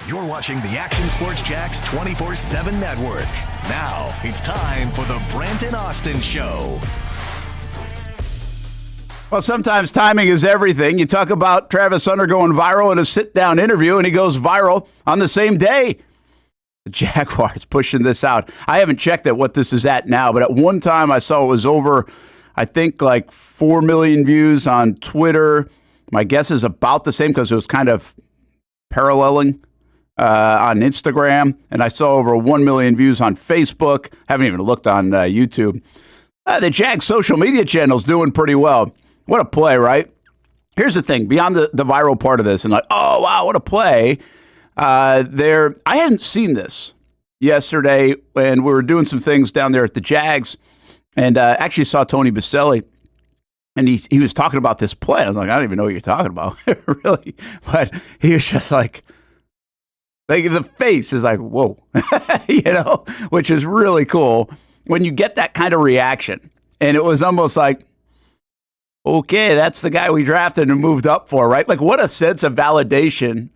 You're watching the Action Sports Jax 24/7 network. Now it's time for the Brent and Austen Show. Well, sometimes timing is everything. You talk about Travis Hunter going viral in a sit-down interview, and he goes viral on the same day. The Jaguars pushing this out. I haven't checked at what this is at now, but at one time I saw it was over, I think, like 4 million views on Twitter. My guess is about the same because it was kind of paralleling on Instagram, and I saw over 1 million views on Facebook. Haven't even looked on YouTube. The Jags social media channel's doing pretty well. What a play, right? Here's the thing. Beyond the viral part of this, and like, oh, wow, what a play. I hadn't seen this yesterday when we were doing some things down there at the Jags, and actually saw Tony Baselli, and he was talking about this play. I was like, I don't even know what you're talking about, really. But he was just like the face is like, whoa, which is really cool when you get that kind of reaction. And it was almost like, okay, that's the guy we drafted and moved up for, right? Like, what a sense of validation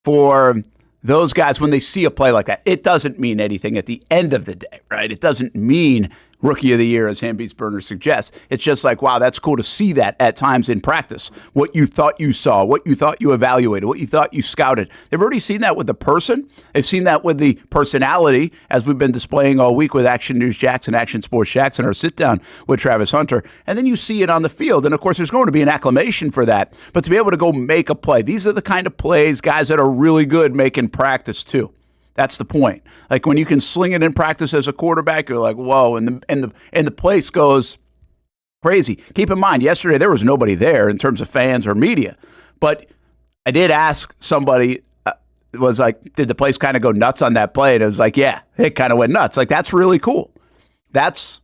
for those guys when they see a play like that. It doesn't mean anything at the end of the day, right? It doesn't mean Rookie of the Year, as Hamby's burner suggests. It's just like, wow, that's cool to see that at times in practice. What you thought you saw, what you thought you evaluated, what you thought you scouted. They've already seen that with the person. They've seen that with the personality, as we've been displaying all week with Action News Jax and Action Sports Jax and our sit-down with Travis Hunter. And then you see it on the field. And, of course, there's going to be an acclamation for that. But to be able to go make a play, these are the kind of plays guys that are really good make in practice, too. That's the point. Like when you can sling it in practice as a quarterback, you're like, whoa, and the place goes crazy. Keep in mind, yesterday there was nobody there in terms of fans or media, but I did ask somebody, was like, did the place kind of go nuts on that play? And it was like, yeah, it kind of went nuts. Like, that's really cool. That's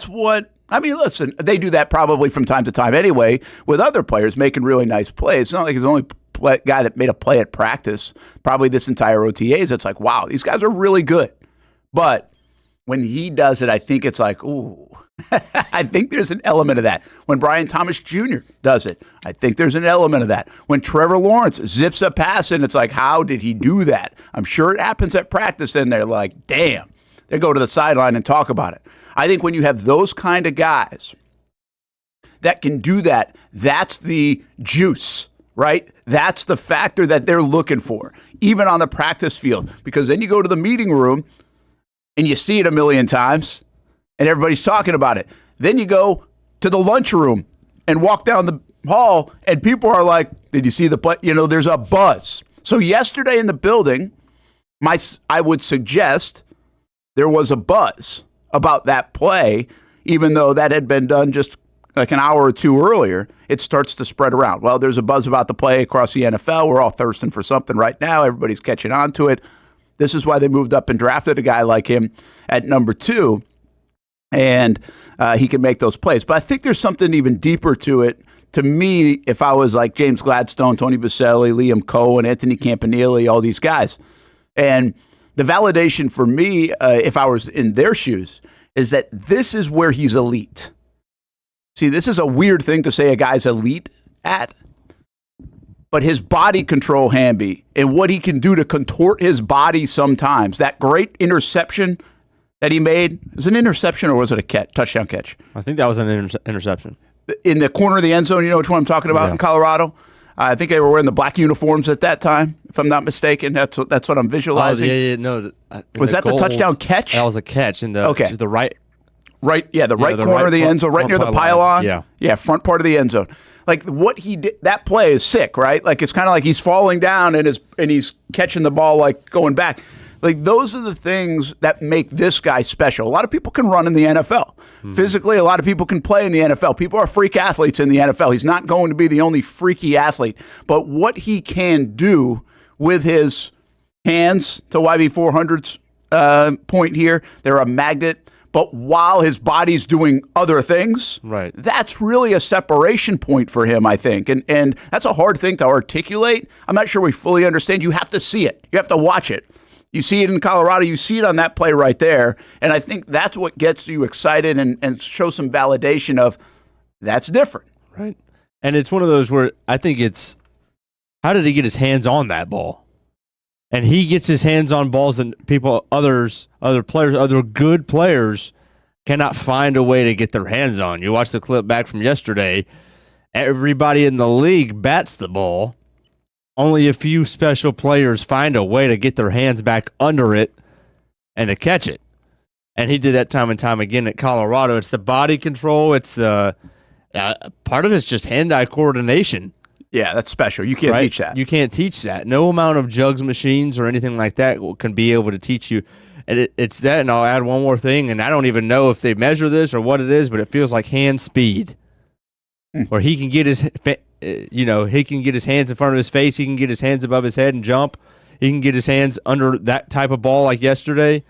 what, I mean, listen, they do that probably from time to time anyway with other players making really nice plays. It's not like it's only guy that made a play at practice, probably this entire OTAs. It's like, wow, these guys are really good. But when he does it, I think it's like, ooh, I think there's an element of that. When Brian Thomas Jr. does it, I think there's an element of that. When Trevor Lawrence zips a pass in, it's like, how did he do that? I'm sure it happens at practice, and they're like, damn. They go to the sideline and talk about it. I think when you have those kind of guys that can do that, that's the juice, right? That's the factor that they're looking for, even on the practice field. Because then you go to the meeting room and you see it a million times and everybody's talking about it. Then you go to the lunchroom and walk down the hall and people are like, did you see the play? There's a buzz. So yesterday in the building, I would suggest there was a buzz about that play, even though that had been done just like an hour or two earlier. It starts to spread around. Well, there's a buzz about the play across the NFL. We're all thirsting for something right now. Everybody's catching on to it. This is why they moved up and drafted a guy like him at number 2, and he can make those plays. But I think there's something even deeper to it. To me, if I was like James Gladstone, Tony Baselli, Liam Cohen, Anthony Campanile, all these guys, and the validation for me, if I was in their shoes, is that this is where he's elite. See, this is a weird thing to say a guy's elite at, but his body control, Hamby, and what he can do to contort his body sometimes, that great interception that he made, was it an interception or was it a touchdown catch? I think that was an interception. In the corner of the end zone, you know which one I'm talking about, in Colorado? I think they were wearing the black uniforms at that time, if I'm not mistaken. That's what I'm visualizing. Oh, yeah, no. Was that the touchdown catch? That was a catch in the right. Right, the right corner of the end zone, right near the pylon. Yeah, front part of the end zone. Like what he did, that play is sick, right? Like it's kind of like he's falling down and he's catching the ball like going back. Like those are the things that make this guy special. A lot of people can run in the NFL. Physically, a lot of people can play in the NFL. People are freak athletes in the NFL. He's not going to be the only freaky athlete. But what he can do with his hands, to YB400's point here, they're a magnet. But while his body's doing other things, right, that's really a separation point for him, I think. And that's a hard thing to articulate. I'm not sure we fully understand. You have to see it. You have to watch it. You see it in Colorado. You see it on that play right there. And I think that's what gets you excited and shows some validation of that's different. Right. And it's one of those where I think it's, how did he get his hands on that ball? and he gets his hands on balls that other good players cannot find a way to get their hands on. You watch the clip back from yesterday. Everybody in the league bats the ball. Only a few special players find a way to get their hands back under it and to catch it. And he did that time and time again at Colorado. It's the body control. It's the part of it's just hand-eye coordination. Yeah, that's special. You can't teach that. You can't teach that. No amount of jugs machines or anything like that can be able to teach you. And it's that, and I'll add one more thing, and I don't even know if they measure this or what it is, but it feels like hand speed. Where he can get his hands in front of his face, he can get his hands above his head and jump. He can get his hands under that type of ball like yesterday.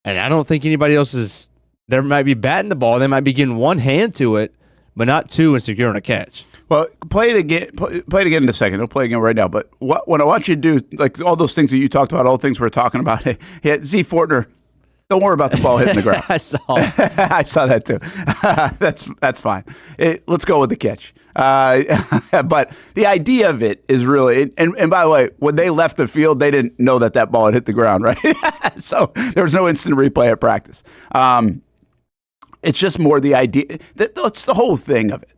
And I don't think anybody else is. They might be batting the ball. They might be getting one hand to it, but not two and securing a catch. Well, play it again. Play it again in a second. Don't play it again right now. But what I want you to do, like all those things that you talked about, all the things we're talking about. Z Fortner, don't worry about the ball hitting the ground. I saw. I saw that too. That's fine. Let's go with the catch. But the idea of it is really, and by the way, when they left the field, they didn't know that ball had hit the ground, right? So there was no instant replay at practice. It's just more the idea. That's the whole thing of it.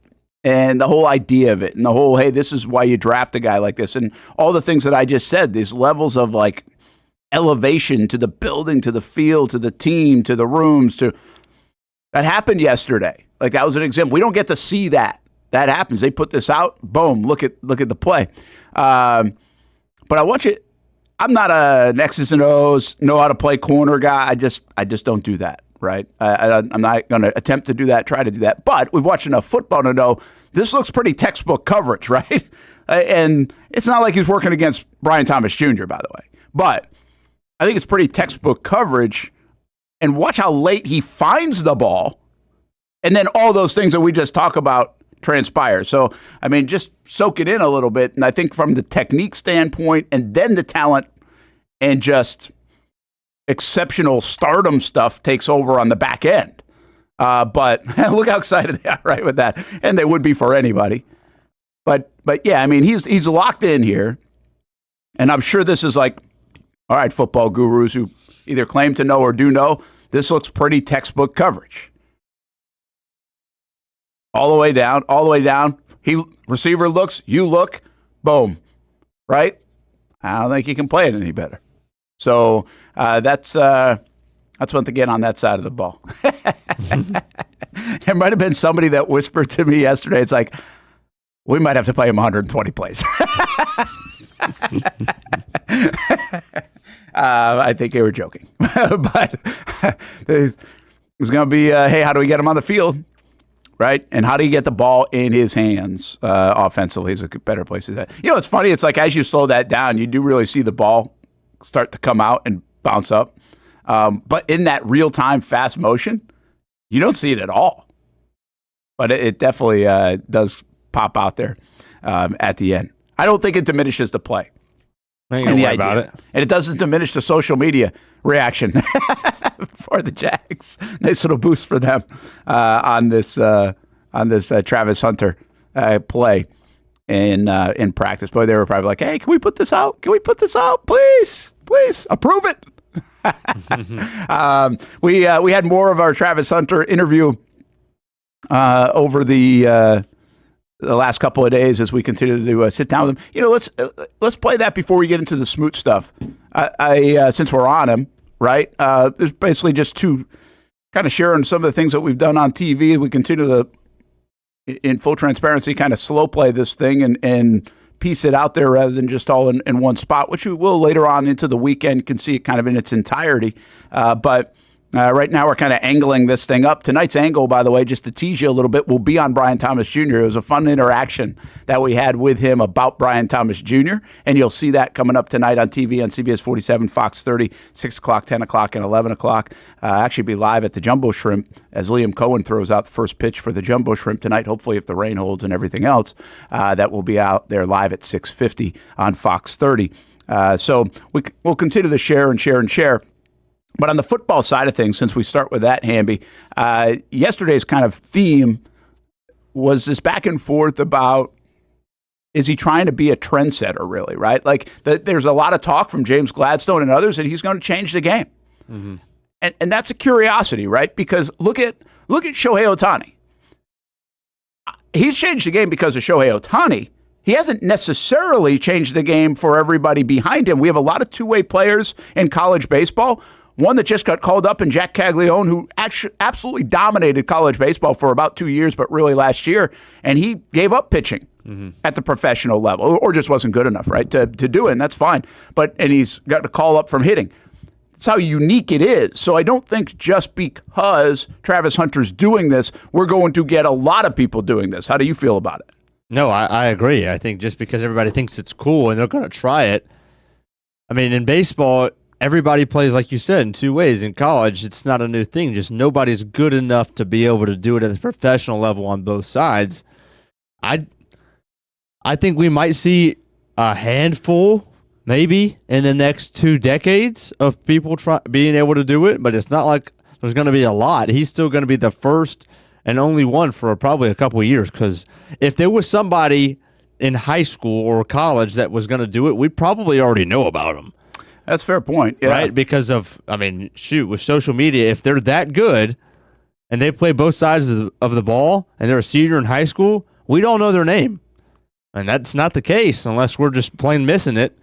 And the whole idea of it, and the whole, hey, this is why you draft a guy like this, and all the things that I just said, these levels of like elevation to the building, to the field, to the team, to the rooms, that happened yesterday. Like that was an example. We don't get to see that. That happens. They put this out. Boom. Look at the play. But I want you. I'm not an X's and O's, know how to play corner guy. I just don't do that. Right? I'm not going to attempt to do that, try to do that. But we've watched enough football to know this looks pretty textbook coverage, right? And it's not like he's working against Brian Thomas Jr., by the way. But I think it's pretty textbook coverage. And watch how late he finds the ball. And then all those things that we just talk about transpire. So, I mean, just soak it in a little bit. And I think from the technique standpoint and then the talent and just exceptional stardom stuff takes over on the back end. But look how excited they are, right, with that. And they would be for anybody. But yeah, I mean, he's locked in here. And I'm sure this is like, all right, football gurus who either claim to know or do know, this looks pretty textbook coverage. All the way down. Receiver looks, you look, boom, right? I don't think you can play it any better. So that's once again on that side of the ball. There might have been somebody that whispered to me yesterday. It's like, we might have to play him 120 plays. I think they were joking. But it was going to be, hey, how do we get him on the field? Right? And how do you get the ball in his hands offensively is a better place to do that. You know, it's funny. It's like as you slow that down, you do really see the ball start to come out and bounce up. But in that real-time fast motion, you don't see it at all. But it definitely does pop out there at the end. I don't think it diminishes the play. I ain't gonna worry about it. And it doesn't diminish the social media reaction for the Jags. Nice little boost for them on this Travis Hunter play in practice. Boy, they were probably like, hey, can we put this out? Can we put this out? Please approve it. We had more of our Travis Hunter interview over the last couple of days as we continue to sit down with him. You know, let's play that before we get into the Smoot stuff. I since we're on him, right? There's basically just two kind of sharing some of the things that we've done on TV. We continue to, in full transparency, kind of slow play this thing and piece it out there rather than just all in one spot, which we will later on into the weekend, can see it kind of in its entirety. But right now we're kind of angling this thing up. Tonight's angle, by the way, just to tease you a little bit, will be on Brian Thomas Jr. It was a fun interaction that we had with him about Brian Thomas Jr., and you'll see that coming up tonight on TV on CBS 47, Fox 30, 6 o'clock, 10 o'clock, and 11 o'clock. Actually be live at the Jumbo Shrimp as Liam Cohen throws out the first pitch for the Jumbo Shrimp tonight. Hopefully, if the rain holds and everything else, that will be out there live at 6:50 on Fox 30. So we'll continue to share and share and share. But on the football side of things, since we start with that, Hamby, yesterday's kind of theme was this back and forth about Is he trying to be a trendsetter, really, right? Like, there's a lot of talk from James Gladstone and others that he's going to change the game. Mm-hmm. And that's a curiosity, right? Because look at Shohei Ohtani. He's changed the game because of Shohei Ohtani. He hasn't necessarily changed the game for everybody behind him. We have a lot of two-way players in college baseball. One that just got called up in Jack Caglione, who actually absolutely dominated college baseball for about 2 years, but really last year. And he gave up pitching at the professional level, or just wasn't good enough, right, to do it, and that's fine. And he's got a call up from hitting. That's how unique it is. So I don't think just because Travis Hunter's doing this, we're going to get a lot of people doing this. How do you feel about it? No, I agree. I think just because everybody thinks it's cool and they're going to try it. I mean, in baseball, everybody plays, like you said, in two ways. In college, it's not a new thing. Just nobody's good enough to be able to do it at the professional level on both sides. I think we might see a handful, maybe, in the next 2 decades of people being able to do it, but it's not like there's going to be a lot. He's still going to be the first and only one for probably a couple of years, because if there was somebody in high school or college that was going to do it, we'd probably already know about him. That's a fair point. Yeah. Right? Because of, with social media, if they're that good and they play both sides of the ball and they're a senior in high school, we don't know their name. And that's not the case unless we're just plain missing it.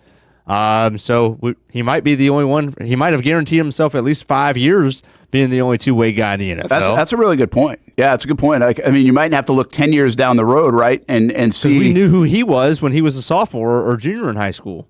He might be the only one. He might have guaranteed himself at least 5 years being the only two-way guy in the NFL. That's a really good point. Yeah, that's a good point. You might have to look 10 years down the road, right, and see. We knew who he was when he was a sophomore or junior in high school.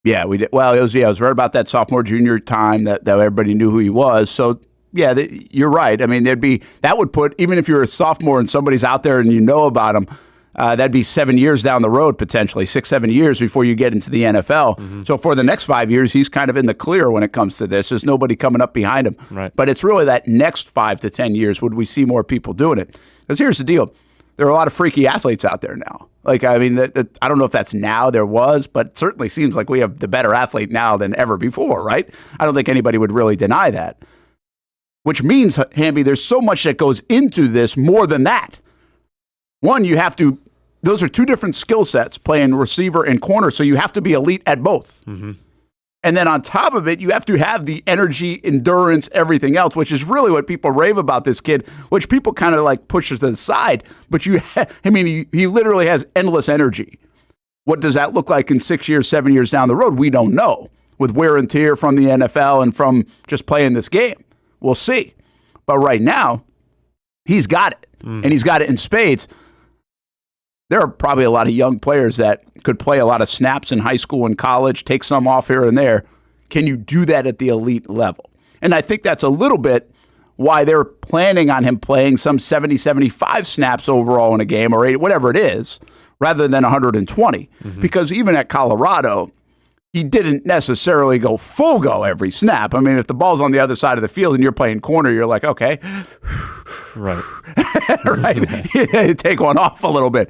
Yeah, we did. Well, it was right about that sophomore junior time that everybody knew who he was. So yeah, you're right. That would put, even if you're a sophomore and somebody's out there and you know about him, that'd be 7 years down the road, potentially 6-7 years before you get into the NFL. Mm-hmm. So for the next 5 years, he's kind of in the clear when it comes to this. There's nobody coming up behind him. Right. But it's really that next 5 to 10 years would we see more people doing it? Because here's the deal. There are a lot of freaky athletes out there now. I don't know if that's now, there was, but it certainly seems like we have the better athlete now than ever before, right? I don't think anybody would really deny that. Which means, Hamby, there's so much that goes into this more than that. One, those are two different skill sets, playing receiver and corner, so you have to be elite at both. Mm-hmm. And then on top of it, you have to have the energy, endurance, everything else, which is really what people rave about this kid, which people kind of pushes to the side. But he literally has endless energy. What does that look like in 6 years, 7 years down the road? We don't know. With wear and tear from the NFL and from just playing this game. We'll see. But right now, he's got it. And he's got it in spades. There are probably a lot of young players that could play a lot of snaps in high school and college, take some off here and there. Can you do that at the elite level? And I think that's a little bit why they're planning on him playing some 70, 75 snaps overall in a game, or 80, whatever it is, rather than 120. Mm-hmm. Because even at Colorado, he didn't necessarily go full go every snap. If the ball's on the other side of the field and you're playing corner, you're like, okay. Right. Right. Take one off a little bit.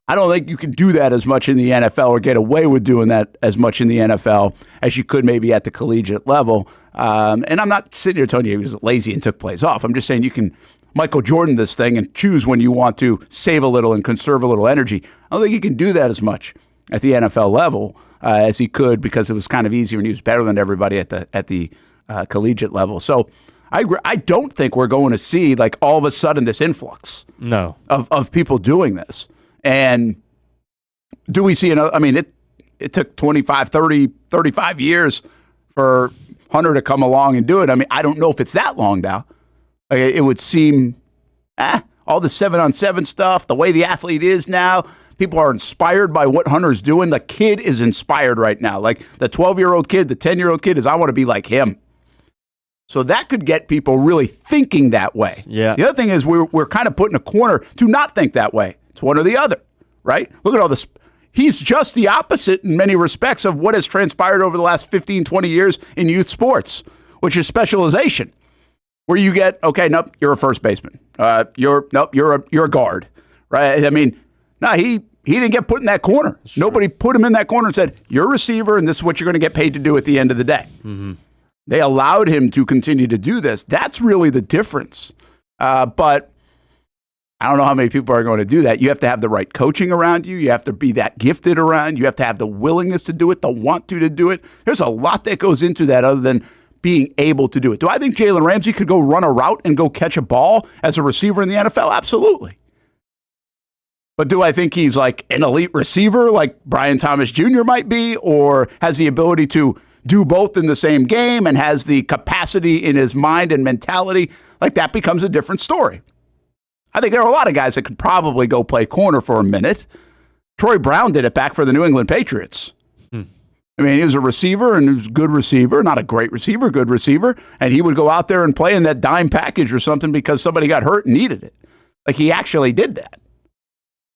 I don't think you can do that as much in the NFL or get away with doing that as much in the NFL as you could maybe at the collegiate level. And I'm not sitting here telling you he was lazy and took plays off. I'm just saying you can Michael Jordan this thing and choose when you want to save a little and conserve a little energy. I don't think you can do that as much at the NFL level as he could, because it was kind of easier and he was better than everybody at the collegiate level. So I don't think we're going to see all of a sudden this influx of people doing this. And do we see another? It took 25, 30, 35 years for Hunter to come along and do it. I don't know if it's that long now. It would seem, all the 7-on-7 stuff, the way the athlete is now, people are inspired by what Hunter's doing. The kid is inspired right now. The 12-year-old kid, the 10-year-old kid is, I want to be like him. So that could get people really thinking that way. Yeah. The other thing is we're kind of put in a corner to not think that way. It's one or the other, right? Look at all this. He's just the opposite in many respects of what has transpired over the last 15, 20 years in youth sports, which is specialization, where you get, okay, nope, you're a first baseman. You're a guard, right? He didn't get put in that corner. Nobody put him in that corner and said, you're a receiver and this is what you're going to get paid to do at the end of the day. Mm-hmm. They allowed him to continue to do this. That's really the difference. But I don't know how many people are going to do that. You have to have the right coaching around you. You have to be that gifted around. You have to have the willingness to do it, the want to do it. There's a lot that goes into that other than being able to do it. Do I think Jalen Ramsey could go run a route and go catch a ball as a receiver in the NFL? Absolutely. But do I think he's like an elite receiver like Brian Thomas Jr. might be, or has the ability to do both in the same game and has the capacity in his mind and mentality? Like, that becomes a different story. I think there are a lot of guys that could probably go play corner for a minute. Troy Brown did it back for the New England Patriots. I mean, he was a receiver, and he was a good receiver, not a great receiver, good receiver, and he would go out there and play in that dime package or something because somebody got hurt and needed it. Like, he actually did that.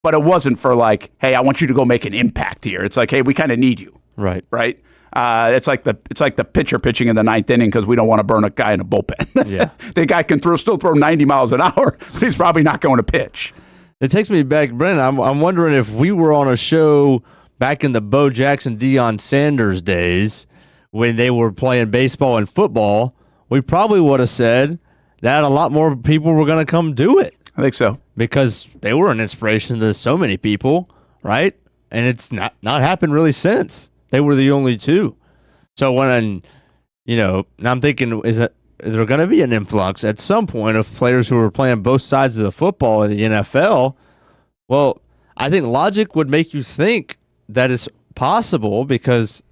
But it wasn't for like, hey, I want you to go make an impact here. It's like, hey, we kind of need you. Right. Right? It's like the pitcher pitching in the ninth inning because we don't want to burn a guy in a bullpen. Yeah. The guy can still throw 90 miles an hour, but he's probably not going to pitch. It takes me back, Brent. I'm wondering if we were on a show back in the Bo Jackson, Deion Sanders days when they were playing baseball and football, we probably would have said that a lot more people were going to come do it. I think so. Because they were an inspiration to so many people, right? And it's not happened really since. They were the only two. So when, now I'm thinking, is there going to be an influx at some point of players who are playing both sides of the football in the NFL? Well, I think logic would make you think that it's possible because,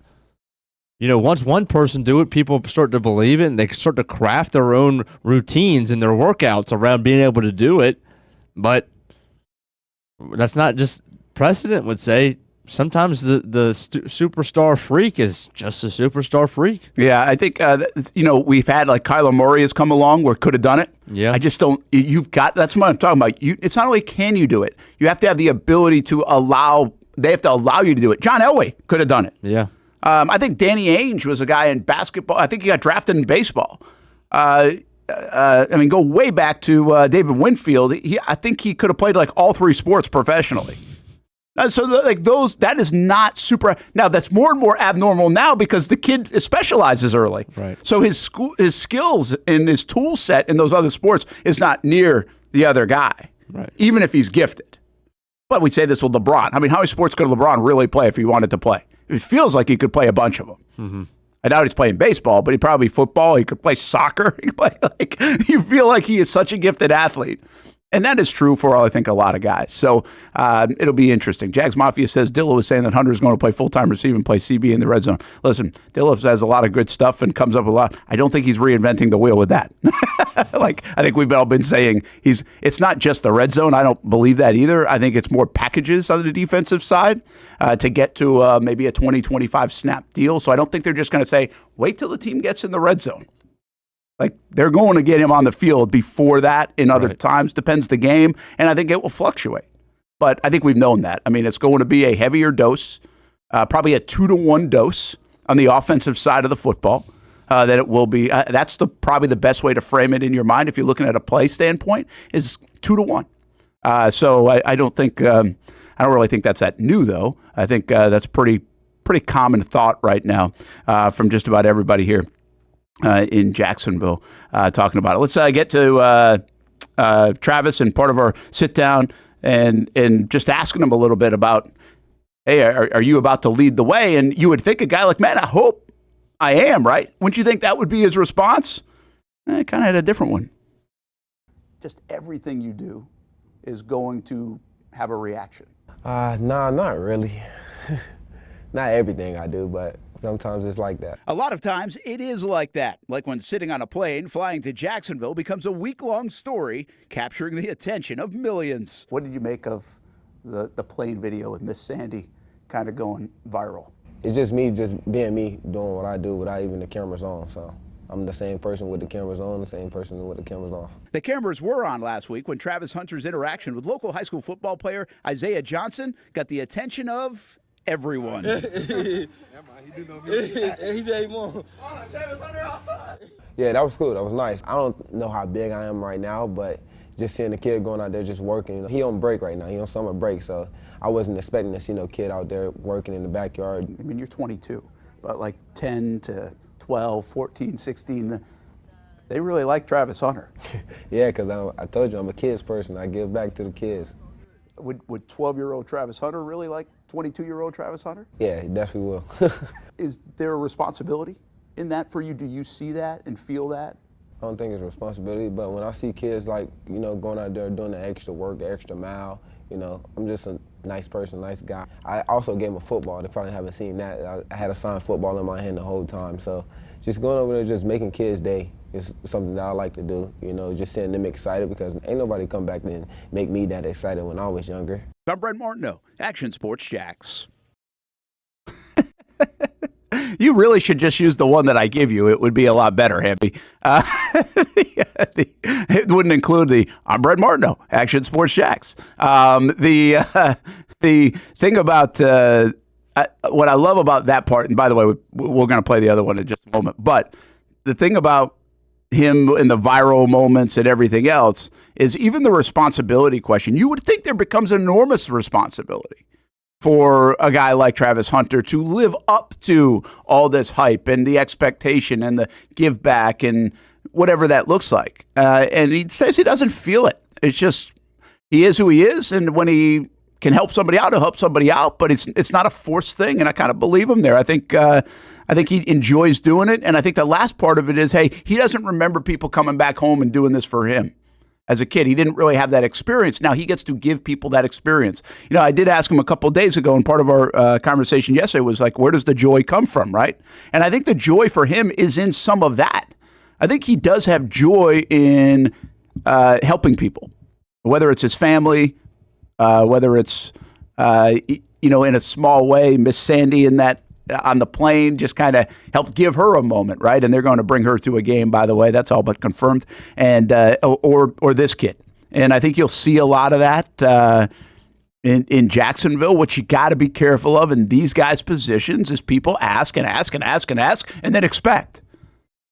once one person do it, people start to believe it and they start to craft their own routines and their workouts around being able to do it. But that's not just precedent would say. Sometimes the superstar freak is just a superstar freak. Yeah, I think, we've had like Kyler Murray has come along where could have done it. Yeah. I just don't, that's what I'm talking about. It's not only can you do it, you have to have the ability to they have to allow you to do it. John Elway could have done it. Yeah. I think Danny Ainge was a guy in basketball. I think he got drafted in baseball. Go way back to David Winfield. I think he could have played like all three sports professionally. That is not super. Now that's more and more abnormal now because the kid specializes early. Right. So his skills and his tool set in those other sports is not near the other guy. Right. Even if he's gifted. But we say this with LeBron. I mean, how many sports could LeBron really play if he wanted to play? It feels like he could play a bunch of them. Mm-hmm. I doubt he's playing baseball, but he probably football. He could play soccer. He could play you feel like he is such a gifted athlete. And that is true for, I think, a lot of guys. So it'll be interesting. Jags Mafia says Dilla was saying that Hunter is going to play full-time receiver and play CB in the red zone. Listen, Dilla has a lot of good stuff and comes up with a lot. I don't think he's reinventing the wheel with that. I think we've all been saying it's not just the red zone. I don't believe that either. I think it's more packages on the defensive side to get to maybe a 20-25 snap deal. So I don't think they're just going to say, wait till the team gets in the red zone. Like, they're going to get him on the field before that in other times, depends the game, and I think it will fluctuate. But I think we've known that. I mean, it's going to be a heavier dose, probably a 2-to-1 dose on the offensive side of the football, that it will be. That's probably the best way to frame it in your mind if you're looking at a play standpoint, is 2-to-1. So I don't think, I don't really think that's that new, though. I think that's pretty common thought right now from just about everybody here. In Jacksonville, talking about it. Let's get to Travis and part of our sit down and just asking him a little bit about, hey, are you about to lead the way? And you would think a guy like, man, I hope I am, right? Wouldn't you think that would be his response? I kind of had a different one. Just everything you do is going to have a reaction. Nah, not really. Not everything I do, but sometimes it's like that. A lot of times it is like that, like when sitting on a plane flying to Jacksonville becomes a week-long story capturing the attention of millions. What did you make of the plane video with Miss Sandy kind of going viral? It's just me being me, doing what I do without even the cameras on, so I'm the same person with the cameras on, the same person with the cameras off. The cameras were on last week when Travis Hunter's interaction with local high school football player Isaiah Johnson got the attention of everyone. Yeah, that was cool. That was nice. I don't know how big I am right now, but just seeing the kid going out there just working. He on break right now. He on summer break, so I wasn't expecting to see no kid out there working in the backyard. I mean, you're 22, but like 10 to 12, 14, 16, they really like Travis Hunter. Yeah, because I told you I'm a kids person. I give back to the kids. Would 12-year-old Travis Hunter really like 22-year-old Travis Hunter? Yeah, he definitely will. Is there a responsibility in that for you? Do you see that and feel that? I don't think it's a responsibility, but when I see kids like, going out there doing the extra work, the extra mile, I'm just a nice person, nice guy. I also gave him a football. They probably haven't seen that. I had a signed football in my hand the whole time. So just going over there, just making kids' day is something that I like to do. Just seeing them excited, because ain't nobody come back and make me that excited when I was younger. I'm Brent Martineau, Action Sports Jacks. You really should just use the one that I give you. It would be a lot better, Hamby. It wouldn't include the I'm Brent Martineau, Action Sports Jacks. The thing about what I love about that part, and by the way, we're going to play the other one in just a moment, but the thing about him in the viral moments and everything else is even the responsibility question. You would think there becomes enormous responsibility for a guy like Travis Hunter to live up to all this hype and the expectation and the give back and whatever that looks like. And he says he doesn't feel it. It's just, he is who he is. And when he can help somebody out, he'll help somebody out, but it's not a forced thing. And I kind of believe him there. I think he enjoys doing it. And I think the last part of it is, hey, he doesn't remember people coming back home and doing this for him. As a kid, he didn't really have that experience. Now he gets to give people that experience. I did ask him a couple of days ago, and part of our conversation yesterday was like, where does the joy come from, right? And I think the joy for him is in some of that. I think he does have joy in helping people, whether it's his family, whether it's, in a small way, Miss Sandy in that on the plane just kind of helped give her a moment, right? And they're going to bring her to a game, by the way. That's all but confirmed. And or this kid. And I think you'll see a lot of that in Jacksonville. What you got to be careful of in these guys' positions is people ask and ask and ask and ask and then expect.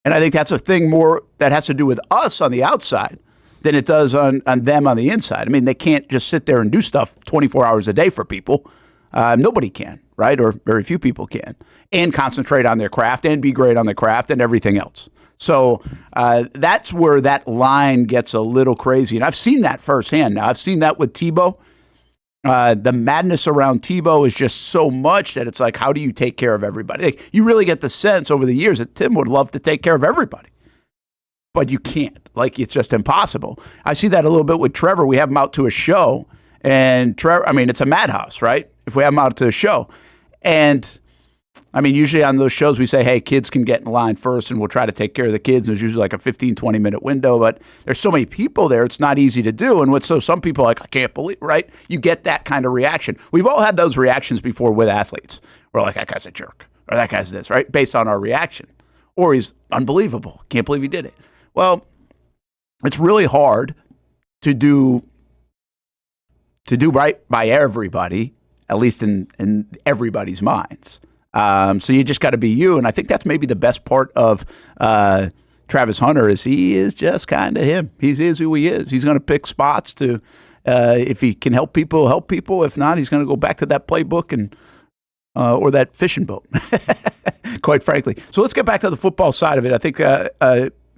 And I think that's a thing more that has to do with us on the outside than it does on them on the inside. I mean, they can't just sit there and do stuff 24 hours a day for people. Nobody can, right? Or very few people can, and concentrate on their craft and be great on the craft and everything else. So that's where that line gets a little crazy. And I've seen that firsthand now. I've seen that with Tebow. The madness around Tebow is just so much that it's like, how do you take care of everybody? Like, you really get the sense over the years that Tim would love to take care of everybody. But you can't. Like, it's just impossible. I see that a little bit with Trevor. We have him out to a show. And Trevor, it's a madhouse, right? If we have them out to a show. And, usually on those shows we say, hey, kids can get in line first and we'll try to take care of the kids. There's usually like a 15, 20-minute window, but there's so many people there, it's not easy to do. And so some people are like, I can't believe, right? You get that kind of reaction. We've all had those reactions before with athletes. We're like, that guy's a jerk, or that guy's this, right? Based on our reaction. Or he's unbelievable. Can't believe he did it. Well, it's really hard to do right by everybody, at least in everybody's minds. So you just got to be you. And I think that's maybe the best part of Travis Hunter is he is just kind of him. He is who he is. He's going to pick spots to, if he can help people, help people. If not, he's going to go back to that playbook and or that fishing boat, quite frankly. So let's get back to the football side of it. I think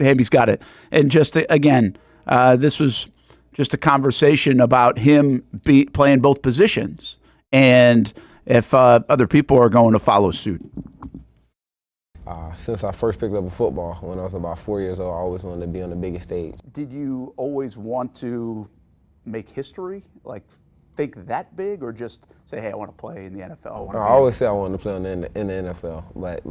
Hamby's got it. And just, again, this was just a conversation about him playing both positions and if other people are going to follow suit. Since I first picked up a football when I was about 4 years old, I always wanted to be on the biggest stage. Did you always want to make history, like think that big, or just say, hey, I want to play in the NFL? I always said I wanted to play in the NFL, but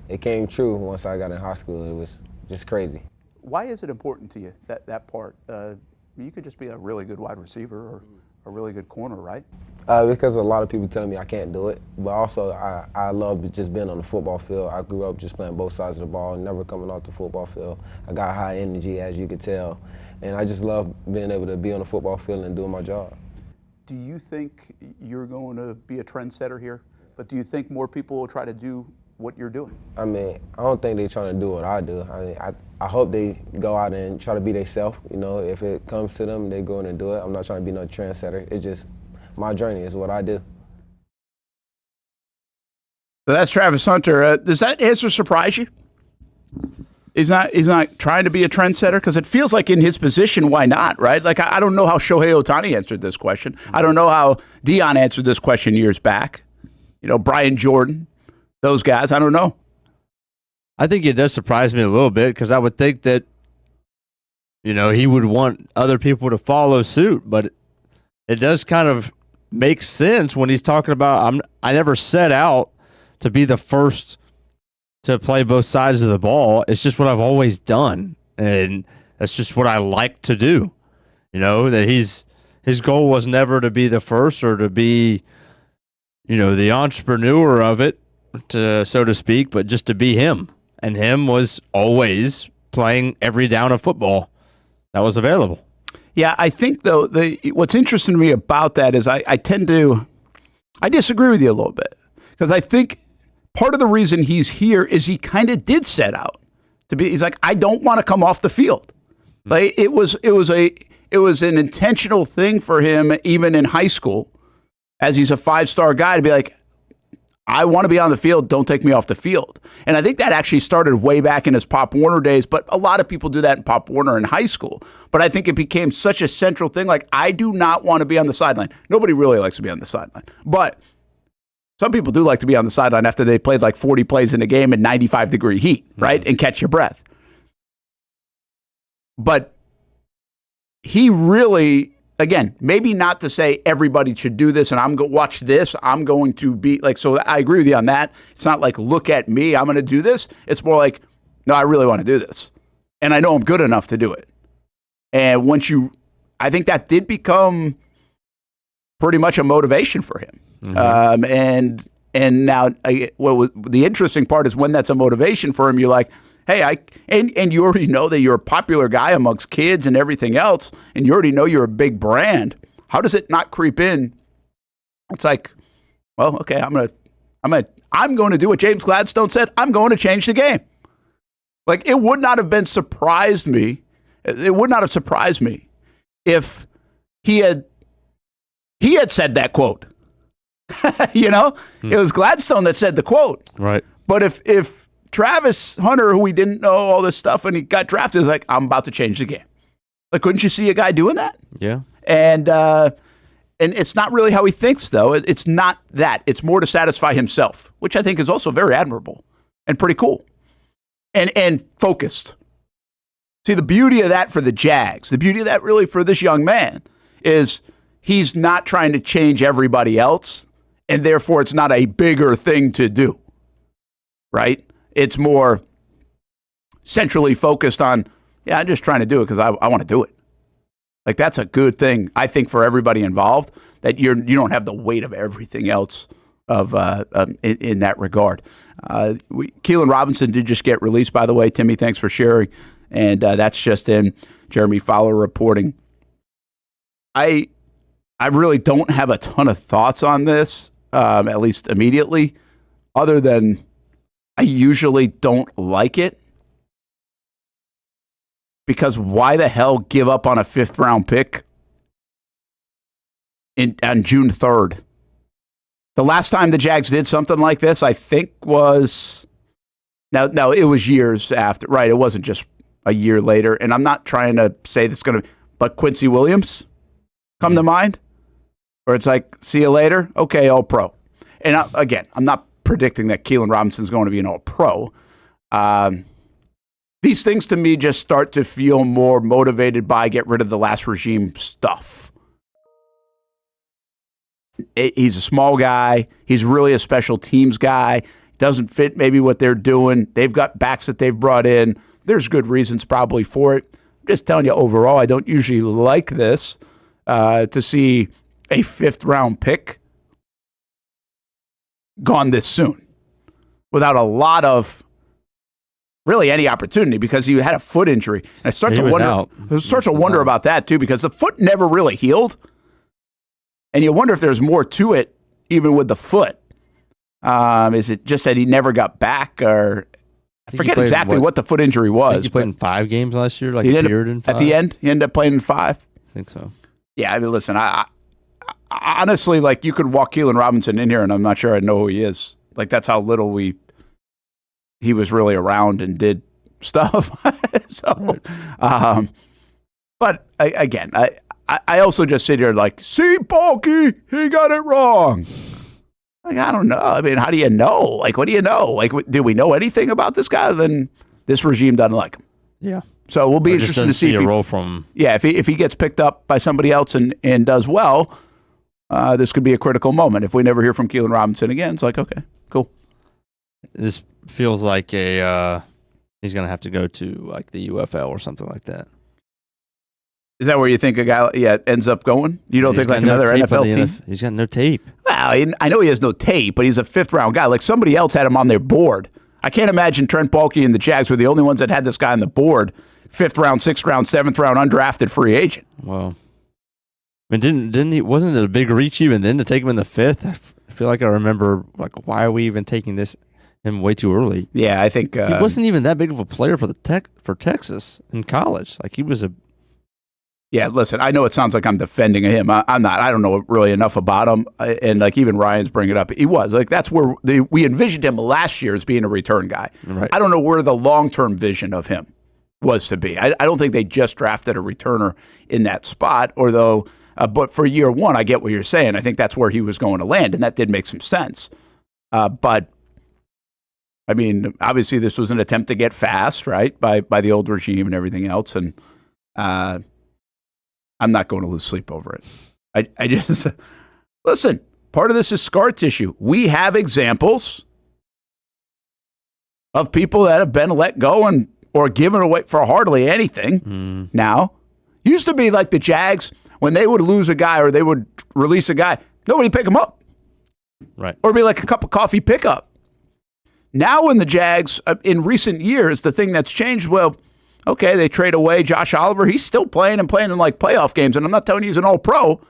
it came true once I got in high school. It was just crazy. Why is it important to you, that part? You could just be a really good wide receiver or a really good corner, right? Because a lot of people telling me I can't do it, but also I love just being on the football field. I grew up just playing both sides of the ball, never coming off the football field. I got high energy, as you could tell, and I just love being able to be on the football field and doing my job. Do you think you're going to be a trendsetter here? But do you think more people will try to do what you're doing? I don't think they're trying to do what I do. I hope they go out and try to be themselves. If it comes to them, they go in and do it. I'm not trying to be no trendsetter. It's just my journey is what I do. So that's Travis Hunter. Does that answer surprise you? He's not trying to be a trendsetter? Because it feels like in his position, why not, right? Like, I don't know how Shohei Ohtani answered this question. I don't know how Deion answered this question years back. Brian Jordan, those guys, I don't know. I think it does surprise me a little bit because I would think that, he would want other people to follow suit, but it does kind of make sense when he's talking about, I never set out to be the first to play both sides of the ball. It's just what I've always done, and that's just what I like to do. That his goal was never to be the first or to be, the entrepreneur of it, so to speak, but just to be him. And him was always playing every down of football that was available. Yeah, I think, though, what's interesting to me about that is I disagree with you a little bit, because I think part of the reason he's here is he kind of did set out to be. He's like, I don't want to come off the field. Like it was an intentional thing for him, even in high school, as he's a 5-star guy, to be like, I want to be on the field. Don't take me off the field. And I think that actually started way back in his Pop Warner days, but a lot of people do that in Pop Warner in high school. But I think it became such a central thing. Like, I do not want to be on the sideline. Nobody really likes to be on the sideline. But some people do like to be on the sideline after they played like 40 plays in a game in 95-degree heat, right? And catch your breath. But he really, again, maybe not to say everybody should do this and I'm going to watch this. I'm going to be like, so I agree with you on that. It's not like, look at me, I'm going to do this. It's more like, no, I really want to do this. And I know I'm good enough to do it. And I think that did become pretty much a motivation for him. Mm-hmm. And now the interesting part is when that's a motivation for him, you're like, hey, and you already know that you're a popular guy amongst kids and everything else, and you already know you're a big brand. How does it not creep in? It's like, well, okay, I'm going to do what James Gladstone said. I'm going to change the game. Like, it would not have surprised me if he had said that quote. It was Gladstone that said the quote. Right. But if Travis Hunter, who we didn't know all this stuff, and he got drafted, is like, I'm about to change the game. Like, couldn't you see a guy doing that? Yeah. And it's not really how he thinks, though. It's not that. It's more to satisfy himself, which I think is also very admirable and pretty cool and focused. See, the beauty of that for the Jags, the beauty of that really for this young man is he's not trying to change everybody else, and therefore it's not a bigger thing to do, right? It's more centrally focused on, I'm just trying to do it because I want to do it. Like, that's a good thing, I think, for everybody involved, that you don't have the weight of everything else in that regard. Keelen Robinson did just get released, by the way. Timmy, thanks for sharing. And that's just in Jeremy Fowler reporting. I really don't have a ton of thoughts on this, at least immediately, other than I usually don't like it. Because why the hell give up on a 5th-round pick on June 3rd? The last time the Jags did something like this, I think, was... Now, it was years after. Right, it wasn't just a year later. And I'm not trying to say this is going to... But Quincy Williams come to mind? Or it's like, see you later? Okay, all-pro. And again, I'm not predicting that Keelen Robinson's going to be an all-pro. These things to me just start to feel more motivated by get rid of the last regime stuff. He's a small guy. He's really a special teams guy. Doesn't fit maybe what they're doing. They've got backs that they've brought in. There's good reasons probably for it. I'm just telling you overall, I don't usually like this to see a 5th-round pick gone this soon without a lot of really any opportunity, because he had a foot injury. And I start to wonder about that too, because the foot never really healed. And you wonder if there's more to it, even with the foot. Is it just that he never got back, or I forget exactly what the foot injury was. He played in 5 games last year, like he appeared in 5. At the end, he ended up playing in 5. I think so. Yeah, I mean, listen, I honestly, like, you could walk Keelen Robinson in here, and I'm not sure I'd know who he is. Like, that's how little he was really around and did stuff. But again, I also just sit here like, see, Bulky, he got it wrong. Like, I don't know. I mean, how do you know? Like, what do you know? Like, do we know anything about this guy? Then this regime doesn't like him. Yeah. So we'll be interested to see a role from. Yeah, if he gets picked up by somebody else and does well, this could be a critical moment. If we never hear from Keelen Robinson again, it's like, okay, cool. This feels like he's going to have to go to like the UFL or something like that. Is that where you think a guy ends up going? You don't think like another NFL team? He's got no tape. Well, I know he has no tape, but he's a fifth-round guy. Like somebody else had him on their board. I can't imagine Trent Baalke and the Jags were the only ones that had this guy on the board. Fifth round, sixth round, seventh round, undrafted free agent. Well, I mean, didn't he? Wasn't it a big reach even then to take him in the fifth? I feel like I remember like why are we even taking him way too early? Yeah, I think he wasn't even that big of a player for Texas in college. Like he was a. Yeah, listen, I know it sounds like I'm defending him. I'm not. I don't know really enough about him. And like even Ryan's bringing it up. He was. Like that's where we envisioned him last year as being a return guy. Right. I don't know where the long-term vision of him was to be. I don't think they just drafted a returner in that spot, but for year one, I get what you're saying. I think that's where he was going to land, and that did make some sense. But, I mean, obviously this was an attempt to get fast, right, by the old regime and everything else, and I'm not going to lose sleep over it. I just listen. Part of this is scar tissue. We have examples of people that have been let go or given away for hardly anything. Now, used to be like the Jags when they would lose a guy or they would release a guy, nobody pick him up, right? Or be like a cup of coffee pickup. Now, in the Jags, in recent years, the thing that's changed. Well, okay, they trade away Josh Oliver. He's still playing in like playoff games. And I'm not telling you he's an all-pro,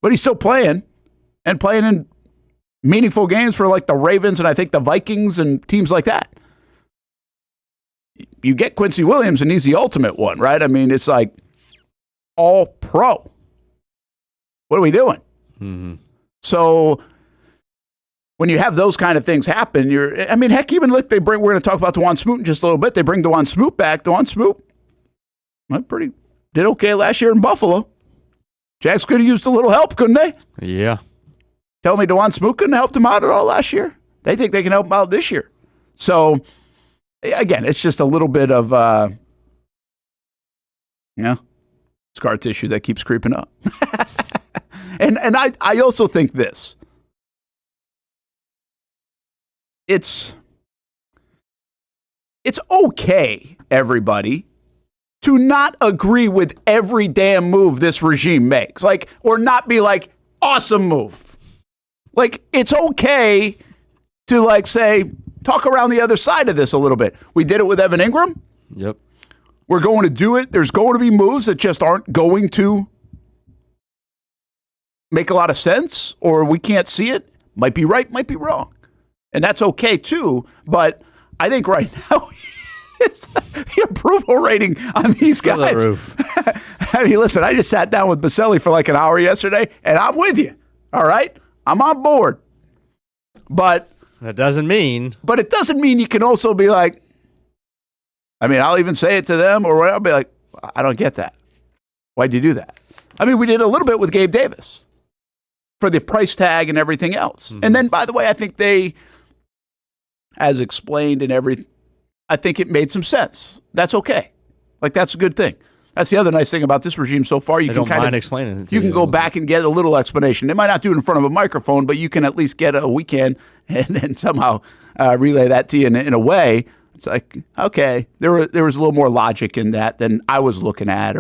but he's still playing and playing in meaningful games for like the Ravens and I think the Vikings and teams like that. You get Quincy Williams and he's the ultimate one, right? I mean, it's like all-pro. What are we doing? Mm-hmm. So when you have those kind of things happen, heck, even look, we're going to talk about Dwan Smoot in just a little bit. They bring Dwan Smoot back. Dwan Smoot did okay last year in Buffalo. Jags could have used a little help, couldn't they? Yeah. Tell me Dwan Smoot couldn't have helped him out at all last year? They think they can help him out this year. So, again, it's just a little bit of, scar tissue that keeps creeping up. and I also think this. It's okay, everybody, to not agree with every damn move this regime makes. Like, or not be like, awesome move. Like, it's okay to like say, talk around the other side of this a little bit. We did it with Evan Ingram. Yep. We're going to do it. There's going to be moves that just aren't going to make a lot of sense, or we can't see it. Might be right, might be wrong. And that's okay, too. But I think right now, the approval rating on these guys. I mean, listen, I just sat down with Baselli for like an hour yesterday, and I'm with you. All right? I'm on board. But that doesn't mean. But it doesn't mean you can also be like, I mean, I'll even say it to them, or I'll be like, I don't get that. Why'd you do that? I mean, we did a little bit with Gabe Davis for the price tag and everything else. Mm-hmm. And then, by the way, I think they, as explained and everything, I think it made some sense. That's okay. Like, that's a good thing. That's the other nice thing about this regime so far. You can kind of explaining it to you can go back and get a little explanation. They might not do it in front of a microphone, but you can at least get a weekend and somehow relay that to you in a way. It's like, okay, there was a little more logic in that than I was looking at.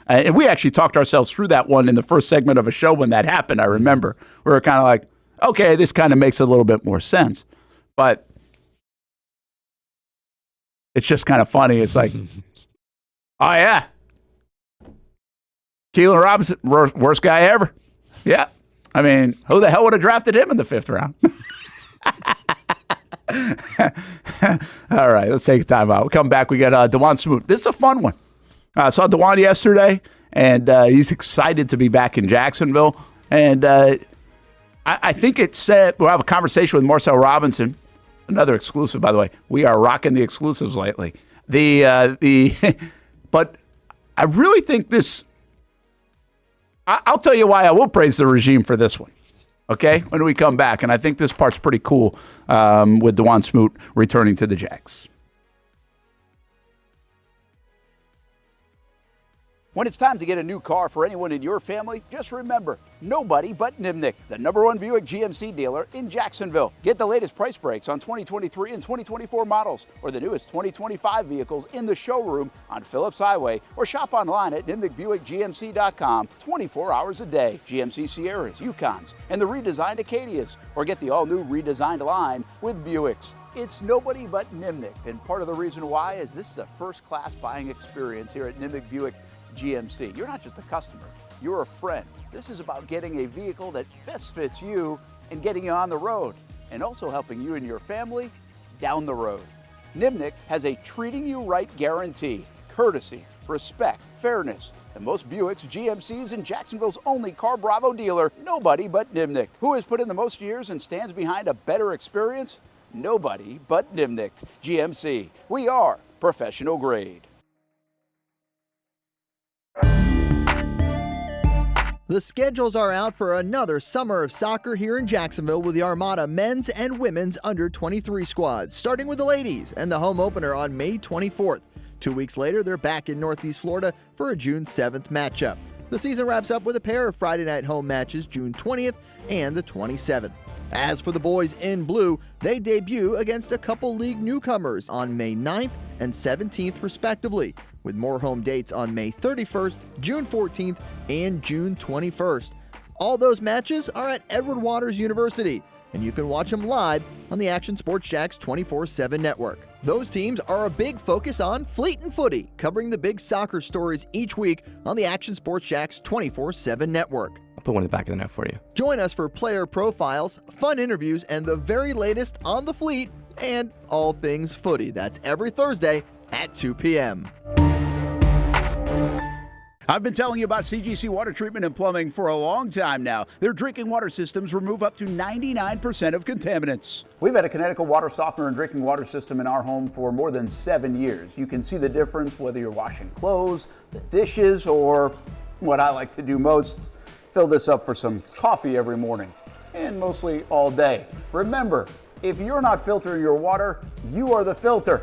And we actually talked ourselves through that one in the first segment of a show when that happened, I remember. We were kind of like, okay, this kind of makes a little bit more sense. But it's just kind of funny. It's like, oh, yeah. Keelen Robinson, worst guy ever. Yeah. I mean, who the hell would have drafted him in the 5th round? All right, let's take a time out. We'll come back. We got Dwan Smoot. This is a fun one. I saw Dwan yesterday, and he's excited to be back in Jacksonville. And I think it said we'll have a conversation with Marcel Robinson, another exclusive, by the way. We are rocking the exclusives lately. But I really think this. I'll tell you why I will praise the regime for this one. Okay, when we come back, and I think this part's pretty cool with Dwan Smoot returning to the Jags. When it's time to get a new car for anyone in your family, just remember, nobody but Nimnick, the #1 Buick GMC dealer in Jacksonville. Get the latest price breaks on 2023 and 2024 models, or the newest 2025 vehicles in the showroom on Phillips Highway, or shop online at nimnickbuickgmc.com 24 hours a day. GMC Sierras, Yukons, and the redesigned Acadias, or get the all-new redesigned line with Buicks. It's nobody but Nimnick, and part of the reason why is this is a first-class buying experience here at Nimnick Buick GMC. You're not just a customer, you're a friend. This is about getting a vehicle that best fits you and getting you on the road, and also helping you and your family down the road. Nimnick has a treating you right guarantee, courtesy, respect, fairness, and most Buicks, GMCs, and Jacksonville's only Car Bravo dealer, nobody but Nimnick. Who has put in the most years and stands behind a better experience? Nobody but Nimnick. GMC, we are professional grade. The schedules are out for another summer of soccer here in Jacksonville with the Armada men's and women's under-23 squads, starting with the ladies and the home opener on May 24th. 2 weeks later, they're back in Northeast Florida for a June 7th matchup. The season wraps up with a pair of Friday night home matches June 20th and the 27th. As for the boys in blue, they debut against a couple league newcomers on May 9th and 17th respectively, with more home dates on May 31st, June 14th, and June 21st. All those matches are at Edward Waters University, and you can watch them live on the Action Sports Jacks 24/7 network. Those teams are a big focus on Fleet and Footy, covering the big soccer stories each week on the Action Sports Jacks 24/7 network. I'll put one in the back of the net for you. Join us for player profiles, fun interviews, and the very latest on the Fleet and all things footy. That's every Thursday at 2 p.m. I've been telling you about CGC Water Treatment and Plumbing for a long time now. Their drinking water systems remove up to 99% of contaminants. We've had a Connecticut water softener and drinking water system in our home for more than 7 years. You can see the difference whether you're washing clothes, the dishes, or what I like to do most, fill this up for some coffee every morning, and mostly all day. Remember, if you're not filtering your water, you are the filter.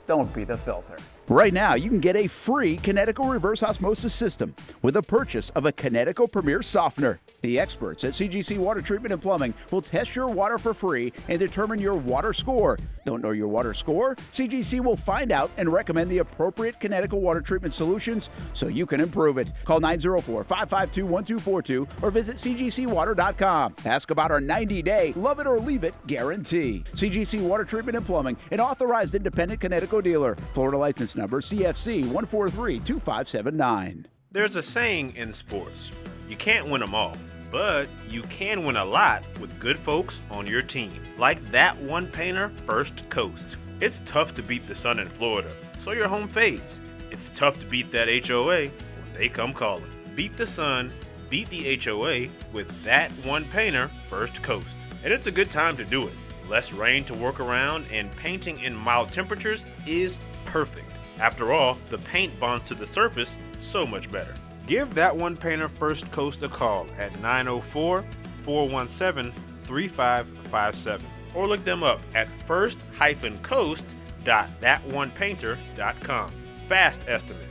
Don't be the filter. Right now, you can get a free Connecticut reverse osmosis system with a purchase of a Connecticut Premier Softener. The experts at CGC Water Treatment and Plumbing will test your water for free and determine your water score. Don't know your water score? CGC will find out and recommend the appropriate Connecticut water treatment solutions so you can improve it. Call 904-552-1242 or visit cgcwater.com. Ask about our 90-day love it or leave it guarantee. CGC Water Treatment and Plumbing, an authorized independent Connecticut dealer. Florida license number CFC 1432579. There's a saying in sports, you can't win them all, but you can win a lot with good folks on your team. Like that one painter, First Coast. It's tough to beat the sun in Florida, so your home fades. It's tough to beat that HOA when they come calling. Beat the sun, beat the HOA with that one painter, First Coast. And it's a good time to do it. Less rain to work around, and painting in mild temperatures is perfect. After all, the paint bonds to the surface so much better. Give that one painter First Coast a call at 904-417-3557 or look them up at first-coast.thatonepainter.com. Fast estimate,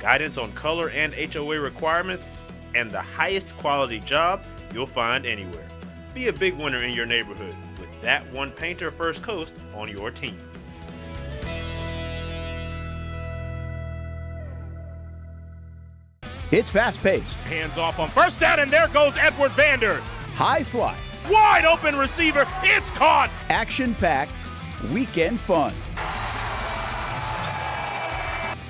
guidance on color and HOA requirements, and the highest quality job you'll find anywhere. Be a big winner in your neighborhood with that one painter First Coast on your team. It's fast-paced, Hands off on first down, and there goes Edward Vander. high-fly, Wide open receiver. It's caught. action-packed, weekend fun.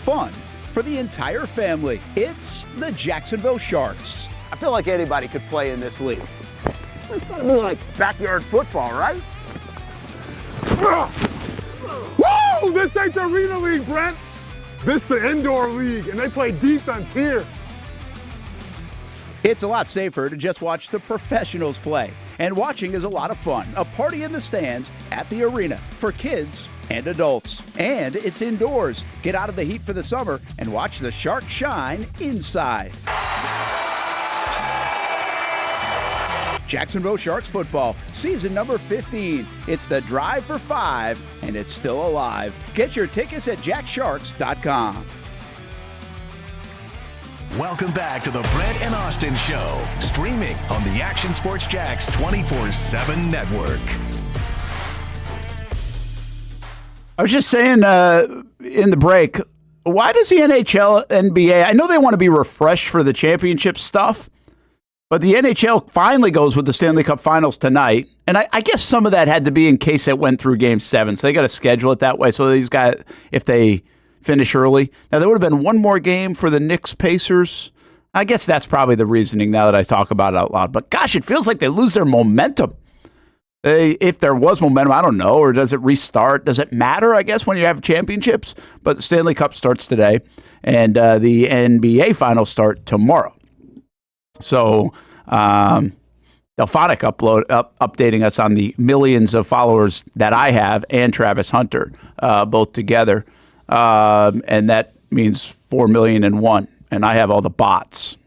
Fun for the entire family. It's the Jacksonville Sharks. I feel like anybody could play in this league. It's gotta be like backyard football, right? Whoa! This ain't the Arena League, Brent. This is the indoor league, and they play defense here. It's a lot safer to just watch the professionals play. And watching is a lot of fun. A party in the stands at the arena for kids and adults. And it's indoors. Get out of the heat for the summer and watch the Sharks shine inside. Jacksonville Sharks football, season number 15. It's the Drive for 5, and it's still alive. Get your tickets at jacksharks.com. Welcome back to the Brent and Austin Show, streaming on the Action Sports Jax 24/7 network. I was just saying in the break, why does the NHL, NBA, I know they want to be refreshed for the championship stuff, but the NHL finally goes with the Stanley Cup Finals tonight, and I guess some of that had to be in case it went through Game 7, so they got to schedule it that way, so these guys, if they finish early. Now, there would have been one more game for the Knicks-Pacers. I guess that's probably the reasoning now that I talk about it out loud. But gosh, it feels like they lose their momentum. If there was momentum, I don't know, or does it restart? Does it matter, I guess, when you have championships? But the Stanley Cup starts today, and the NBA Finals start tomorrow. So Delphonic updating us on the millions of followers that I have and Travis Hunter, both together. And that means 4,000,001, and I have all the bots.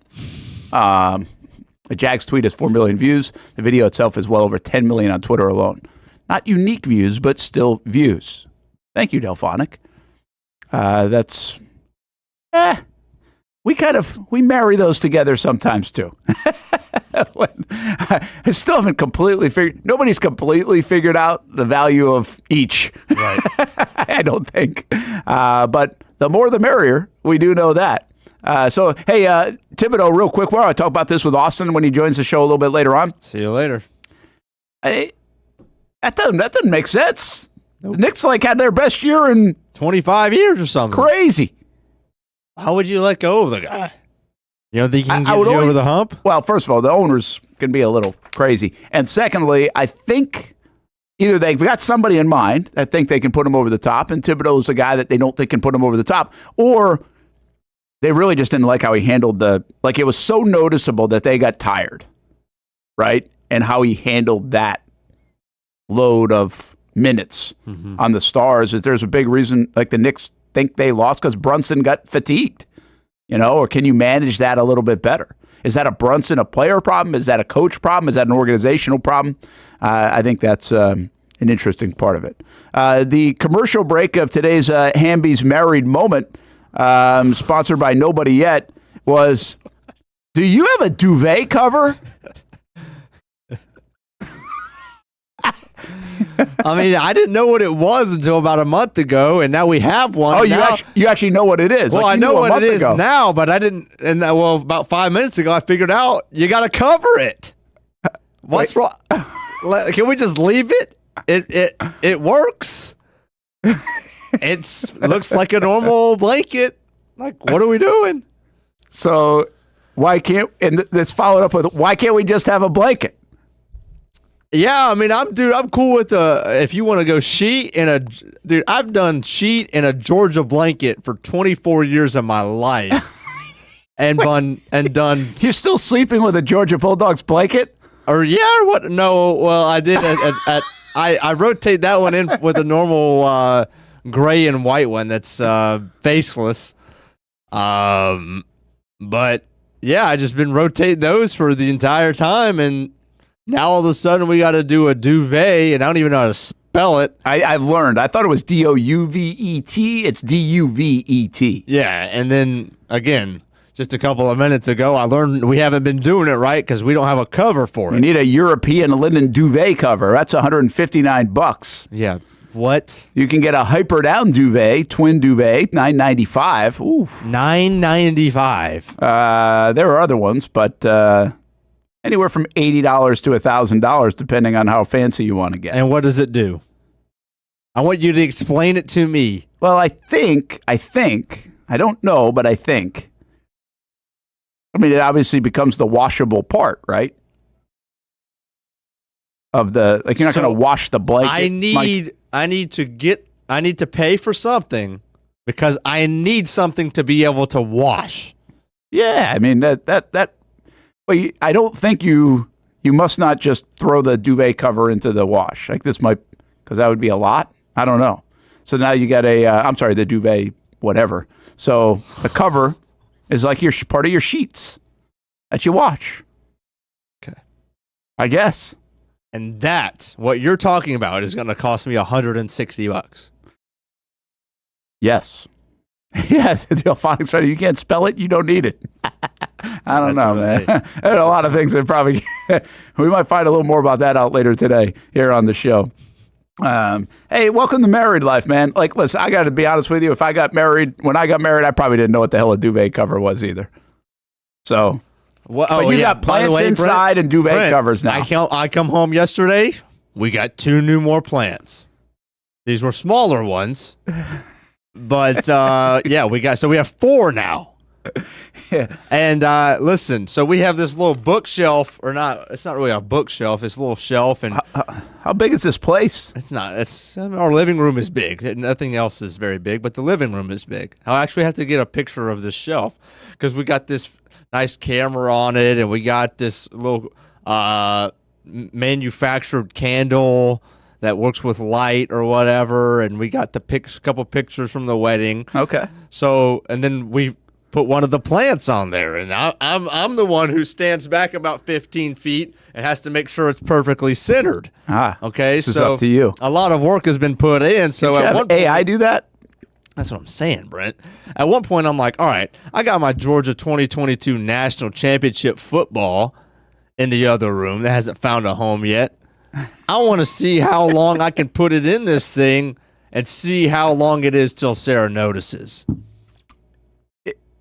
The Jags tweet has 4 million views. The video itself is well over 10 million on Twitter alone. Not unique views, but still views. Thank you, Delphonic. That's we marry those together sometimes too. I still haven't nobody's completely figured out the value of each. Right. I don't think. But the more the merrier. We do know that. So, hey, Thibodeau, real quick, we're going to talk about this with Austin when he joins the show a little bit later on. See you later. That doesn't make sense. Nope. The Knicks had their best year in 25 years or something. Crazy. How would you let go of the guy? You don't think he can get you over the hump? Well, first of all, the owners can be a little crazy. And secondly, I think either they've got somebody in mind that think they can put him over the top, and Thibodeau's the guy that they don't think can put him over the top, or they really just didn't like how he handled it was so noticeable that they got tired, right? And how he handled that load of minutes on the Stars. There's a big reason, the Knicks think they lost because Brunson got fatigued. Or can you manage that a little bit better? Is that a Brunson, a player problem? Is that a coach problem? Is that an organizational problem? I think that's an interesting part of it. The commercial break of today's Hamby's Married Moment, sponsored by Nobody Yet, was, do you have a duvet cover? I mean, I didn't know what it was until about a month ago, and now we have one. Oh, you actually know what it is. Well, I know what it is now, but I didn't. And about 5 minutes ago, I figured out you got to cover it. What's wrong? Can we just leave it? It works. It looks like a normal blanket. What are we doing? So why can't? And this followed up with, why can't we just have a blanket? Yeah, I mean, I'm cool with if you want to go sheet I've done sheet and a Georgia blanket for 24 years of my life, and done. You're still sleeping with a Georgia Bulldogs blanket? Or what? No, well, I did. I rotate that one in with a normal gray and white one that's faceless. But yeah, I just been rotating those for the entire time, and now all of a sudden we got to do a duvet, and I don't even know how to spell it. I've learned. I thought it was Douvet. It's Duvet. Yeah, and then again, just a couple of minutes ago, I learned we haven't been doing it right because we don't have a cover for it. You need a European linen duvet cover. That's $159. Yeah. What? You can get a hyper down duvet, twin duvet, $995. Ooh, $995. There are other ones, but anywhere from $80 to $1,000, depending on how fancy you want to get. And what does it do? I want you to explain it to me. Well, I think, I don't know, but I think. I mean, it obviously becomes the washable part, right? Of the, you're not going to wash the blanket. I need to pay for something because I need something to be able to wash. Yeah, I mean, well, I don't think you You must not just throw the duvet cover into the wash. Like this might, because that would be a lot. I don't know. So now you got the duvet, whatever. So the cover is like your part of your sheets that you wash. Okay. I guess. And that, what you're talking about, is going to cost me $160. Yes. Yeah, the Delphonics right. You can't spell it, you don't need it. I don't know, man. There are a lot of things that probably we might find a little more about that out later today here on the show. Hey, welcome to married life, man. Like, listen, I got to be honest with you. When I got married, I probably didn't know what the hell a duvet cover was either. So, but you got plants inside and duvet covers now. I come home yesterday. We got 2 more plants. These were smaller ones, but we have 4 now. Yeah. And listen, so we have this little bookshelf, or not? It's not really a bookshelf. It's a little shelf, and how big is this place? It's not. Our living room is big. Nothing else is very big, but the living room is big. I'll actually have to get a picture of this shelf because we got this nice camera on it, and we got this little manufactured candle that works with light or whatever, and we got the couple pictures from the wedding. Okay. So, and then we put one of the plants on there, and I'm the one who stands back about 15 feet and has to make sure it's perfectly centered. Okay, this is up to you. A lot of work has been put in. So at one point, AI do that? That's what I'm saying, Brent. At one point, I'm like, all right, I got my Georgia 2022 National Championship football in the other room that hasn't found a home yet. I want to see how long I can put it in this thing and see how long it is till Sarah notices.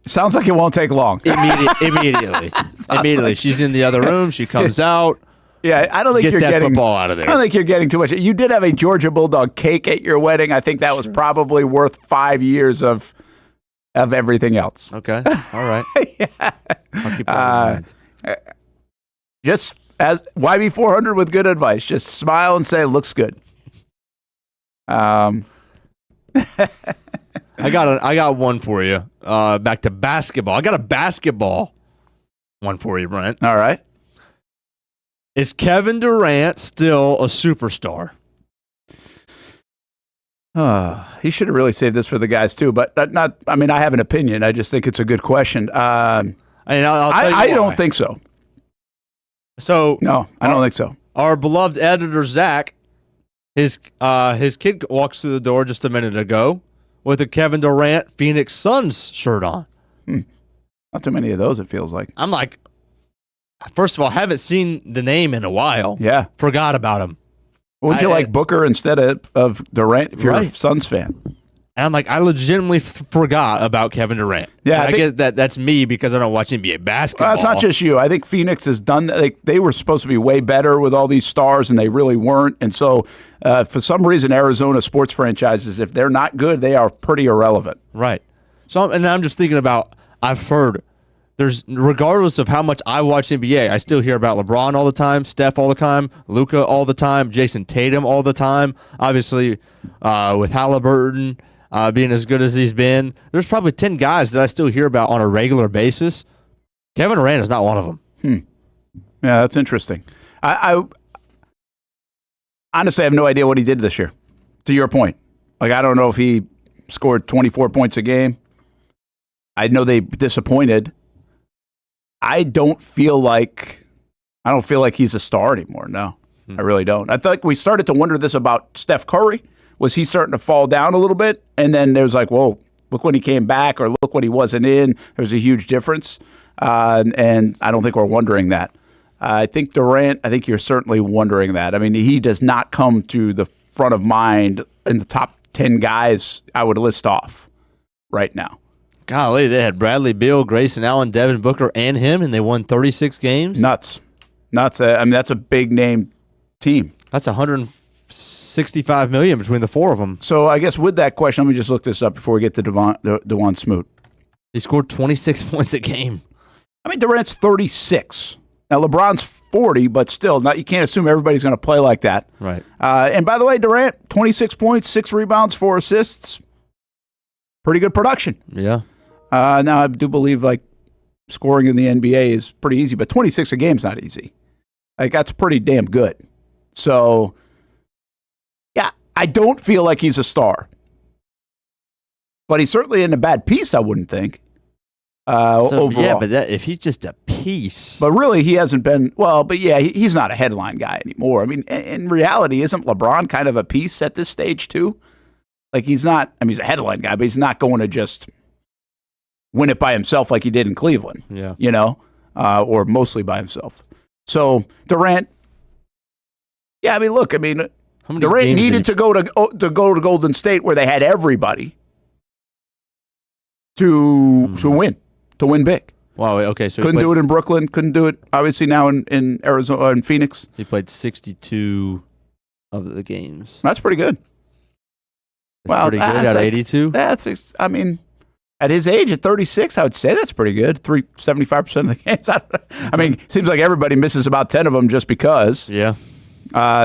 Sounds like it won't take long. Immediately. Immediately. She's in the other room. She comes out. Yeah, I don't think you're getting football out of there. I don't think you're getting too much. You did have a Georgia Bulldog cake at your wedding. I think that was probably worth 5 years of everything else. Okay. All right. Yeah. I'll keep that in mind. Just as YB400 with good advice. Just smile and say, looks good. I got one for you. Back to basketball. I got a basketball one for you, Brent. All right. Is Kevin Durant still a superstar? He should have really saved this for the guys too, but not. I mean, I have an opinion. I just think it's a good question. I'll tell you I don't think so. So no, I don't think so. Our beloved editor Zach, his kid walks through the door just a minute ago with a Kevin Durant Phoenix Suns shirt on. Not too many of those, it feels like. I'm like, first of all, haven't seen the name in a while. Yeah. Forgot about him. Would you like Booker instead of Durant if you're a Suns fan? And I'm like, I legitimately forgot about Kevin Durant. Yeah, I get that's me because I don't watch NBA basketball. Well, that's not just you. I think Phoenix has done that. They were supposed to be way better with all these stars, and they really weren't. And so, for some reason, Arizona sports franchises, if they're not good, they are pretty irrelevant. Right. So, I'm just thinking about, I've heard, regardless of how much I watch NBA, I still hear about LeBron all the time, Steph all the time, Luka all the time, Jason Tatum all the time. Obviously, with Halliburton being as good as he's been, there's probably 10 guys that I still hear about on a regular basis. Kevin Durant is not one of them. Yeah, that's interesting. I honestly have no idea what he did this year, to your point. Like, I don't know if he scored 24 points a game. I know they disappointed. I don't feel like he's a star anymore. No, I really don't. I think we started to wonder this about Steph Curry. Was he starting to fall down a little bit? And then there was like, whoa, look when he came back, or look when he wasn't in. There's a huge difference. And I don't think we're wondering that. I think Durant, I think you're certainly wondering that. I mean, he does not come to the front of mind in the top 10 guys I would list off right now. Golly, they had Bradley Beal, Grayson Allen, Devin Booker, and him, and they won 36 games? Nuts. I mean, that's a big-name team. That's $165 million between the four of them. So I guess with that question, let me just look this up before we get to Dwan Smoot. He scored 26 points a game. I mean, Durant's 36. Now, LeBron's 40, but still, you can't assume everybody's going to play like that. Right. And by the way, Durant, 26 points, 6 rebounds, 4 assists. Pretty good production. Yeah. Now, I do believe like scoring in the NBA is pretty easy, but 26 a game is not easy. Like, that's pretty damn good. So, yeah, I don't feel like he's a star. But he's certainly in a bad piece, I wouldn't think, overall. Yeah, but if he's just a piece. But really, he hasn't been, but yeah, he's not a headline guy anymore. I mean, in reality, isn't LeBron kind of a piece at this stage, too? Like, he's not, he's a headline guy, but he's not going to just win it by himself like he did in Cleveland, or mostly by himself. So, Durant, Durant needed to go to Golden State where they had everybody to win big. Wow, okay. So couldn't do it in Brooklyn, couldn't do it, obviously, now in Arizona, in Phoenix. He played 62 of the games. That's pretty good. That's pretty good at 82? At his age, at 36, I would say that's pretty good. 75% of the games. Seems like everybody misses about 10 of them just because. Yeah.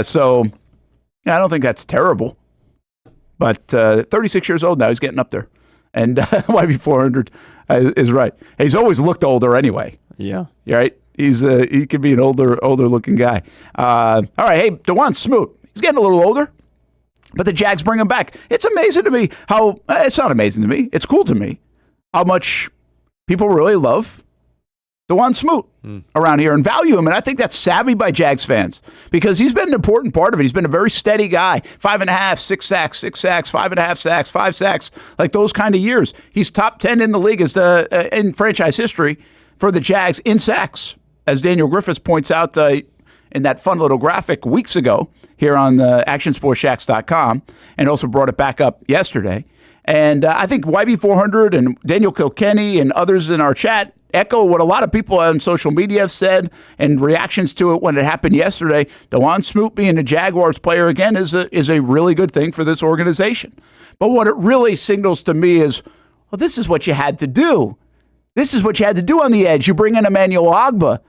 So, I don't think that's terrible. But 36 years old now, he's getting up there. And YB400 is right. He's always looked older anyway. Yeah. Right? He could be an older looking guy. All right, hey, Dwan Smoot. He's getting a little older. But the Jags bring him back. It's amazing to me how, it's not amazing to me, it's cool to me how much people really love Dwan Smoot around here and value him. And I think that's savvy by Jags fans because he's been an important part of it. He's been a very steady guy. 5.5, 6 sacks, 6 sacks, 5.5 sacks, 5 sacks, like those kind of years. He's top 10 in the league as in franchise history for the Jags in sacks, as Daniel Griffiths points out in that fun little graphic weeks ago here on actionsportshacks.com, and also brought it back up yesterday. And I think YB400 and Daniel Kilkenny and others in our chat echo what a lot of people on social media have said and reactions to it when it happened yesterday. Dwan Smoot being a Jaguars player again is a really good thing for this organization. But what it really signals to me is, well, this is what you had to do. This is what you had to do on the edge. You bring in Emmanuel Ogbah,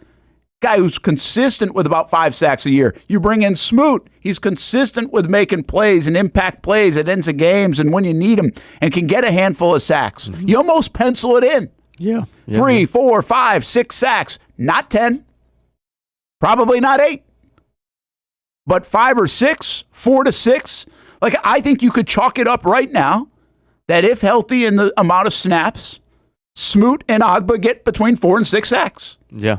guy who's consistent with about 5 sacks a year. You bring in Smoot. He's consistent with making plays and impact plays at ends of games and when you need him and can get a handful of sacks. Mm-hmm. You almost pencil it in. Yeah. 3, 4, 5, 6 sacks. Not 10. Probably not 8. But 5 or 6, 4 to 6. Like, I think you could chalk it up right now that if healthy in the amount of snaps, Smoot and Ogbah get between 4 and 6 sacks. Yeah.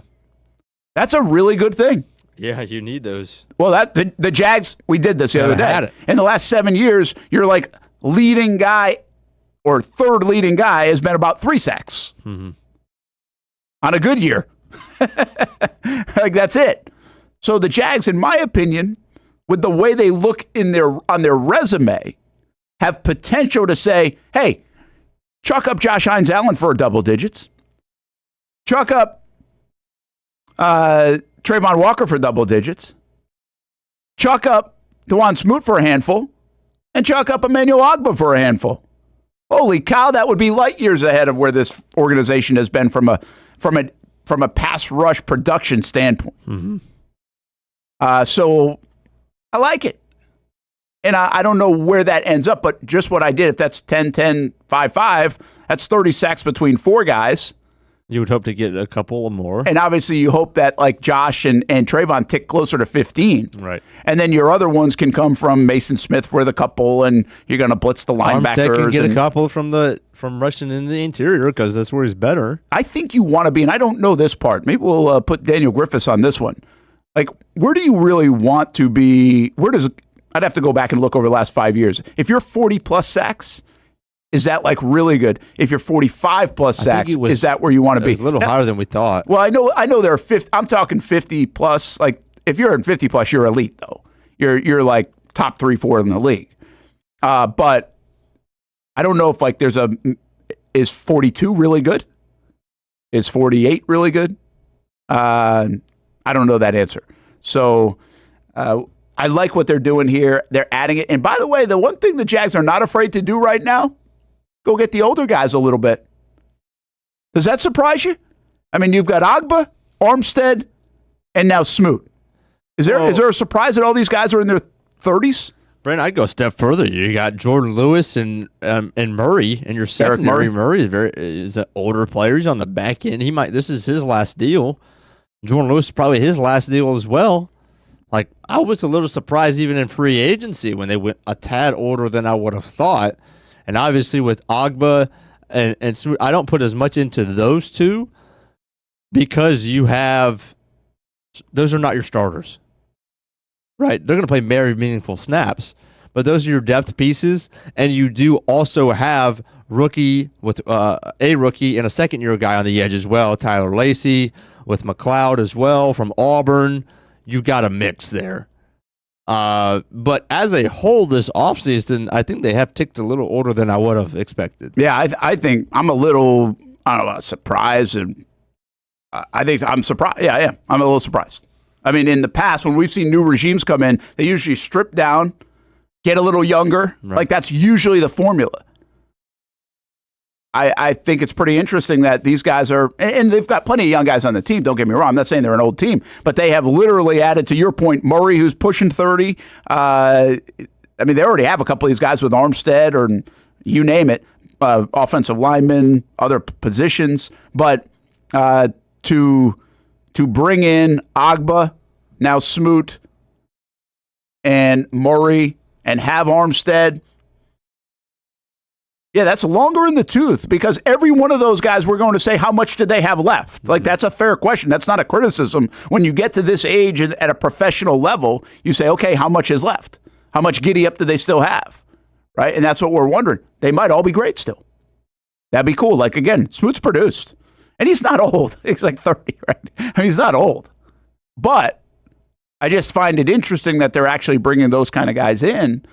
That's a really good thing. Yeah, you need those. Well, the Jags, we did this the other day. In the last 7 years, your leading guy or third leading guy has been about 3 sacks on a good year. That's it. So the Jags, in my opinion, with the way they look on their resume, have potential to say, hey, chalk up Josh Hines-Allen for double digits. Chalk up Trayvon Walker for double digits. Chalk up Dwan Smoot for a handful. And chalk up Emmanuel Ogbah for a handful. Holy cow, that would be light years ahead of where this organization has been from a pass rush production standpoint. Mm-hmm. So I like it. And I don't know where that ends up, but just what I did, if that's 10-10, 5-5, that's 30 sacks between 4 guys. You would hope to get a couple or more. And obviously you hope that Josh and Trayvon tick closer to 15. Right. And then your other ones can come from Mason Smith with a couple, and you're going to blitz the linebackers. Armstead can get a couple from rushing in the interior because that's where he's better. I think you want to be, and I don't know this part. Maybe we'll put Daniel Griffiths on this one. Where do you really want to be? I'd have to go back and look over the last 5 years. If you're 40-plus sacks, is that really good? If you're 45-plus sacks, is that where you want to be? A little higher than we thought. Well, I know there are 50. I'm talking 50-plus. If you're in 50-plus, you're elite, though. You're top 3, 4 in the league. But I don't know if is 42 really good? Is 48 really good? I don't know that answer. So I like what they're doing here. They're adding it. And by the way, the one thing the Jags are not afraid to do right now, go get the older guys a little bit. Does that surprise you? I mean, you've got Ogbah, Armstead, and now Smoot. Is there a surprise that all these guys are in their 30s? Brent, I'd go a step further. You got Jordan Lewis and Murray, and your secondary. Murray is an older player. He's on the back end. This is his last deal. Jordan Lewis is probably his last deal as well. Like, I was a little surprised even in free agency when they went a tad older than I would have thought. And obviously with Agba and Smoot, I don't put as much into those two because those are not your starters, right? They're going to play very meaningful snaps, but those are your depth pieces. And you do also have a rookie and a second-year guy on the edge as well, Tyler Lacey with McLeod as well from Auburn. You've got a mix there. But as a whole this offseason, I think they have ticked a little older than I would have expected. Yeah, I think I'm a little, surprised. And I think I'm surprised. Yeah, I am. I'm a little surprised. I mean, in the past, when we've seen new regimes come in, they usually strip down, get a little younger. Right. Like, that's usually the formula. I think it's pretty interesting that these guys are, and they've got plenty of young guys on the team, don't get me wrong. I'm not saying they're an old team, but they have literally added, to your point, Murray, who's pushing 30. They already have a couple of these guys with Armstead or you name it, offensive linemen, other positions. But to bring in Agba, now Smoot, and Murray, and have Armstead, yeah, that's longer in the tooth because every one of those guys, we're going to say, how much did they have left? Like, that's a fair question. That's not a criticism. When you get to this age at a professional level, you say, okay, how much is left? How much giddy up do they still have? Right? And that's what we're wondering. They might all be great still. That'd be cool. Like, again, Smoot's produced. And he's not old. He's like 30, right? I mean, he's not old. But I just find it interesting that they're actually bringing those kind of guys in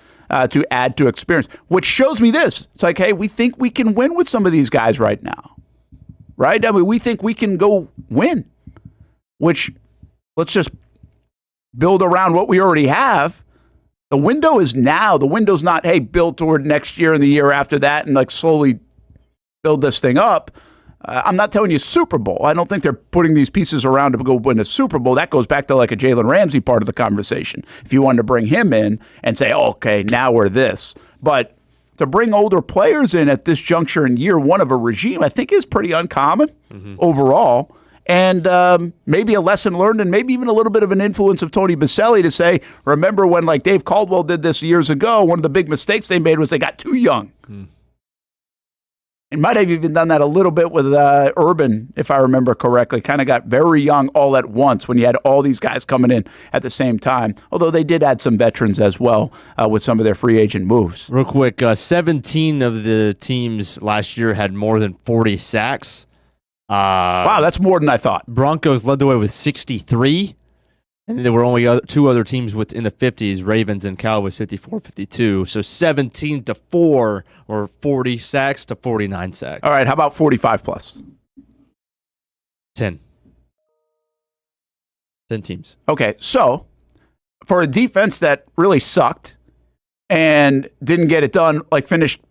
to add to experience, which shows me this. It's like, hey, we think we can win with some of these guys right now, right? I mean, we think we can go win, which let's just build around what we already have. The window is now. The window's not, hey, build toward next year and the year after that and like slowly build this thing up. I'm not telling you Super Bowl. I don't think they're putting these pieces around to go win a Super Bowl. That goes back to like a Jalen Ramsey part of the conversation. If you wanted to bring him in and say, oh, okay, now we're this. But to bring older players in at this juncture in year one of a regime, I think is pretty uncommon overall. And maybe a lesson learned and maybe even a little bit of an influence of Tony Boselli to say, remember when like Dave Caldwell did this years ago, one of the big mistakes they made was they got too young. And might have even done that a little bit with Urban, if I remember correctly. Kind of got very young all at once when you had all these guys coming in at the same time. Although they did add some veterans as well with some of their free agent moves. Real quick, 17 of the teams last year had more than 40 sacks. Wow, that's more than I thought. Broncos led the way with 63. And there were only two other teams within the 50s, Ravens and Cowboys, 54-52. So 17-4 or 40 sacks to 49 sacks. All right, how about 45 plus? 10. 10 teams. Okay, so for a defense that really sucked and didn't get it done, like finished,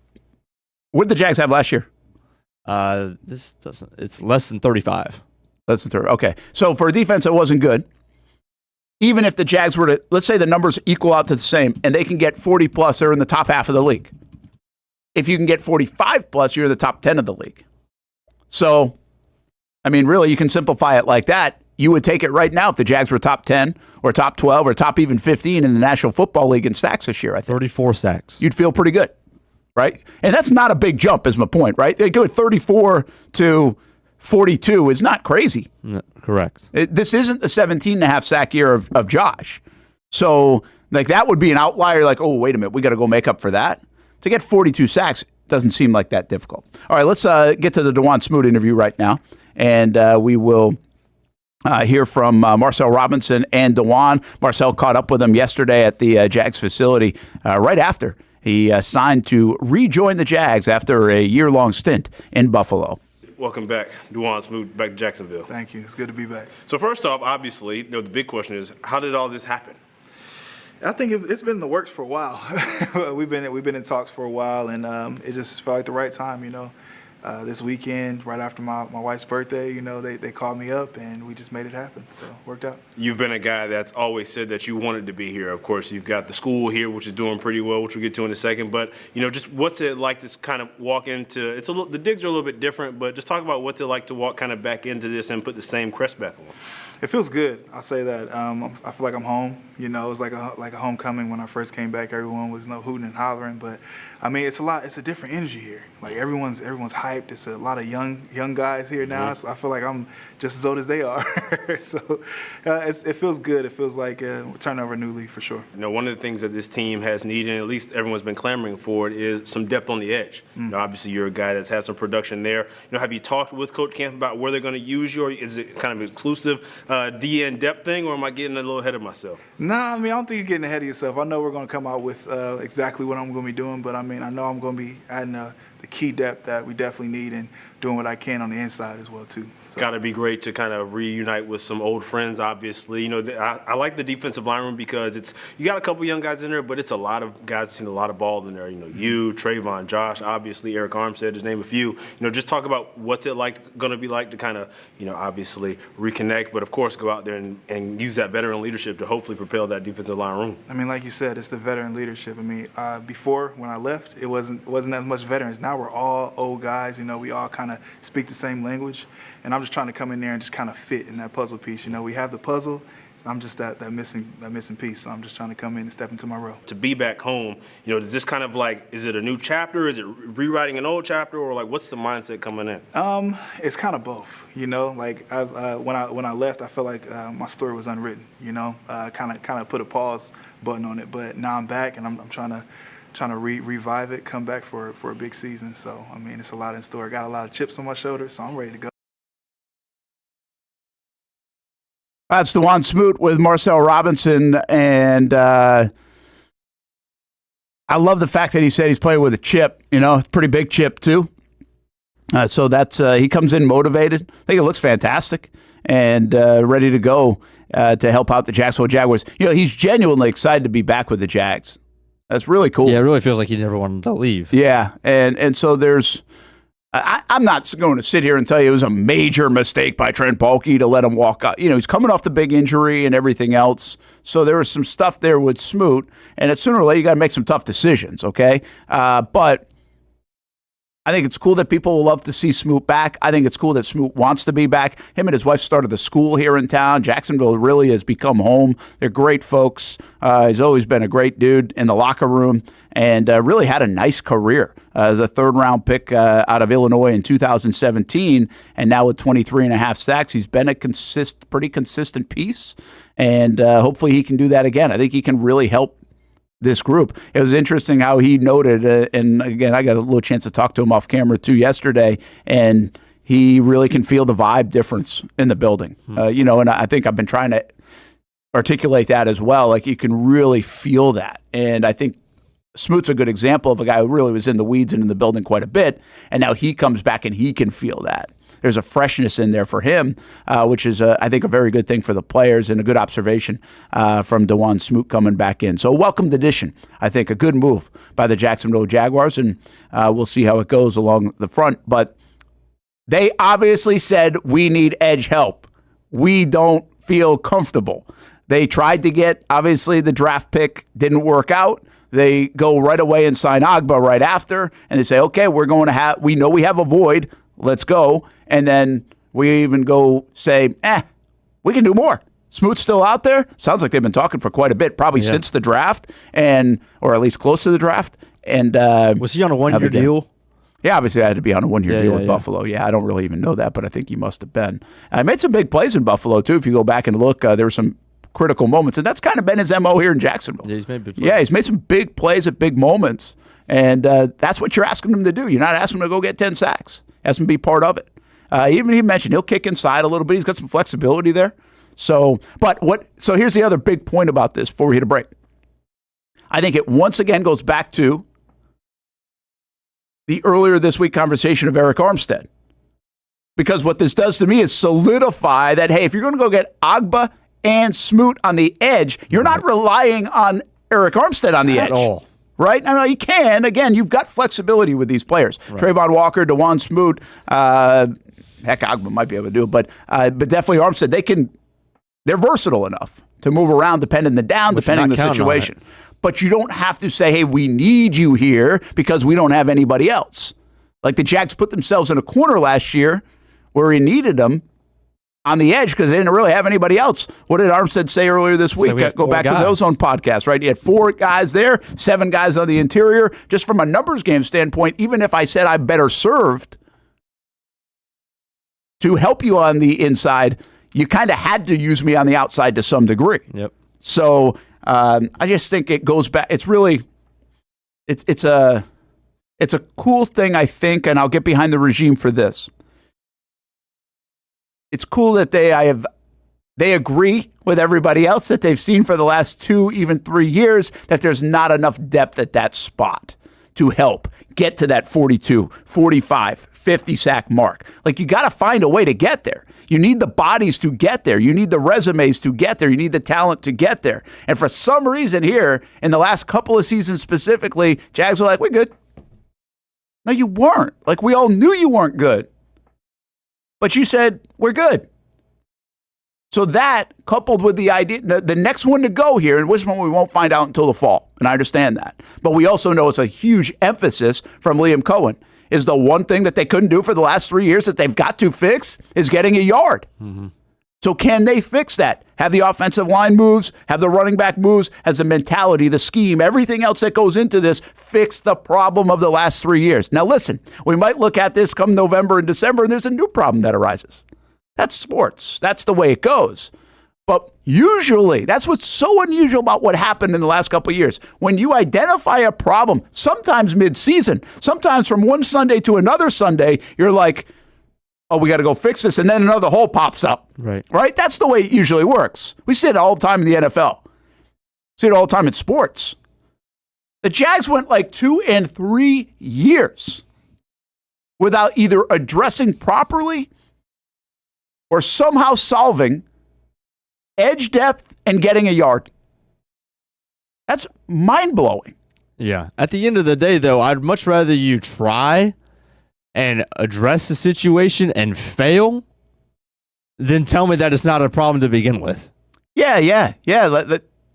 what did the Jags have last year? It's less than 35. Less than 30. Okay, so for a defense that wasn't good, even if the Jags were to, let's say the numbers equal out to the same, and they can get 40 plus, they're in the top half of the league. If you can get 45 plus, you're in the top 10 of the league. So, I mean, really, you can simplify it like that. You would take it right now if the Jags were top 10 or top 12 or top even 15 in the National Football League in sacks this year, I think. 34 sacks. You'd feel pretty good, right? And that's not a big jump is my point, right? They go 34 to 42 is not crazy. No, correct. This isn't the 17.5 sack year of Josh. So, like, that would be an outlier, like, oh, wait a minute, we got to go make up for that. To get 42 sacks doesn't seem like that difficult. All right, let's get to the Dwan Smoot interview right now, and we will hear from Marcel Robinson and Dwan. Marcel caught up with him yesterday at the Jags facility right after he signed to rejoin the Jags after a year-long stint in Buffalo. Welcome back, Dwan Smoot, back to Jacksonville. Thank you. It's good to be back. So first off, obviously, the big question is, how did all this happen? I think it's been in the works for a while. we've been in talks for a while, and it just felt like the right time. You know, this weekend, right after my wife's birthday, they called me up and we just made it happen. So it worked out. You've been a guy that's always said that you wanted to be here. Of course, you've got the school here, which is doing pretty well, which we'll get to in a second. But, just what's it like to kind of walk into the digs are a little bit different, but just talk about what's it like to walk kind of back into this and put the same crest back on. It feels good. I'll say that. I feel like I'm home. It was like a homecoming when I first came back. Everyone was hooting and hollering, but I mean, it's a different energy here. Like everyone's hyped. It's a lot of young guys here now. So I feel like I'm just as old as they are. So it feels good. It feels like turning over a new leaf for sure. One of the things that this team has needed, and at least everyone's been clamoring for it, is some depth on the edge. Obviously, you're a guy that's had some production there. Have you talked with Coach Camp about where they're going to use you, or is it kind of exclusive DN depth thing, or am I getting a little ahead of myself? Nah, I mean, I don't think you're getting ahead of yourself. I know we're going to come out with exactly what I'm going to be doing, but I mean, I know I'm going to be adding the key depth that we definitely need and doing what I can on the inside as well, too. So. Got to be great to kind of reunite with some old friends, obviously. I like the defensive line room because you got a couple young guys in there, but it's a lot of guys seen a lot of ball in there. You, Trayvon, Josh, obviously, Eric Armstead, to name a few. Just talk about what's it going to be like to kind of, obviously reconnect, but of course go out there and use that veteran leadership to hopefully propel that defensive line room. I mean, like you said, it's the veteran leadership. I mean, before when I left, it wasn't as much veterans. Now we're all old guys. We all kind of speak the same language, and I'm just trying to come in there and just kind of fit in that puzzle piece. We have the puzzle. So I'm just that missing piece. So I'm just trying to come in and step into my role. To be back home, is this kind of like, is it a new chapter? Is it rewriting an old chapter, or like what's the mindset coming in? It's kind of both. Like when I left, I felt like my story was unwritten. Kind of put a pause button on it. But now I'm back, and I'm trying to revive it, come back for a big season. So I mean, it's a lot in store. I got a lot of chips on my shoulders, so I'm ready to go. That's Dwan Smoot with Marcel Robinson, and I love the fact that he said he's playing with a chip, pretty big chip too. So that's he comes in motivated. I think it looks fantastic and ready to go to help out the Jacksonville Jaguars. He's genuinely excited to be back with the Jags. That's really cool. Yeah, it really feels like he never wanted to leave. Yeah, and so there's. I'm not going to sit here and tell you it was a major mistake by Trent Baalke to let him walk out. He's coming off the big injury and everything else. So there was some stuff there with Smoot, and sooner or later you got to make some tough decisions, okay? But I think it's cool that people will love to see Smoot back. I think it's cool that Smoot wants to be back. Him and his wife started the school here in town. Jacksonville really has become home. They're great folks. He's always been a great dude in the locker room and really had a nice career as a third-round pick out of Illinois in 2017. And now with 23.5 sacks, he's been a pretty consistent piece. And hopefully he can do that again. I think he can really help this group. It was interesting how he noted, and again, I got a little chance to talk to him off camera too yesterday, and he really can feel the vibe difference in the building. And I think I've been trying to articulate that as well. Like you can really feel that. And I think Smoot's a good example of a guy who really was in the weeds and in the building quite a bit, and now he comes back and he can feel that. There's a freshness in there for him, which is, I think, a very good thing for the players and a good observation from Dwan Smoot coming back in. So a welcomed addition. I think a good move by the Jacksonville Jaguars, and we'll see how it goes along the front. But they obviously said, we need edge help. We don't feel comfortable. They tried to get, obviously, the draft pick didn't work out. They go right away and sign Agba right after, and they say, okay, we know we have a void. Let's go. And then we even go say, we can do more. Smoot's still out there. Sounds like they've been talking for quite a bit, probably since the draft, or at least close to the draft. And was he on a one-year deal? Yeah, obviously I had to be on a one-year deal with Buffalo. Yeah, I don't really even know that, but I think he must have been. I made some big plays in Buffalo, too. If you go back and look, there were some critical moments, and that's kind of been his MO here in Jacksonville. Yeah, he's made big plays. Yeah, he's made some big plays at big moments, and that's what you're asking him to do. You're not asking him to go get 10 sacks. Ask him to be part of it. Even he mentioned he'll kick inside a little bit. He's got some flexibility there. So here's the other big point about this before we hit a break. I think it once again goes back to the earlier this week conversation of Eric Armstead. Because what this does to me is solidify that, hey, if you're going to go get Agba and Smoot on the edge, you're not relying on Eric Armstead on the edge. At all. right? I mean, he can. Again, you've got flexibility with these players. Right. Trayvon Walker, Dwan Smoot, heck, Ogba might be able to do it, but definitely Armstead, they're versatile enough to move around depending on the situation. But you don't have to say, hey, we need you here because we don't have anybody else. Like the Jags put themselves in a corner last year where he needed them on the edge because they didn't really have anybody else. What did Armstead say earlier this week? Go back to those on podcasts, right? You had 4 guys there, 7 guys on the interior. Just from a numbers game standpoint, even if I said I'm better served to help you on the inside, you kind of had to use me on the outside to some degree. Yep. So I just think it goes back. It's really, it's a cool thing, I think, and I'll get behind the regime for this. It's cool that they agree with everybody else that they've seen for the last 2, even 3 years, that there's not enough depth at that spot to help get to that 42, 45, 50 sack mark. Like, you got to find a way to get there. You need the bodies to get there. You need the resumes to get there. You need the talent to get there. And for some reason here, in the last couple of seasons specifically, Jags were like, we're good. No, you weren't. Like, we all knew you weren't good. But you said, we're good. So that, coupled with the idea, the next one to go here, and which one we won't find out until the fall, and I understand that. But we also know it's a huge emphasis from Liam Cohen, is the one thing that they couldn't do for the last 3 years that they've got to fix is getting a yard. Mm-hmm. So can they fix that? Have the offensive line moves, have the running back moves, has the mentality, the scheme, everything else that goes into this, fix the problem of the last 3 years. Now listen, we might look at this come November and December, and there's a new problem that arises. That's sports. That's the way it goes. But usually, that's what's so unusual about what happened in the last couple of years. When you identify a problem, sometimes mid-season, sometimes from one Sunday to another Sunday, you're like, oh, we got to go fix this, and then another hole pops up. Right? That's the way it usually works. We see it all the time in the NFL. We see it all the time in sports. The Jags went like 2 and 3 years without either addressing properly or somehow solving edge depth and getting a yard. That's mind-blowing. Yeah. At the end of the day, though, I'd much rather you try and address the situation and fail than tell me that it's not a problem to begin with. Yeah.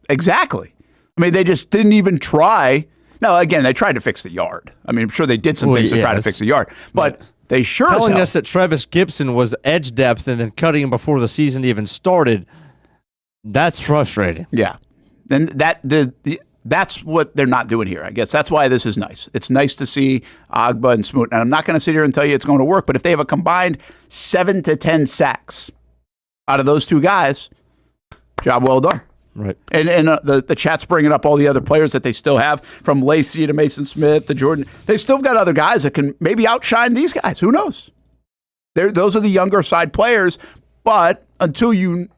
Exactly. I mean, they just didn't even try. Now, again, they tried to fix the yard. I mean, I'm sure they did some things to try to fix the yard. But they sure telling us that Travis Gibson was edge depth and then cutting him before the season even started, that's frustrating. Yeah. And that's what they're not doing here, I guess. That's why this is nice. It's nice to see Ogba and Smoot. And I'm not going to sit here and tell you it's going to work, but if they have a combined 7 to 10 sacks out of those 2 guys, job well done. Right. And the chat's bringing up all the other players that they still have, from Lacey to Mason Smith to Jordan. They still got other guys that can maybe outshine these guys. Who knows? Those are the younger side players, but until you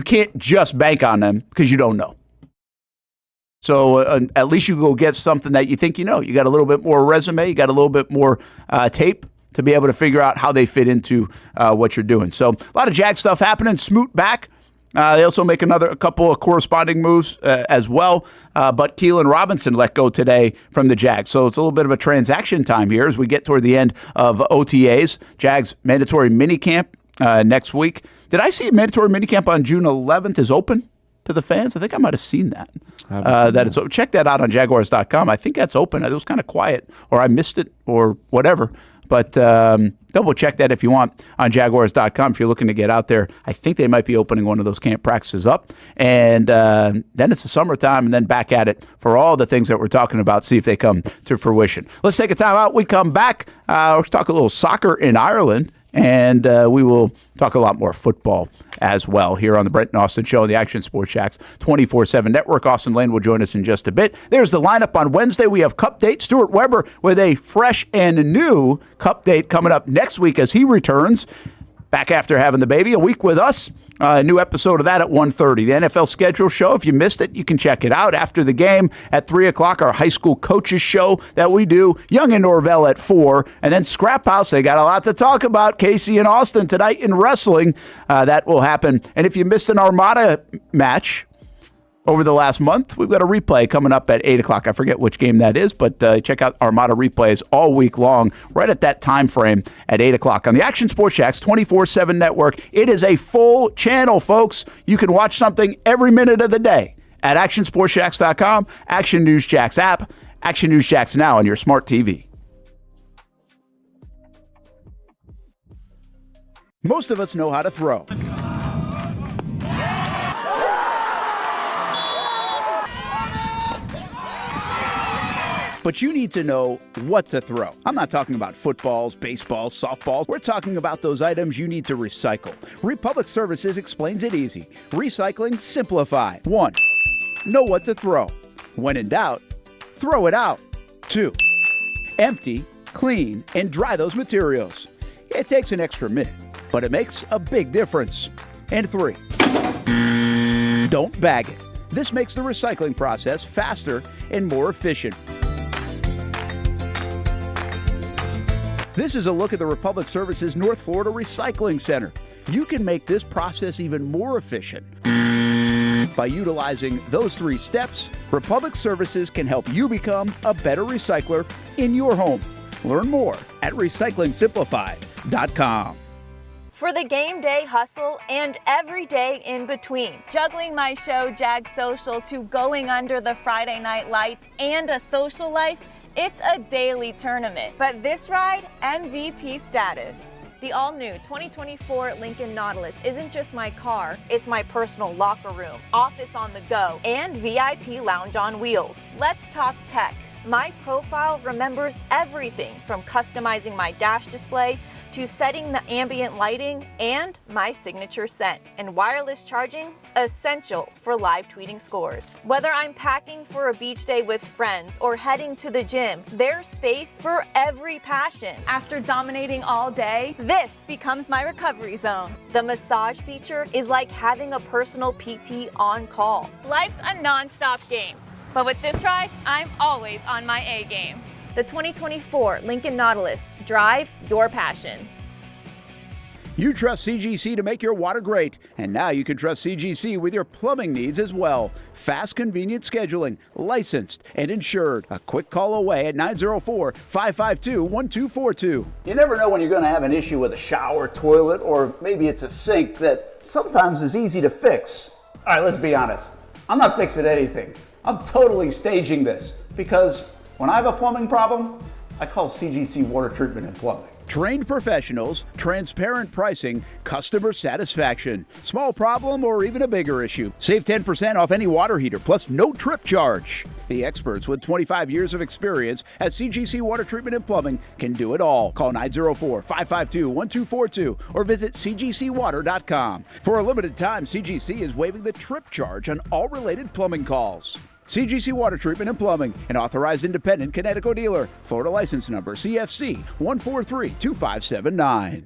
can't just bank on them because you don't know. So at least you go get something that you think you know. You got a little bit more resume. You got a little bit more tape to be able to figure out how they fit into what you're doing. So a lot of Jag stuff happening. Smoot back. They also make a couple of corresponding moves as well. But Keelen Robinson let go today from the Jags. So it's a little bit of a transaction time here as we get toward the end of OTAs. Jags mandatory minicamp next week. Did I see a mandatory minicamp on June 11th is open to the fans? I think I might have seen that. It's open. Check that out on Jaguars.com. I think that's open. It was kind of quiet, or I missed it, or whatever. But double check that if you want on Jaguars.com if you're looking to get out there. I think they might be opening one of those camp practices up. And then it's the summertime, and then back at it for all the things that we're talking about, see if they come to fruition. Let's take a time out. We come back. We'll talk a little soccer in Ireland. And we will talk a lot more football as well here on the Brent and Austin Show on the Action Sports Jacks 24/7 Network. Austen Lane will join us in just a bit. There's the lineup on Wednesday. We have Cup Date. Stuart Weber with a fresh and new Cup Date coming up next week as he returns back after having the baby. A week with us. A new episode of that at 1:30. The NFL schedule show, if you missed it, you can check it out after the game at 3 o'clock. Our high school coaches show that we do. Young and Norvell at 4. And then Scrap House, they got a lot to talk about. Casey and Austin tonight in wrestling. That will happen. And if you missed an Armada match, over the last month. We've got a replay coming up at 8 o'clock. I forget which game that is, but check out Armada replays all week long, right at that time frame at 8 o'clock on the Action Sports Jacks 24/7 network. It is a full channel, folks. You can watch something every minute of the day at actionsportsjacks.com, Action News Jacks app, Action News Jacks now on your smart TV. Most of us know how to throw. But you need to know what to throw. I'm not talking about footballs, baseballs, softballs. We're talking about those items you need to recycle. Republic Services explains it easy. Recycling simplified. 1. Know what to throw. When in doubt, throw it out. 2. Empty, clean, and dry those materials. It takes an extra minute, but it makes a big difference. And 3. Don't bag it. This makes the recycling process faster and more efficient. This is a look at the Republic Services North Florida Recycling Center. You can make this process even more efficient. By utilizing those 3 steps, Republic Services can help you become a better recycler in your home. Learn more at recyclingsimplified.com. For the game day hustle and every day in between, juggling my show Jag Social to going under the Friday night lights and a social life, it's a daily tournament. But this ride, MVP status. The all-new 2024 Lincoln Nautilus isn't just my car, it's my personal locker room, office on the go, and VIP lounge on wheels. Let's talk tech. My profile remembers everything from customizing my dash display to setting the ambient lighting and my signature scent. And wireless charging, essential for live tweeting scores. Whether I'm packing for a beach day with friends or heading to the gym, there's space for every passion. After dominating all day, this becomes my recovery zone. The massage feature is like having a personal PT on call. Life's a non-stop game, but with this ride, I'm always on my A game. The 2024 Lincoln Nautilus. Drive your passion. You trust CGC to make your water great, and now you can trust CGC with your plumbing needs as well. Fast, convenient scheduling, licensed and insured. A quick call away at 904-552-1242. You never know when you're going to have an issue with a shower, toilet, or maybe it's a sink that sometimes is easy to fix. All right, let's be honest. I'm not fixing anything. I'm totally staging this because when I have a plumbing problem, I call CGC Water Treatment and Plumbing. Trained professionals, transparent pricing, customer satisfaction. Small problem or even a bigger issue. Save 10% off any water heater, plus no trip charge. The experts with 25 years of experience at CGC Water Treatment and Plumbing can do it all. Call 904-552-1242 or visit cgcwater.com. For a limited time, CGC is waiving the trip charge on all related plumbing calls. CGC Water Treatment and Plumbing, an authorized independent Connecticut dealer. Florida license number CFC 1432579.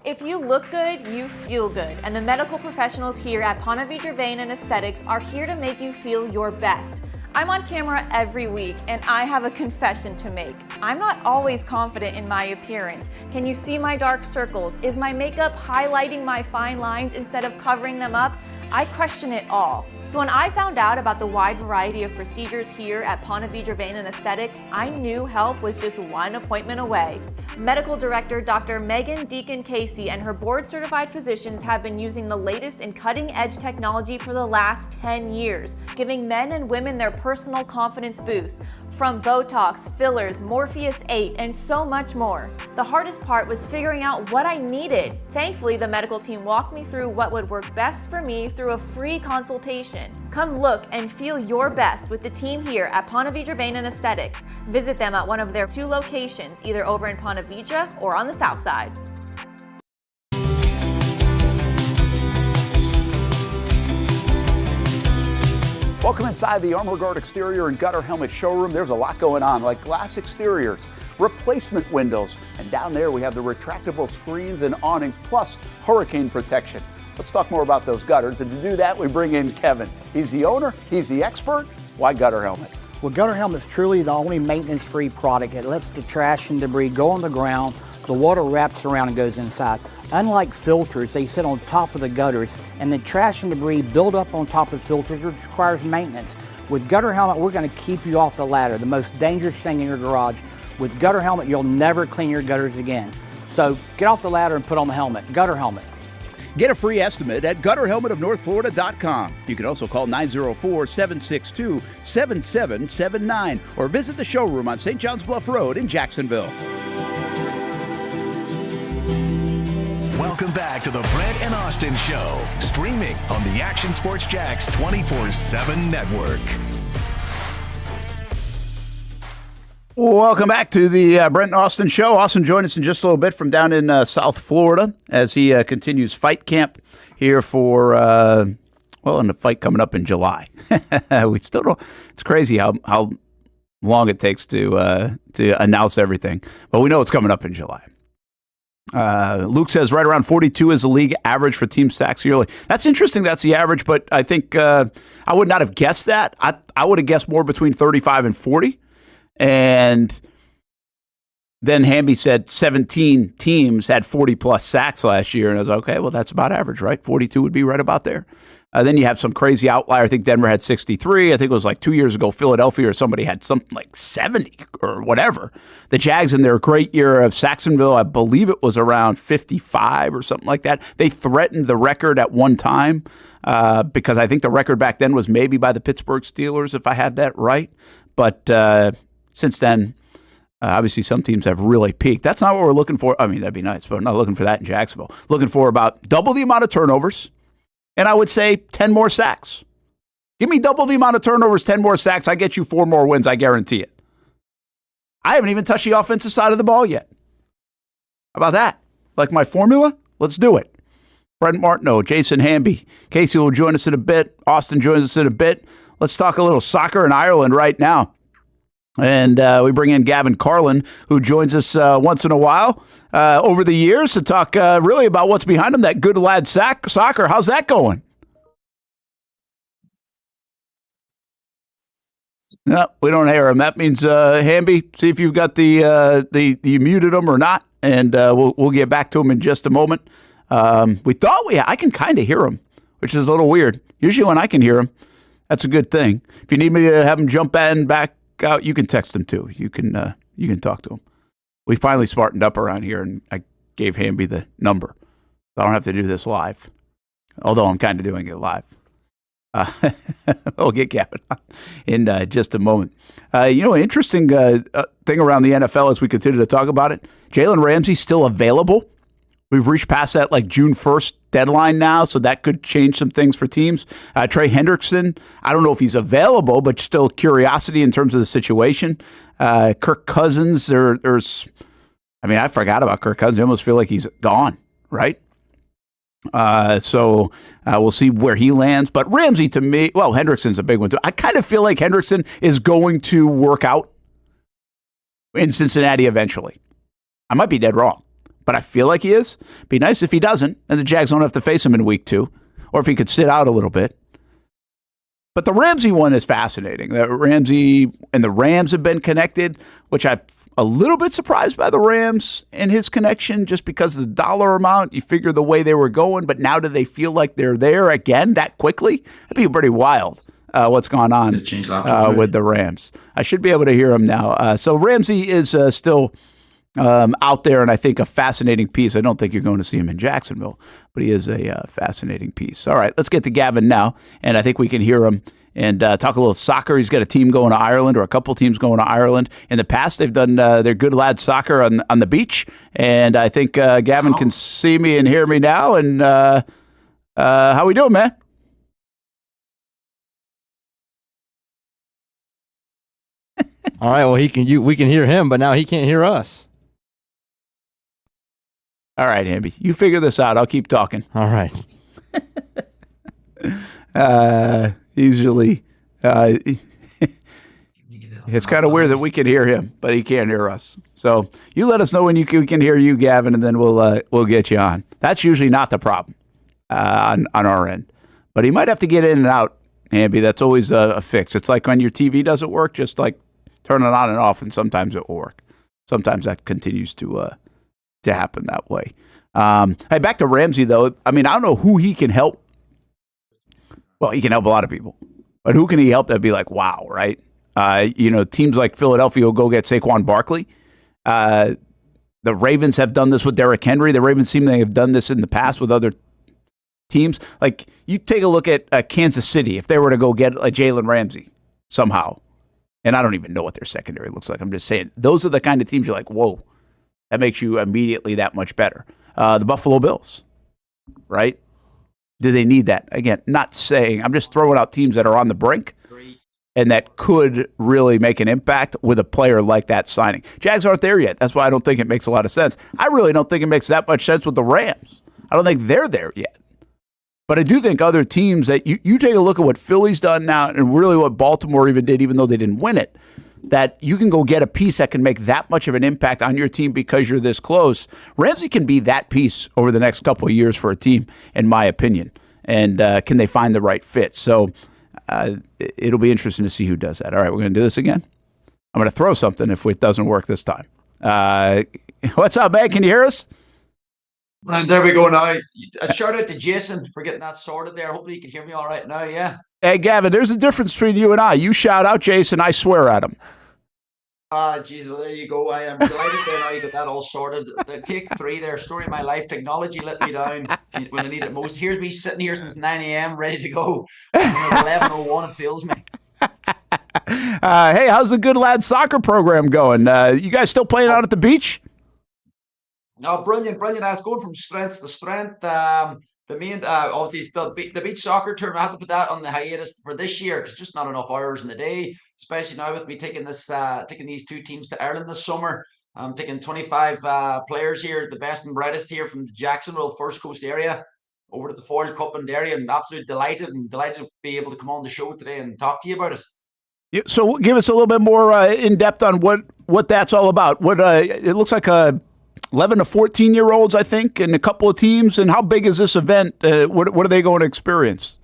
If you look good, you feel good. And the medical professionals here at Ponte Vedra Vein and Aesthetics are here to make you feel your best. I'm on camera every week, and I have a confession to make. I'm not always confident in my appearance. Can you see my dark circles? Is my makeup highlighting my fine lines instead of covering them up? I question it all. So when I found out about the wide variety of procedures here at Ponte Vedra Vein and Aesthetics, I knew help was just one appointment away. Medical Director Dr. Megan Deacon-Casey and her board-certified physicians have been using the latest in cutting-edge technology for the last 10 years, giving men and women their personal confidence boost. From Botox, fillers, Morpheus 8, and so much more. The hardest part was figuring out what I needed. Thankfully, the medical team walked me through what would work best for me through a free consultation. Come look and feel your best with the team here at Ponte Vedra Vein and Aesthetics. Visit them at one of their 2 locations, either over in Ponte Vedra or on the south side. Welcome inside the Armor Guard exterior and gutter helmet showroom. There's a lot going on, like glass exteriors, replacement windows, and down there we have the retractable screens and awnings, plus hurricane protection. Let's talk more about those gutters, and to do that we bring in Kevin. He's the owner, he's the expert. Why gutter helmet? Well, gutter helmet is truly the only maintenance-free product. It lets the trash and debris go on the ground, the water wraps around and goes inside. Unlike filters, they sit on top of the gutters, and the trash and debris build up on top of filters, which requires maintenance. With Gutter Helmet, we're going to keep you off the ladder, the most dangerous thing in your garage. With Gutter Helmet, you'll never clean your gutters again. So get off the ladder and put on the helmet. Gutter Helmet. Get a free estimate at gutterhelmetofnorthflorida.com. You can also call 904-762-7779 or visit the showroom on St. John's Bluff Road in Jacksonville. Welcome back to the Brent and Austin Show, streaming on the Action Sports Jax 24/7 network. Welcome back to the Brent and Austin Show. Austin joined us in just a little bit from down in South Florida as he continues fight camp here for, and the fight coming up in July. We still don't, it's crazy how long it takes to announce everything, but we know it's coming up in July. Luke says right around 42 is the league average for team sacks yearly. That's interesting. That's the average, but I think I would not have guessed that. I would have guessed more between 35 and 40. And then Hamby said 17 teams had 40-plus sacks last year. And I was like, okay, well, that's about average, right? 42 would be right about there. Then you have some crazy outlier. I think Denver had 63. I think it was like 2 years ago, Philadelphia or somebody had something like 70 or whatever. The Jags in their great year of Saxonville, I believe it was around 55 or something like that. They threatened the record at one time because I think the record back then was maybe by the Pittsburgh Steelers, if I had that right. But since then, obviously some teams have really peaked. That's not what we're looking for. I mean, that'd be nice, but we're not looking for that in Jacksonville. Looking for about double the amount of turnovers, and I would say 10 more sacks. Give me double the amount of turnovers, 10 more sacks. I get you 4 more wins. I guarantee it. I haven't even touched the offensive side of the ball yet. How about that? Like my formula? Let's do it. Brent Martineau, Jason Hamby. Casey will join us in a bit. Austin joins us in a bit. Let's talk a little soccer in Ireland right now. And we bring in Gavin Carlin, who joins us once in a while over the years to talk really about what's behind him, that good lad soccer. How's that going? No, we don't hear him. That means, Hamby, see if you've got you muted him or not, and we'll get back to him in just a moment. We thought I can kind of hear him, which is a little weird. Usually when I can hear him, that's a good thing. If you need me to have him jump in back out, you can text him too. You can talk to him. We finally smartened up around here, and I gave Hamby the number. I don't have to do this live, although I'm kind of doing it live. We'll get Gavin on in just a moment. An interesting thing around the NFL as we continue to talk about it, Jalen Ramsey's still available. We've reached past that June 1st deadline now, so that could change some things for teams. Trey Hendrickson, I don't know if he's available, but still curiosity in terms of the situation. Kirk Cousins, I forgot about Kirk Cousins. I almost feel like he's gone, right? So we'll see where he lands. But Ramsey, to me, Hendrickson's a big one too. I kind of feel like Hendrickson is going to work out in Cincinnati eventually. I might be dead wrong, but I feel like he is. Be nice if he doesn't, and the Jags don't have to face him in week 2, or if he could sit out a little bit. But the Ramsey one is fascinating. The Ramsey and the Rams have been connected, which I'm a little bit surprised by the Rams and his connection just because of the dollar amount. You figure the way they were going, but now do they feel like they're there again that quickly? That'd be pretty wild. What's going on with the Rams? I should be able to hear him now. So Ramsey is still out there, and I think a fascinating piece. I don't think you're going to see him in Jacksonville, but he is a fascinating piece. All right, let's get to Gavin now, and I think we can hear him and talk a little soccer. He's got a team going to Ireland, or a couple teams going to Ireland. In the past, they've done their good lad soccer on the beach, and I think Gavin can see me and hear me now. And how we doing, man? All right. Well, we can hear him, but now he can't hear us. All right, Hamby, you figure this out. I'll keep talking. All right. Usually, it's kind of weird that we can hear him, but he can't hear us. So you let us know when we can hear you, Gavin, and then we'll get you on. That's usually not the problem on our end, but he might have to get in and out, Hamby. That's always a fix. It's like when your TV doesn't work, just like turn it on and off, and sometimes it will work. Sometimes that continues to happen that way. Hey, back to Ramsey, though. I mean, I don't know who he can help. Well, he can help a lot of people. But who can he help that'd be like, wow, right? Teams like Philadelphia will go get Saquon Barkley. The Ravens have done this with Derrick Henry. The Ravens seem to have done this in the past with other teams. Like, you take a look at Kansas City, if they were to go get a Jalen Ramsey somehow. And I don't even know what their secondary looks like. I'm just saying, those are the kind of teams you're like, whoa, that makes you immediately that much better. The Buffalo Bills, right? Do they need that? Again, not saying. I'm just throwing out teams that are on the brink and that could really make an impact with a player like that signing. Jags aren't there yet. That's why I don't think it makes a lot of sense. I really don't think it makes that much sense with the Rams. I don't think they're there yet. But I do think other teams that you take a look at what Philly's done now and really what Baltimore even did, even though they didn't win it, that you can go get a piece that can make that much of an impact on your team because you're this close. Ramsey can be that piece over the next couple of years for a team, in my opinion. And can they find the right fit? So it'll be interesting to see who does that. All right, we're going to do this again. I'm going to throw something if it doesn't work this time. What's up, man? Can you hear us? And there we go now. A shout out to Jason for getting that sorted there. Hopefully you can hear me all right now, yeah? Hey, Gavin, there's a difference between you and I. You shout out Jason, I swear at him. Geez, well, there you go. I am delighted there now you got that all sorted. Take 3 there. Story of my life. Technology let me down when I need it most. Here's me sitting here since 9 a.m. ready to go. 11:01, it feels me. Hey, how's the Good Lad soccer program going? You guys still playing out at the beach? No, brilliant. I was going from strength to strength. The main, obviously, the beach soccer tournament, I had to put that on the hiatus for this year because just not enough hours in the day, especially now with me taking these 2 teams to Ireland this summer. I'm taking 25 players here, the best and brightest here from the Jacksonville First Coast area over to the Foyle Cup in Derry, and absolutely delighted to be able to come on the show today and talk to you about it. So give us a little bit more in depth on what that's all about. What it looks like 11 to 14-year-olds, I think, and a couple of teams. And how big is this event? What are they going to experience?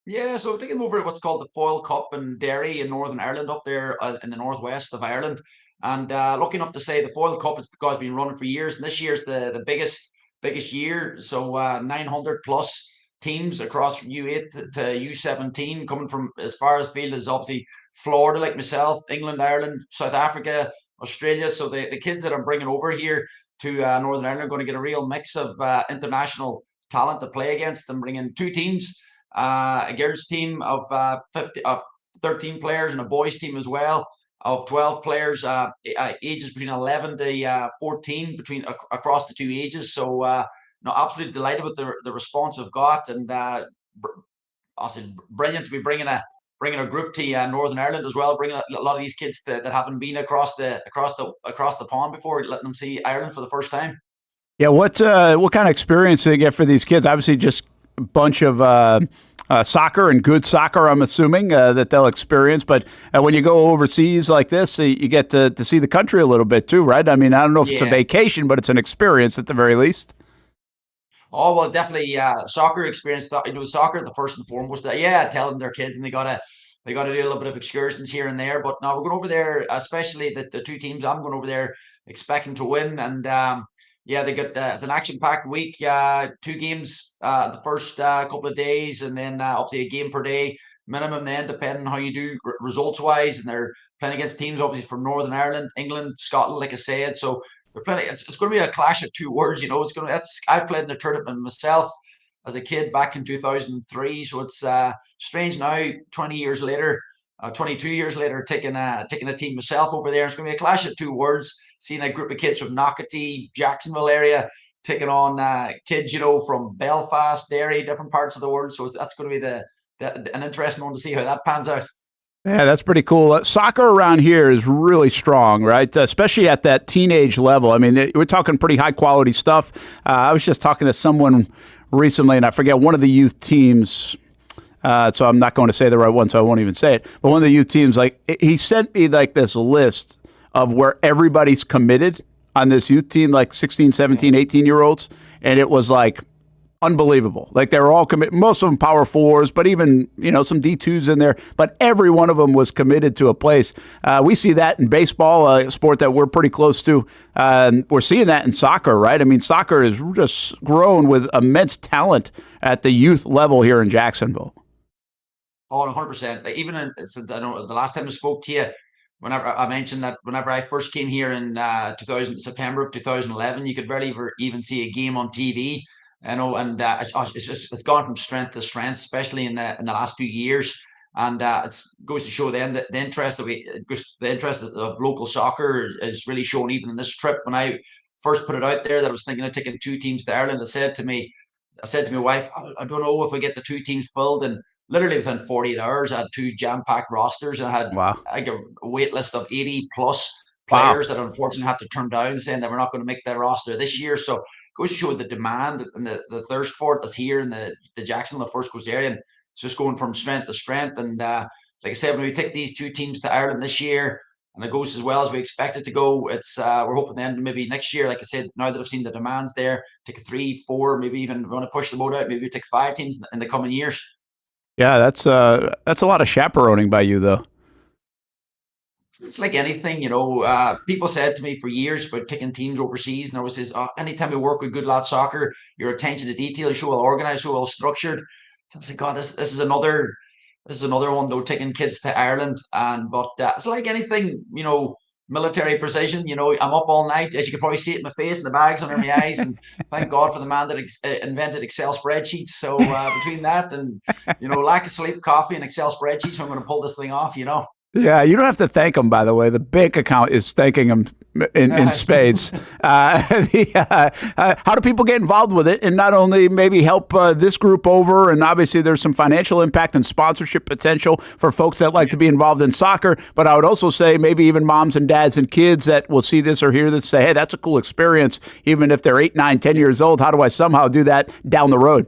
Yeah, so taking them over what's called the Foyle Cup in Derry in Northern Ireland, up there in the northwest of Ireland. And lucky enough to say the Foyle Cup has been running for years, and this year's the biggest year. So 900 plus teams across from U8 to U17, coming from as far as field as obviously Florida, like myself, England, Ireland, South Africa, Australia. So the kids that I'm bringing over here to Northern Ireland are going to get a real mix of international talent to play against. I'm bringing 2 teams, a girls team of 13 players and a boys team as well of 12 players, ages between 11 to 14 across the 2 ages. So absolutely delighted with the response we've got, and obviously brilliant to be bringing a group to Northern Ireland as well, bringing a lot of these kids that haven't been across the pond before, letting them see Ireland for the first time. Yeah, what kind of experience do they get for these kids? Obviously, just a bunch of soccer and good soccer, I'm assuming, that they'll experience. But when you go overseas like this, you get to see the country a little bit too, right? I mean, I don't know if it's a vacation, but it's an experience at the very least. Oh, well, definitely soccer experience. Soccer, the first and foremost. Tell them they're kids and they gotta do a little bit of excursions here and there. But now we're going over there, especially the 2 teams. I'm going over there expecting to win, and they got it's an action-packed week. 2 games the first couple of days, and then obviously a game per day minimum. Then depending on how you do results-wise, and they're playing against teams obviously from Northern Ireland, England, Scotland, like I said. So they're playing. It's going to be a clash of 2 words. I played in the tournament myself as a kid back in 2003. So it's strange now, 20 years later, 22 years later, taking a team myself over there. It's going to be a clash of 2 words. Seeing a group of kids from Knockatee, Jacksonville area, taking on kids, from Belfast, Derry, different parts of the world. So that's going to be an interesting one to see how that pans out. Yeah, that's pretty cool. Soccer around here is really strong, right? Especially at that teenage level. I mean, we're talking pretty high-quality stuff. I was just talking to someone recently, and I forget one of the youth teams, so I'm not going to say the right one, so I won't even say it. But one of the youth teams, he sent me this list of where everybody's committed on this youth team, 16, 17, 18-year-olds, and it was Unbelievable. Like they were all committed, most of them power fours, but even, some D2s in there, but every one of them was committed to a place. We see that in baseball, a sport that we're pretty close to. We're seeing that in soccer, right? I mean, soccer has just grown with immense talent at the youth level here in Jacksonville. Oh, 100%. Like even since I know the last time I spoke to you, whenever I mentioned that whenever I first came here in September of 2011, you could barely even see a game on TV. And it's gone from strength to strength, especially in the last few years. And it goes to show then that the interest of local soccer is really shown even in this trip. When I first put it out there that I was thinking of taking 2 teams to Ireland, I said to my wife, I don't know if we get the 2 teams filled. And literally within 48 hours, I had 2 jam-packed rosters, and I had like a wait list of 80 plus players that unfortunately had to turn down, saying that we're not going to make their roster this year. So goes to show the demand and the thirst for it that's here in the Jacksonville First Coast area, and it's just going from strength to strength. And like I said, when we take these 2 teams to Ireland this year and it goes as well as we expect it to go, it's we're hoping then maybe next year, like I said, now that I've seen the demands there, take 3, 4, maybe even want to push the boat out, maybe we take 5 teams in the coming years. Yeah, that's a lot of chaperoning by you, though. It's like anything, people said to me for years about taking teams overseas, and I always says, anytime you work with good lad soccer, your attention to detail, so well organized, so well structured. I was like, God, this is another one though, taking kids to Ireland. But it's like anything, military precision. I'm up all night, as you can probably see it in my face and the bags under my eyes, and thank God for the man that invented Excel spreadsheets. So between that and lack of sleep, coffee, and Excel spreadsheets, I'm going to pull this thing off. Yeah, you don't have to thank them, by the way. The bank account is thanking them in spades. How do people get involved with it and not only maybe help this group over? And obviously there's some financial impact and sponsorship potential for folks that like to be involved in soccer. But I would also say maybe even moms and dads and kids that will see this or hear this say, hey, that's a cool experience. Even if they're 8, 9, 10 years old, how do I somehow do that down the road?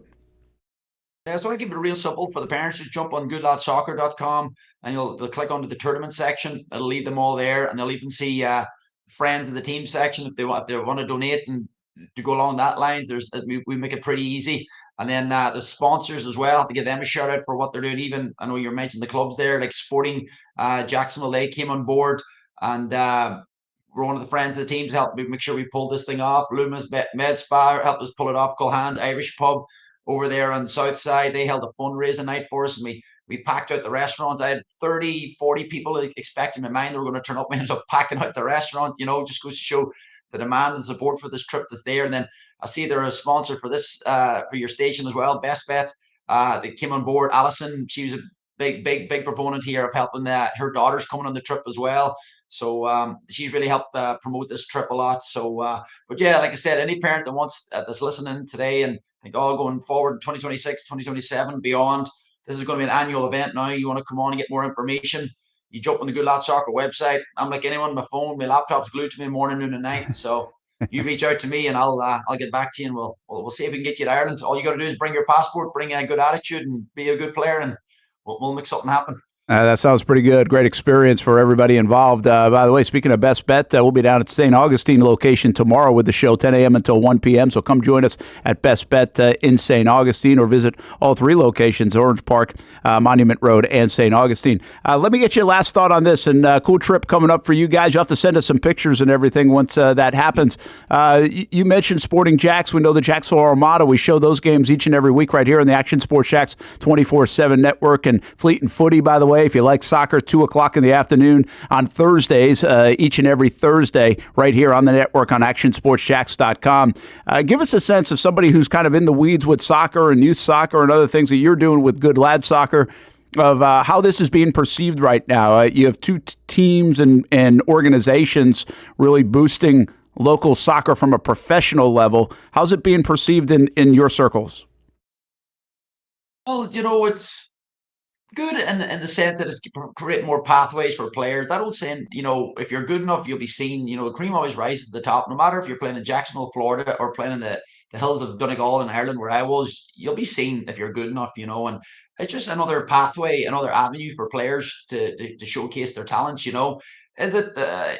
Yeah, so I keep it real simple for the parents. Just jump on goodladsoccer.com and they'll click onto the tournament section. It'll lead them all there, and they'll even see friends of the team section if they want to donate and to go along that lines. We make it pretty easy. And then the sponsors as well, have to give them a shout out for what they're doing. Even I know you mentioned the clubs there, like Sporting Jacksonville. They came on board, and we're one of the friends of the teams helped make sure we pulled this thing off. Luma's Med Spa helped us pull it off. Culhand Irish Pub over there on the south side, they held a fundraising night for us, and we packed out the restaurants. I had 30, 40 people expecting in my mind they were going to turn up. We ended up packing out the restaurant, just goes to show the demand and support for this trip that's there. And then I see they're a sponsor for this, for your station as well, Best Bet. They came on board. Alison, she was a big proponent here of helping her daughter's coming on the trip as well. So she's really helped promote this trip a lot. So, but yeah, like I said, any parent that wants that's listening today and think, going forward in 2026, 2027, beyond, this is going to be an annual event now. You want to come on and get more information, you jump on the Good Lad Soccer website. I'm like anyone, my phone, my laptop's glued to me morning, noon, and night. So you reach out to me and I'll get back to you, and we'll see if we can get you to Ireland. All you got to do is bring your passport, bring a good attitude, and be a good player, and we'll make something happen. That sounds pretty good. Great experience for everybody involved. By the way, speaking of Best Bet, we'll be down at St. Augustine location tomorrow with the show, 10 a.m. until 1 p.m. So come join us at Best Bet in St. Augustine, or visit all 3 locations, Orange Park, Monument Road, and St. Augustine. Let me get your last thought on this, and cool trip coming up for you guys. You'll have to send us some pictures and everything once that happens. You mentioned Sporting Jacks. We know the Jacksonville Armada. We show those games each and every week right here on the Action Sports Jacks 24/7 network. And Fleet and Footy, by the way, if you like soccer, 2 o'clock in the afternoon on Thursdays, each and every Thursday, right here on the network on actionsportsjacks.com. Give us a sense of somebody who's kind of in the weeds with soccer and youth soccer and other things that you're doing with Good Lad Soccer, of how this is being perceived right now. You have 2 teams and organizations really boosting local soccer from a professional level. How's it being perceived in your circles? Well, it's good in the sense that it's creating more pathways for players. That old saying, if you're good enough, you'll be seen. The cream always rises to the top. No matter if you're playing in Jacksonville, Florida, or playing in the hills of Donegal in Ireland, where I was, you'll be seen if you're good enough, and it's just another pathway, another avenue for players to showcase their talents. Is it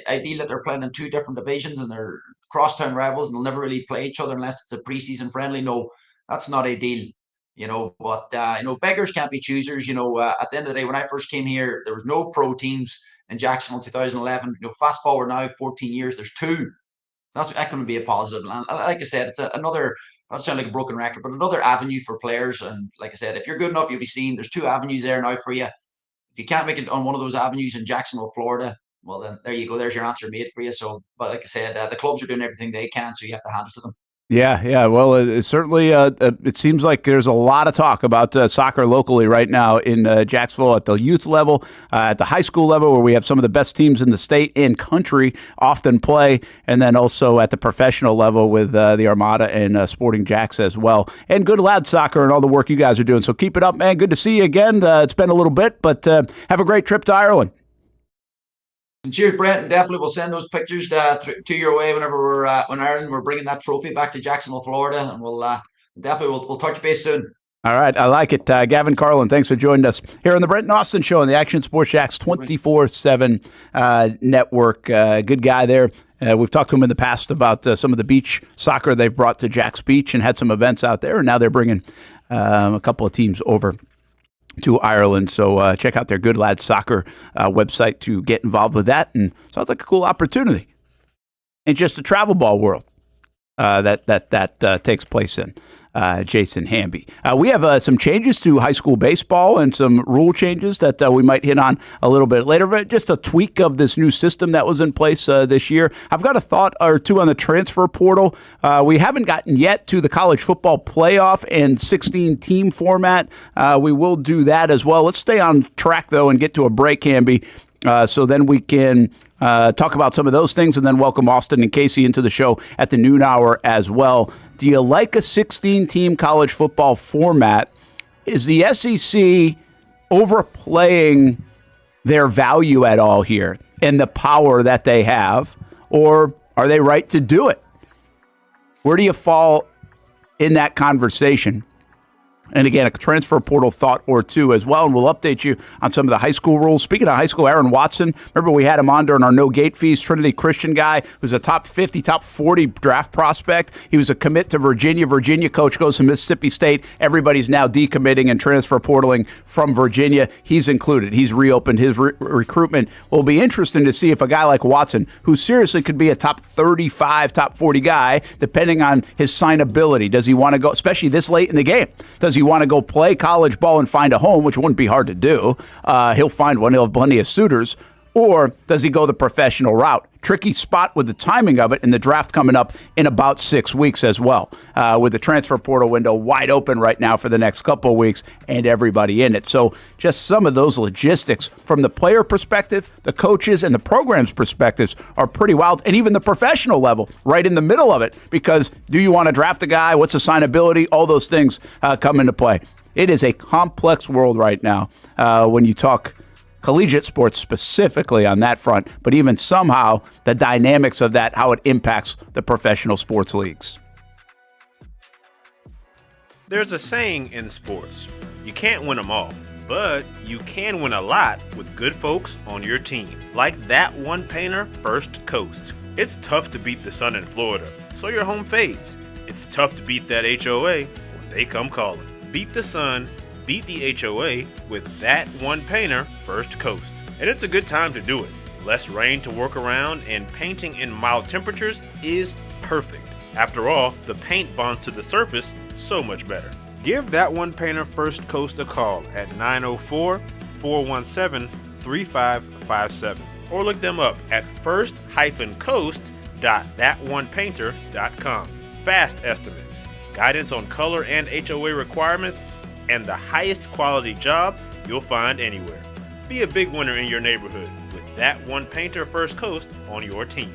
ideal that they're playing in 2 different divisions and they're crosstown rivals and they'll never really play each other unless it's a preseason friendly? No. That's not ideal. But beggars can't be choosers. At the end of the day, when I first came here, there was no pro teams in Jacksonville in 2011. Fast forward now 14 years, there's two. That can be a positive. And like I said, it's another, not sound like a broken record, but another avenue for players. And like I said, if you're good enough, you'll be seen. There's two avenues there now for you. If you can't make it on one of those avenues in Jacksonville, Florida, well, then there you go. There's your answer made for you. So, but like I said, the clubs are doing everything they can, so you have to hand it to them. Yeah. Well, it certainly it seems like there's a lot of talk about soccer locally right now in Jacksonville at the youth level, at the high school level, where we have some of the best teams in the state and country often play, and then also at the professional level with the Armada and Sporting Jacks as well. And good lad soccer and all the work you guys are doing. So keep it up, man. Good to see you again. It's been a little bit, but have a great trip to Ireland. And cheers, Brent. And definitely we'll send those pictures to your way whenever we're in Ireland. We're bringing that trophy back to Jacksonville, Florida, and we'll touch base soon. All right, I like it. Gavin Carlin, thanks for joining us here on the Brent and Austin Show on the Action Sports Jacks 24/7 network. Good guy there. We've talked to him in the past about some of the beach soccer they've brought to Jack's Beach and had some events out there, and now they're bringing a couple of teams over to Ireland. So check out their Good Lads Soccer website to get involved with that. And sounds like a cool opportunity. And just the travel ball world that takes place in. Jason Hamby. We have some changes to high school baseball and some rule changes that we might hit on a little bit later, but just a tweak of this new system that was in place this year. I've got a thought or two on the transfer portal. We haven't gotten yet to the college football playoff and 16-team format. We will do that as well. Let's stay on track, though, and get to a break, Hamby, so then we can talk about some of those things and then welcome Austin and Casey into the show at the noon hour as well. Do you like a 16-team college football format? Is the SEC overplaying their value at all here and the power that they have, or are they right to do it? Where do you fall in that conversation? And again, a transfer portal thought or two as well, and we'll update you on some of the high school rules. Speaking of high school, Aaron Watson, remember we had him on during our no gate fees, Trinity Christian guy, who's a top 50, top 40 draft prospect. He was a commit to Virginia. Virginia coach goes to Mississippi State. Everybody's now decommitting and transfer portaling from Virginia. He's included. He's reopened his recruitment. Will be interesting to see if a guy like Watson, who seriously could be a top 35, top 40 guy, depending on his signability, does he want to go, especially this late in the game, does he want to go play college ball and find a home, which wouldn't be hard to do? He'll find one. He'll have plenty of suitors. Or does he go the professional route? Tricky spot with the timing of it and the draft coming up in about 6 weeks as well, with the transfer portal window wide open right now for the next couple of weeks and everybody in it. So just some of those logistics from the player perspective, the coaches and the program's perspectives are pretty wild, and even the professional level right in the middle of it, because do you want to draft a guy? What's the signability? All those things come into play. It is a complex world right now when you talk collegiate sports specifically on that front, but even somehow the dynamics of that, how it impacts the professional sports leagues. There's a saying in sports, you can't win them all, but you can win a lot with good folks on your team. Like that one painter, First Coast. It's tough to beat the sun in Florida, so your home fades. It's tough to beat that HOA when they come calling. Beat the sun, beat the HOA with that one painter, First Coast. And it's a good time to do it. Less rain to work around, and painting in mild temperatures is perfect. After all, the paint bonds to the surface so much better. Give that one painter, First Coast, a call at 904-417-3557 or look them up at first-coast.thatonepainter.com. Fast estimate, guidance on color and HOA requirements, and the highest quality job you'll find anywhere. Be a big winner in your neighborhood with that one painter, First Coast, on your team.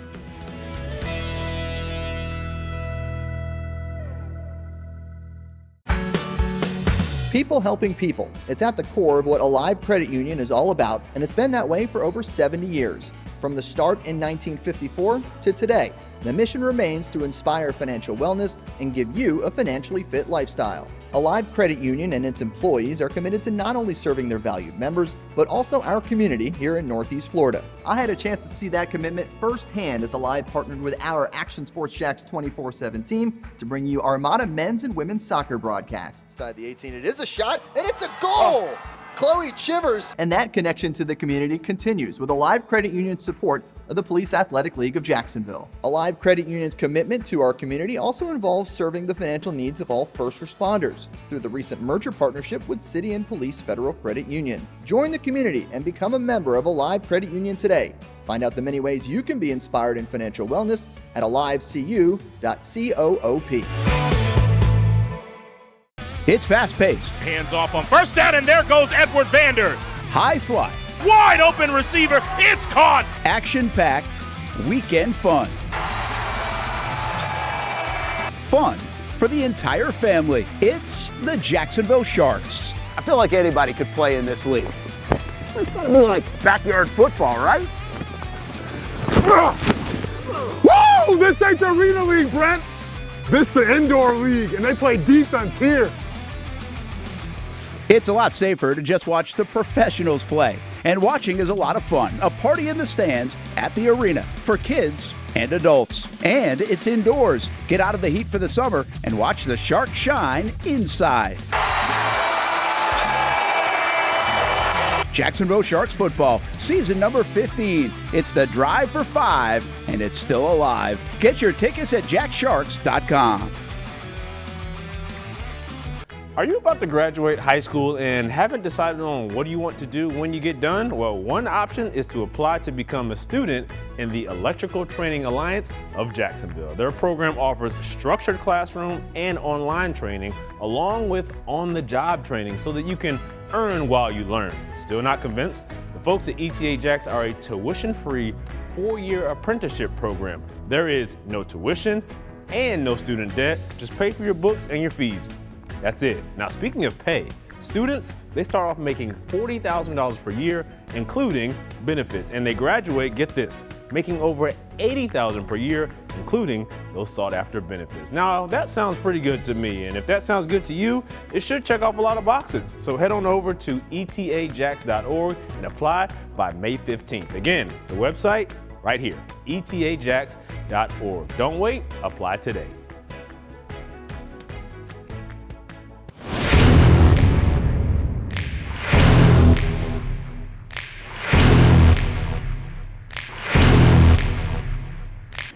People helping people. It's at the core of what Alive Credit Union is all about, and it's been that way for over 70 years. From the start in 1954 to today, the mission remains to inspire financial wellness and give you a financially fit lifestyle. Alive Credit Union and its employees are committed to not only serving their valued members, but also our community here in Northeast Florida. I had a chance to see that commitment firsthand as Alive partnered with our Action Sports Jacks 24/7 team to bring you Armada men's and women's soccer broadcasts. Inside the 18, it is a shot, and it's a goal! Chloe Chivers! And that connection to the community continues with Alive Credit Union's support of the Police Athletic League of Jacksonville. Alive Credit Union's commitment to our community also involves serving the financial needs of all first responders through the recent merger partnership with City and Police Federal Credit Union. Join the community and become a member of Alive Credit Union today. Find out the many ways you can be inspired in financial wellness at alivecu.coop. It's fast-paced. Hands off on first down, and there goes Edward Vander. High fly. Wide open receiver. It's caught. Action-packed. Weekend fun. Fun for the entire family. It's the Jacksonville Sharks. I feel like anybody could play in this league. It's gotta be like backyard football, right? Whoa! This ain't the Arena League, Brent. This the indoor league, and they play defense here. It's a lot safer to just watch the professionals play. And watching is a lot of fun. A party in the stands at the arena for kids and adults. And it's indoors. Get out of the heat for the summer and watch the Sharks shine inside. Jacksonville Sharks football, season number 15. It's the drive for 5, and it's still alive. Get your tickets at jacksharks.com. Are you about to graduate high school and haven't decided on what you want to do when you get done? Well, one option is to apply to become a student in the Electrical Training Alliance of Jacksonville. Their program offers structured classroom and online training, along with on-the-job training so that you can earn while you learn. Still not convinced? The folks at ETA Jacks are a tuition-free 4-year apprenticeship program. There is no tuition and no student debt. Just pay for your books and your fees. That's it. Now, speaking of pay, students, they start off making $40,000 per year, including benefits, and they graduate, get this, making over $80,000 per year, including those sought-after benefits. Now, that sounds pretty good to me, and if that sounds good to you, it should check off a lot of boxes. So head on over to etajacks.org and apply by May 15th. Again, the website right here, etajacks.org. Don't wait, apply today.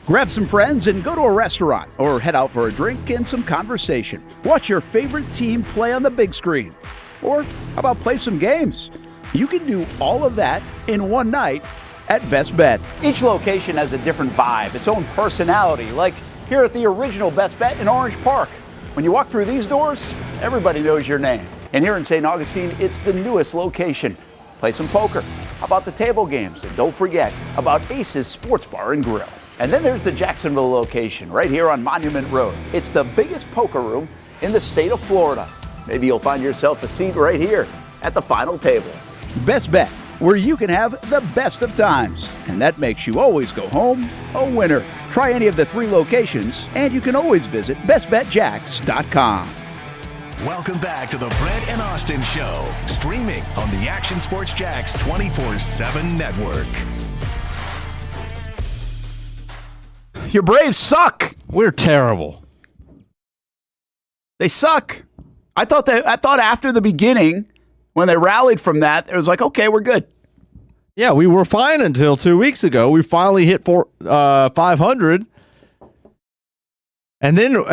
Grab some friends and go to a restaurant or head out for a drink and some conversation. Watch your favorite team play on the big screen. Or how about play some games? You can do all of that in one night at Best Bet. Each location has a different vibe, its own personality, like here at the original Best Bet in Orange Park. When you walk through these doors, everybody knows your name. And here in St. Augustine, it's the newest location. Play some poker. How about the table games? And don't forget about Ace's Sports Bar and Grill. And then there's the Jacksonville location right here on Monument Road. It's the biggest poker room in the state of Florida. Maybe you'll find yourself a seat right here at the final table. Best Bet, where you can have the best of times. And that makes you always go home a winner. Try any of the 3 locations, and you can always visit bestbetjacks.com. Welcome back to the Brent and Austen Show, streaming on the Action Sports Jacks 24/7 network. Your Braves suck. We're terrible. They suck. I thought after the beginning, when they rallied from that, it was like, okay, we're good. Yeah, we were fine until 2 weeks ago. We finally hit 500. And then,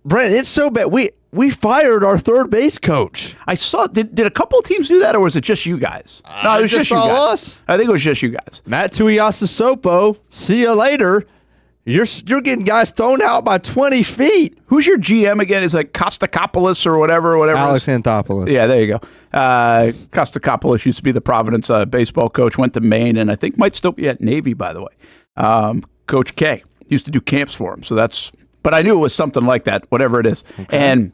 Brent, it's so bad. We fired our third base coach. I saw. Did a couple of teams do that, or was it just you guys? No, it was just you guys. Us. I think it was just you guys. Matt Tuiasosopo, see you later. You're getting guys thrown out by 20 feet. Who's your GM again? Is like Kostakopoulos or whatever. Alex Anthopoulos. Yeah, there you go. Kostakopoulos used to be the Providence baseball coach. Went to Maine, and I think might still be at Navy, by the way. Coach K used to do camps for him. So that's. But I knew it was something like that, whatever it is. Okay. And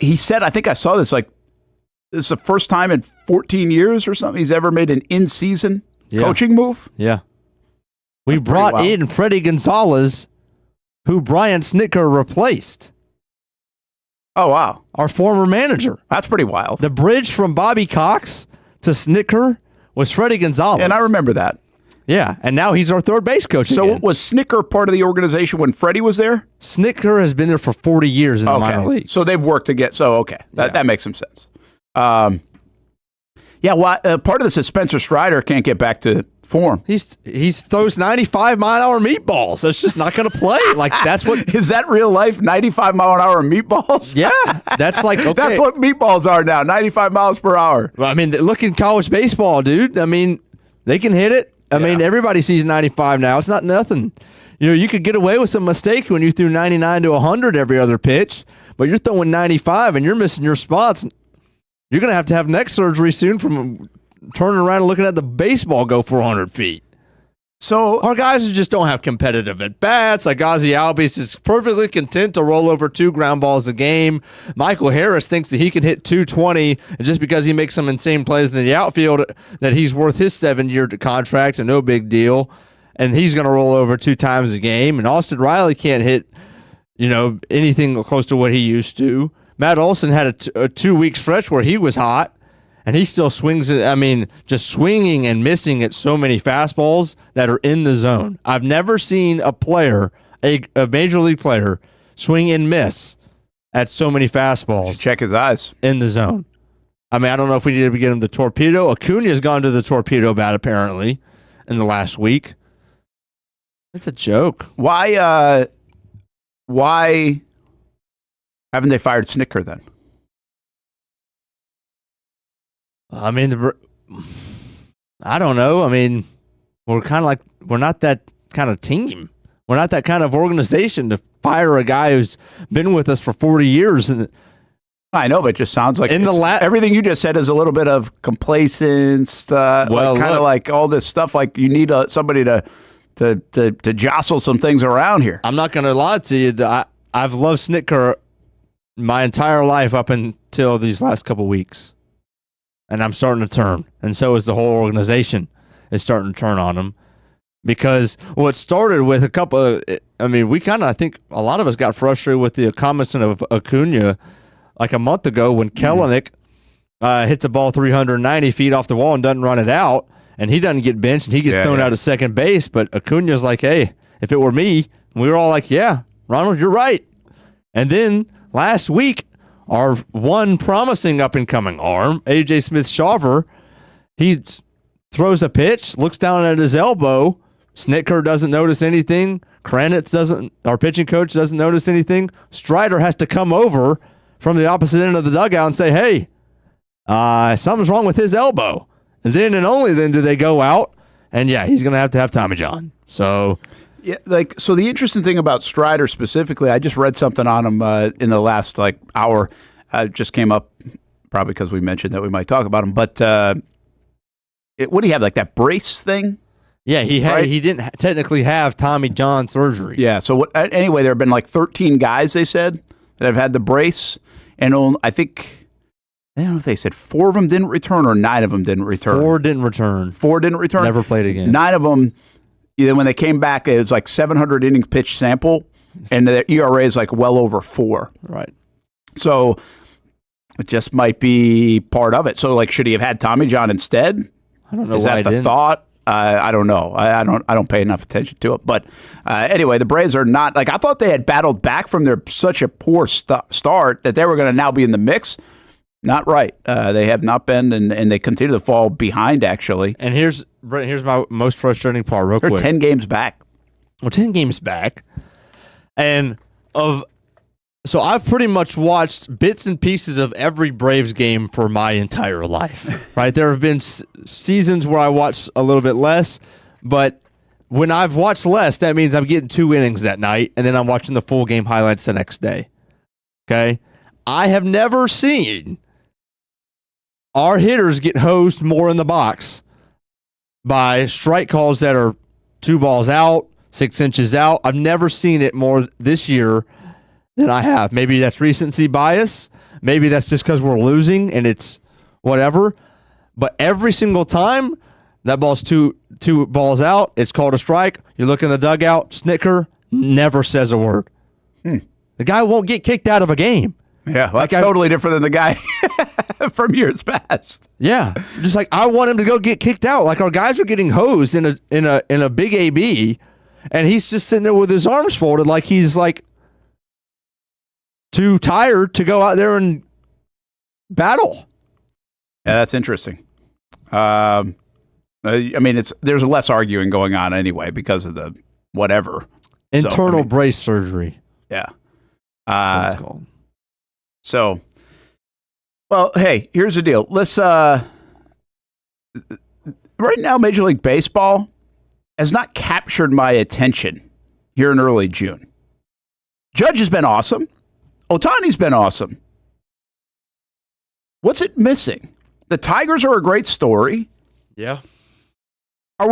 he said, I think I saw this. Like this is the first time in 14 years or something he's ever made an in-season coaching move. Yeah. We brought in Freddie Gonzalez, who Brian Snitker replaced. Oh, wow. Our former manager. That's pretty wild. The bridge from Bobby Cox to Snicker was Freddie Gonzalez. And I remember that. Yeah, and now he's our third base coach. So again. was Snicker part of the organization when Freddie was there? Snicker has been there for 40 years in the minor leagues. So they've worked to get. So okay, that makes some sense. Part of this is Spencer Strider can't get back to form. He throws 95-mile-an-hour meatballs. That's just not going to play. Like that's what is that real life? 95-mile-an-hour meatballs? Yeah, that's like okay. That's what meatballs are now. 95 miles per hour. Well, I mean, look in college baseball, dude. I mean, they can hit it. I mean, everybody sees 95 now. It's not nothing. You know, you could get away with some mistake when you threw 99 to 100 every other pitch, but you're throwing 95 and you're missing your spots. You're going to have neck surgery soon from turning around and looking at the baseball go 400 feet. So our guys just don't have competitive at-bats. Like Ozzie Albies is perfectly content to roll over 2 ground balls a game. Michael Harris thinks that he can hit 220, and just because he makes some insane plays in the outfield, that he's worth his 7-year contract and no big deal, and he's going to roll over 2 times a game. And Austin Riley can't hit, anything close to what he used to. Matt Olson had a 2-week stretch where he was hot. And he still swings it. I mean, just swinging and missing at so many fastballs that are in the zone. I've never seen a player, a major league player, swing and miss at so many fastballs. Just check his eyes in the zone. I mean, I don't know if we need to get him the torpedo. Acuna's gone to the torpedo bat apparently in the last week. It's a joke. Why haven't they fired Snicker then? I mean, I don't know. I mean, we're not that kind of team. We're not that kind of organization to fire a guy who's been with us for 40 years. And I know, but it just sounds like everything you just said is a little bit of complacence. Kind of like all this stuff. Like you need somebody to jostle some things around here. I'm not going to lie to you. I've loved Snicker my entire life up until these last couple weeks. And I'm starting to turn. And so is the whole organization is starting to turn on him. Because what started with I think a lot of us got frustrated with the comments of Acuna like a month ago when Kelenic hits a ball 390 feet off the wall and doesn't run it out. And he doesn't get benched and he gets thrown out of second base. But Acuna's like, hey, if it were me, we were all like, yeah, Ronald, you're right. And then last week, our one promising up-and-coming arm, A.J. Smith-Shawver, he throws a pitch, looks down at his elbow. Snicker doesn't notice anything. Kranitz our pitching coach doesn't notice anything. Strider has to come over from the opposite end of the dugout and say, hey, something's wrong with his elbow. And then and only then do they go out, and he's going to have Tommy John. So... Yeah, so the interesting thing about Strider specifically, I just read something on him in the last hour. Just came up probably because we mentioned that we might talk about him. But what do you have, like that brace thing? Yeah, he didn't technically have Tommy John surgery. Yeah. So anyway, there have been 13 guys they said that have had the brace, and I think I don't know if they said 4 of them didn't return or 9 of them didn't return. 4 didn't return. 4 didn't return. Never played again. 9 of them. When they came back, it was 700 innings pitch sample, and the ERA is well over 4. Right. So it just might be part of it. So should he have had Tommy John instead? I don't know. Is that the thought? I don't know. I don't pay enough attention to it. But anyway, the Braves are not I thought they had battled back from such a poor start that they were going to now be in the mix. Not right. They have not been, and they continue to fall behind, actually. And here's my most frustrating part, real quick. They're 10 games back. Well, 10 games back. So I've pretty much watched bits and pieces of every Braves game for my entire life, right? There have been seasons where I watched a little bit less, but when I've watched less, that means I'm getting 2 innings that night, and then I'm watching the full game highlights the next day, okay? I have never seen our hitters get hosed more in the box by strike calls that are 2 balls out, 6 inches out. I've never seen it more this year than I have. Maybe that's recency bias. Maybe that's just because we're losing and it's whatever. But every single time that ball's two balls out, it's called a strike. You look in the dugout, Snicker never says a word. The guy won't get kicked out of a game. Yeah, well, that's totally different than the guy from years past. Yeah, just like I want him to go get kicked out. Like our guys are getting hosed in a big AB, and he's just sitting there with his arms folded, like he's like too tired to go out there and battle. Yeah, that's interesting. I mean, there's less arguing going on anyway because of the whatever internal brace surgery. Yeah, that's called. So, well, hey, here's the deal. Let's right now, Major League Baseball has not captured my attention here in early June. Judge has been awesome. Ohtani's been awesome. What's it missing? The Tigers are a great story. Yeah. I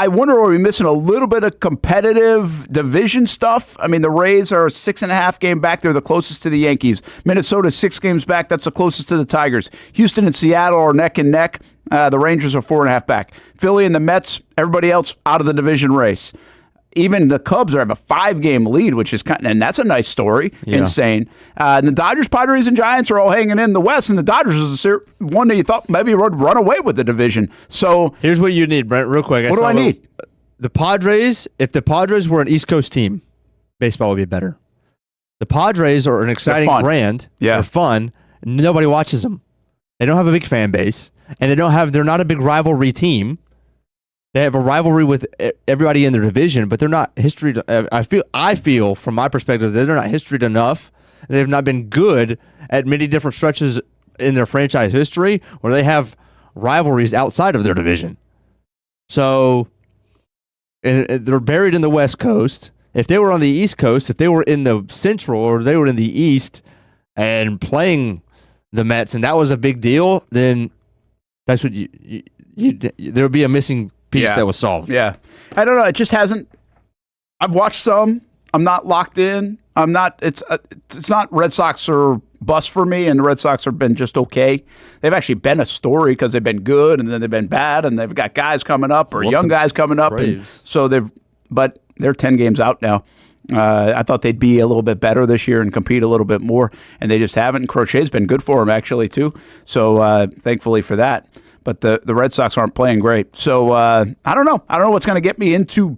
wonder, are we missing a little bit of competitive division stuff? I mean, the Rays are 6.5 game back. They're the closest to the Yankees. Minnesota's 6 games back. That's the closest to the Tigers. Houston and Seattle are neck and neck. The Rangers are 4.5 back. Philly and the Mets, everybody else out of the division race. Even the Cubs have a 5-game lead, which is and that's a nice story. Yeah. Insane. And the Dodgers, Padres, and Giants are all hanging in the West, and the Dodgers is one that you thought maybe would run away with the division. So here's what you need, Brent, real quick. What do I need? The Padres, if the Padres were an East Coast team, baseball would be better. The Padres are an exciting brand. Yeah. They're fun. Nobody watches them. They don't have a big fan base, and they're not a big rivalry team. They have a rivalry with everybody in their division, but they're not history. I feel, from my perspective, that they're not historied enough. They've not been good at many different stretches in their franchise history where they have rivalries outside of their division. So they're buried in the West Coast. If they were on the East Coast, if they were in the Central or they were in the East and playing the Mets, and that was a big deal, then that's what there would be a missing piece that was solved. Yeah. I don't know. It just hasn't. I've watched some. I'm not locked in. I'm not. It's not Red Sox or bust for me, and the Red Sox have been just okay. They've actually been a story because they've been good, and then they've been bad, and they've got guys coming up or young guys coming up, and so but they're 10 games out now. I thought they'd be a little bit better this year and compete a little bit more, and they just haven't. Crochet's been good for them actually too. So thankfully for that. But the Red Sox aren't playing great. So I don't know. I don't know what's going to get me into.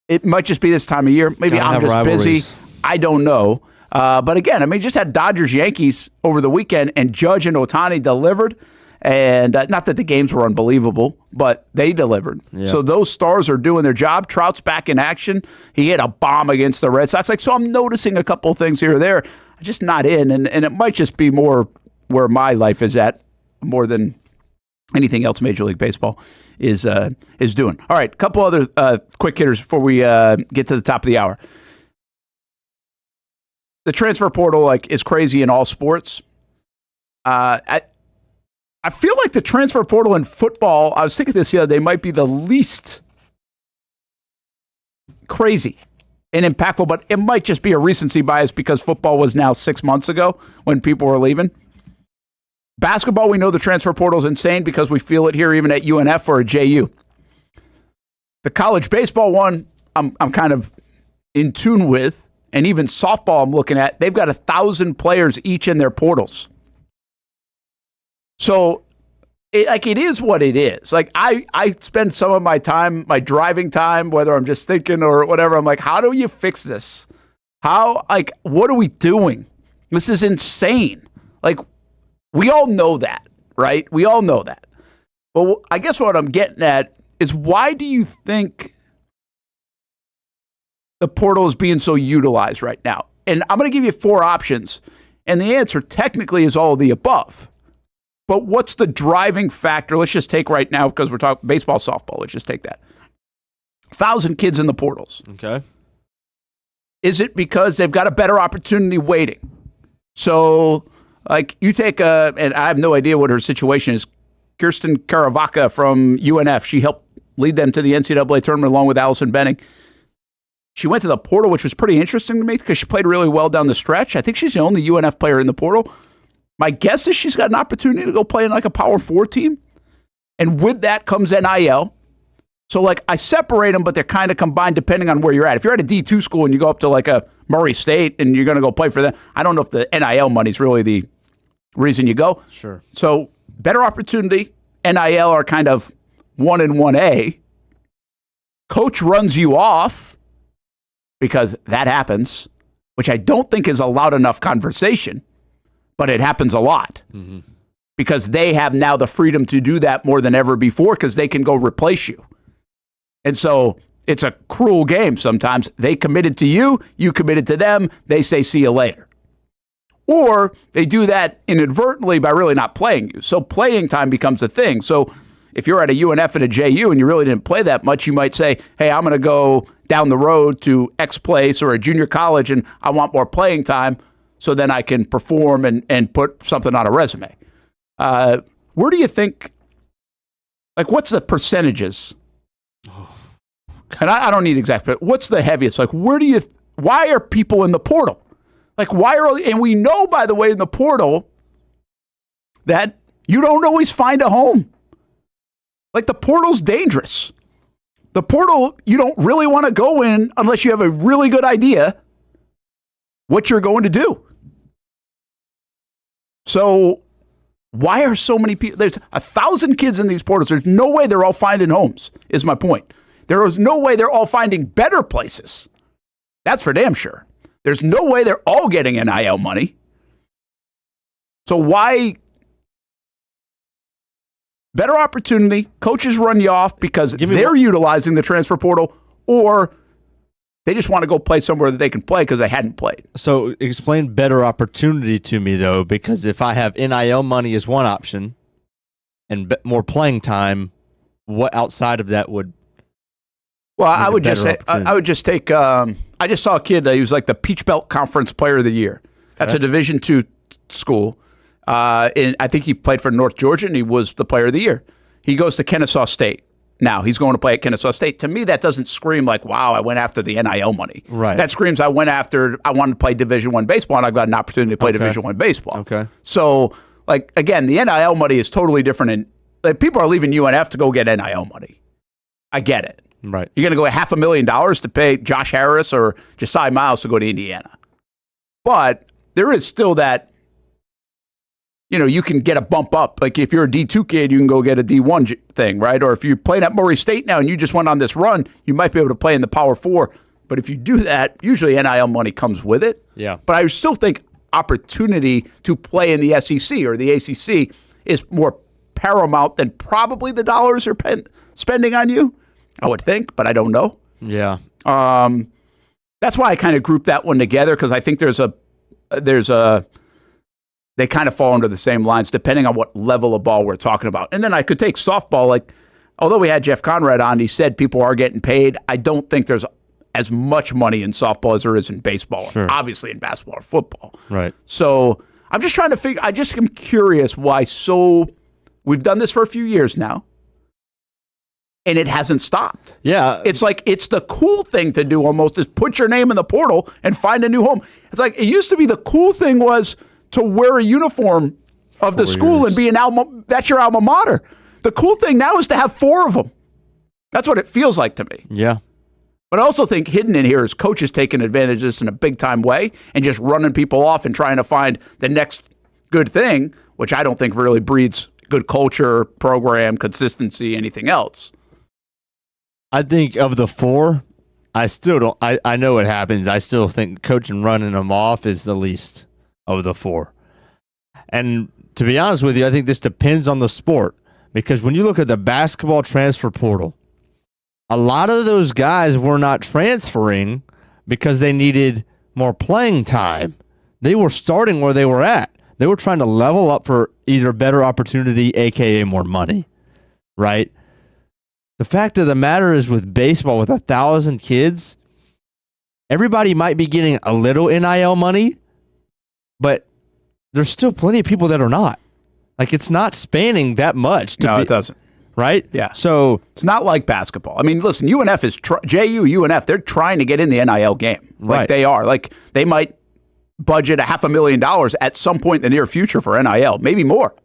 It might just be this time of year. Maybe I'm just busy. I don't know. But again, I mean, just had Dodgers-Yankees over the weekend, and Judge and Ohtani delivered. And not that the games were unbelievable, but they delivered. Yeah. So those stars are doing their job. Trout's back in action. He hit a bomb against the Red Sox. So I'm noticing a couple of things here or there. I'm just not in. And it might just be more where my life is at more than anything else Major League Baseball is doing. All right, a couple other quick hitters before we get to the top of the hour. The transfer portal is crazy in all sports. I feel like the transfer portal in football, I was thinking this the other day, might be the least crazy and impactful, but it might just be a recency bias because football was now 6 months ago when people were leaving. Basketball, we know the transfer portal is insane because we feel it here even at UNF or at JU. The college baseball one, I'm kind of in tune with, and even softball I'm looking at, they've got 1,000 players each in their portals. So, it is what it is. I spend some of my time, my driving time, whether I'm just thinking or whatever, I'm like, how do you fix this? What are we doing? This is insane. We all know that, right? We all know that. But I guess what I'm getting at is why do you think the portal is being so utilized right now? And I'm going to give you 4 options. And the answer technically is all of the above. But what's the driving factor? Let's just take right now, because we're talking baseball, softball. Let's just take that. 1,000 kids in the portals. Okay. Is it because they've got a better opportunity waiting? So, you take and I have no idea what her situation is. Kirsten Caravaca from UNF. She helped lead them to the NCAA tournament along with Allison Benning. She went to the portal, which was pretty interesting to me because she played really well down the stretch. I think she's the only UNF player in the portal. My guess is she's got an opportunity to go play in a Power 4 team. And with that comes NIL. So I separate them, but they're kind of combined depending on where you're at. If you're at a D2 school and you go up to a Murray State and you're going to go play for them. I don't know if the NIL money is really the reason you go. Sure. So better opportunity, NIL are kind of 1 and 1A. Coach runs you off because that happens, which I don't think is a loud enough conversation, but it happens a lot. Mm-hmm. Because they have now the freedom to do that more than ever before because they can go replace you. And so it's a cruel game sometimes. They committed to you, you committed to them, they say see you later. Or they do that inadvertently by really not playing you. So playing time becomes a thing. So if you're at a UNF and a JU and you really didn't play that much, you might say, hey, I'm going to go down the road to X place or a junior college and I want more playing time so then I can perform and put something on a resume. Where do you think, like, what's the percentages? And I don't need exact, but what's the heaviest? Like, why are people in the portal? Like, and we know, by the way, in the portal that you don't always find a home. Like, the portal's dangerous. The portal, you don't really want to go in unless you have a really good idea what you're going to do. So, why are so many people? There's 1,000 kids in these portals. There's no way they're all finding homes, is my point. There is no way they're all finding better places. That's for damn sure. There's no way they're all getting NIL money. So why? Better opportunity. Coaches run you off because they're utilizing the transfer portal, or they just want to go play somewhere that they can play because they hadn't played. So explain better opportunity to me, though, because if I have NIL money as one option and more playing time, what outside of that would? Well, I would just say, I would just take, I just saw a kid, he was like the Peach Belt Conference Player of the Year. That's a Division II school. And I think he played for North Georgia, and he was the Player of the Year. He goes to Kennesaw State. Now, he's going to play at Kennesaw State. To me, that doesn't scream like, wow, I went after the NIL money. Right. That screams I wanted to play Division I baseball, and I've got an opportunity to play Division I baseball. Okay. So, like, again, the NIL money is totally different. And like, people are leaving UNF to go get NIL money. I get it. Right. You're going to go $500,000 to pay Josh Harris or Josiah Miles to go to Indiana. But there is still that, you can get a bump up. Like if you're a D2 kid, you can go get a D1 thing, right? Or if you're playing at Murray State now and you just went on this run, you might be able to play in the Power 4. But if you do that, usually NIL money comes with it. Yeah. But I still think opportunity to play in the SEC or the ACC is more paramount than probably the dollars you're spending on you. I would think, but I don't know. Yeah. That's why I kind of grouped that one together because I think they kind of fall under the same lines depending on what level of ball we're talking about. And then I could take softball. Like, although we had Jeff Conrad on, he said people are getting paid. I don't think there's as much money in softball as there is in baseball. Sure. Obviously in basketball or football. Right. So I'm just trying to figure. I just am curious why. We've done this for a few years now. And it hasn't stopped. Yeah. It's like, it's the cool thing to do almost is put your name in the portal and find a new home. It's like, it used to be the cool thing was to wear a uniform of the school and be that's your alma mater. The cool thing now is to have 4 of them. That's what it feels like to me. Yeah. But I also think hidden in here is coaches taking advantage of this in a big time way and just running people off and trying to find the next good thing, which I don't think really breeds good culture, program, consistency, anything else. I think of the 4, I still don't. I know what happens. I still think coaching running them off is the least of the 4. And to be honest with you, I think this depends on the sport because when you look at the basketball transfer portal, a lot of those guys were not transferring because they needed more playing time. They were starting where they were at. They were trying to level up for either better opportunity, aka more money, right? The fact of the matter is with baseball, with 1,000 kids, everybody might be getting a little NIL money, but there's still plenty of people that are not. Like, it's not spanning that much. It doesn't. Right? Yeah. So it's not like basketball. I mean, listen, UNF is UNF. They're trying to get in the NIL game. Like Right. they are. Like they might budget $500,000 at some point in the near future for NIL, maybe more.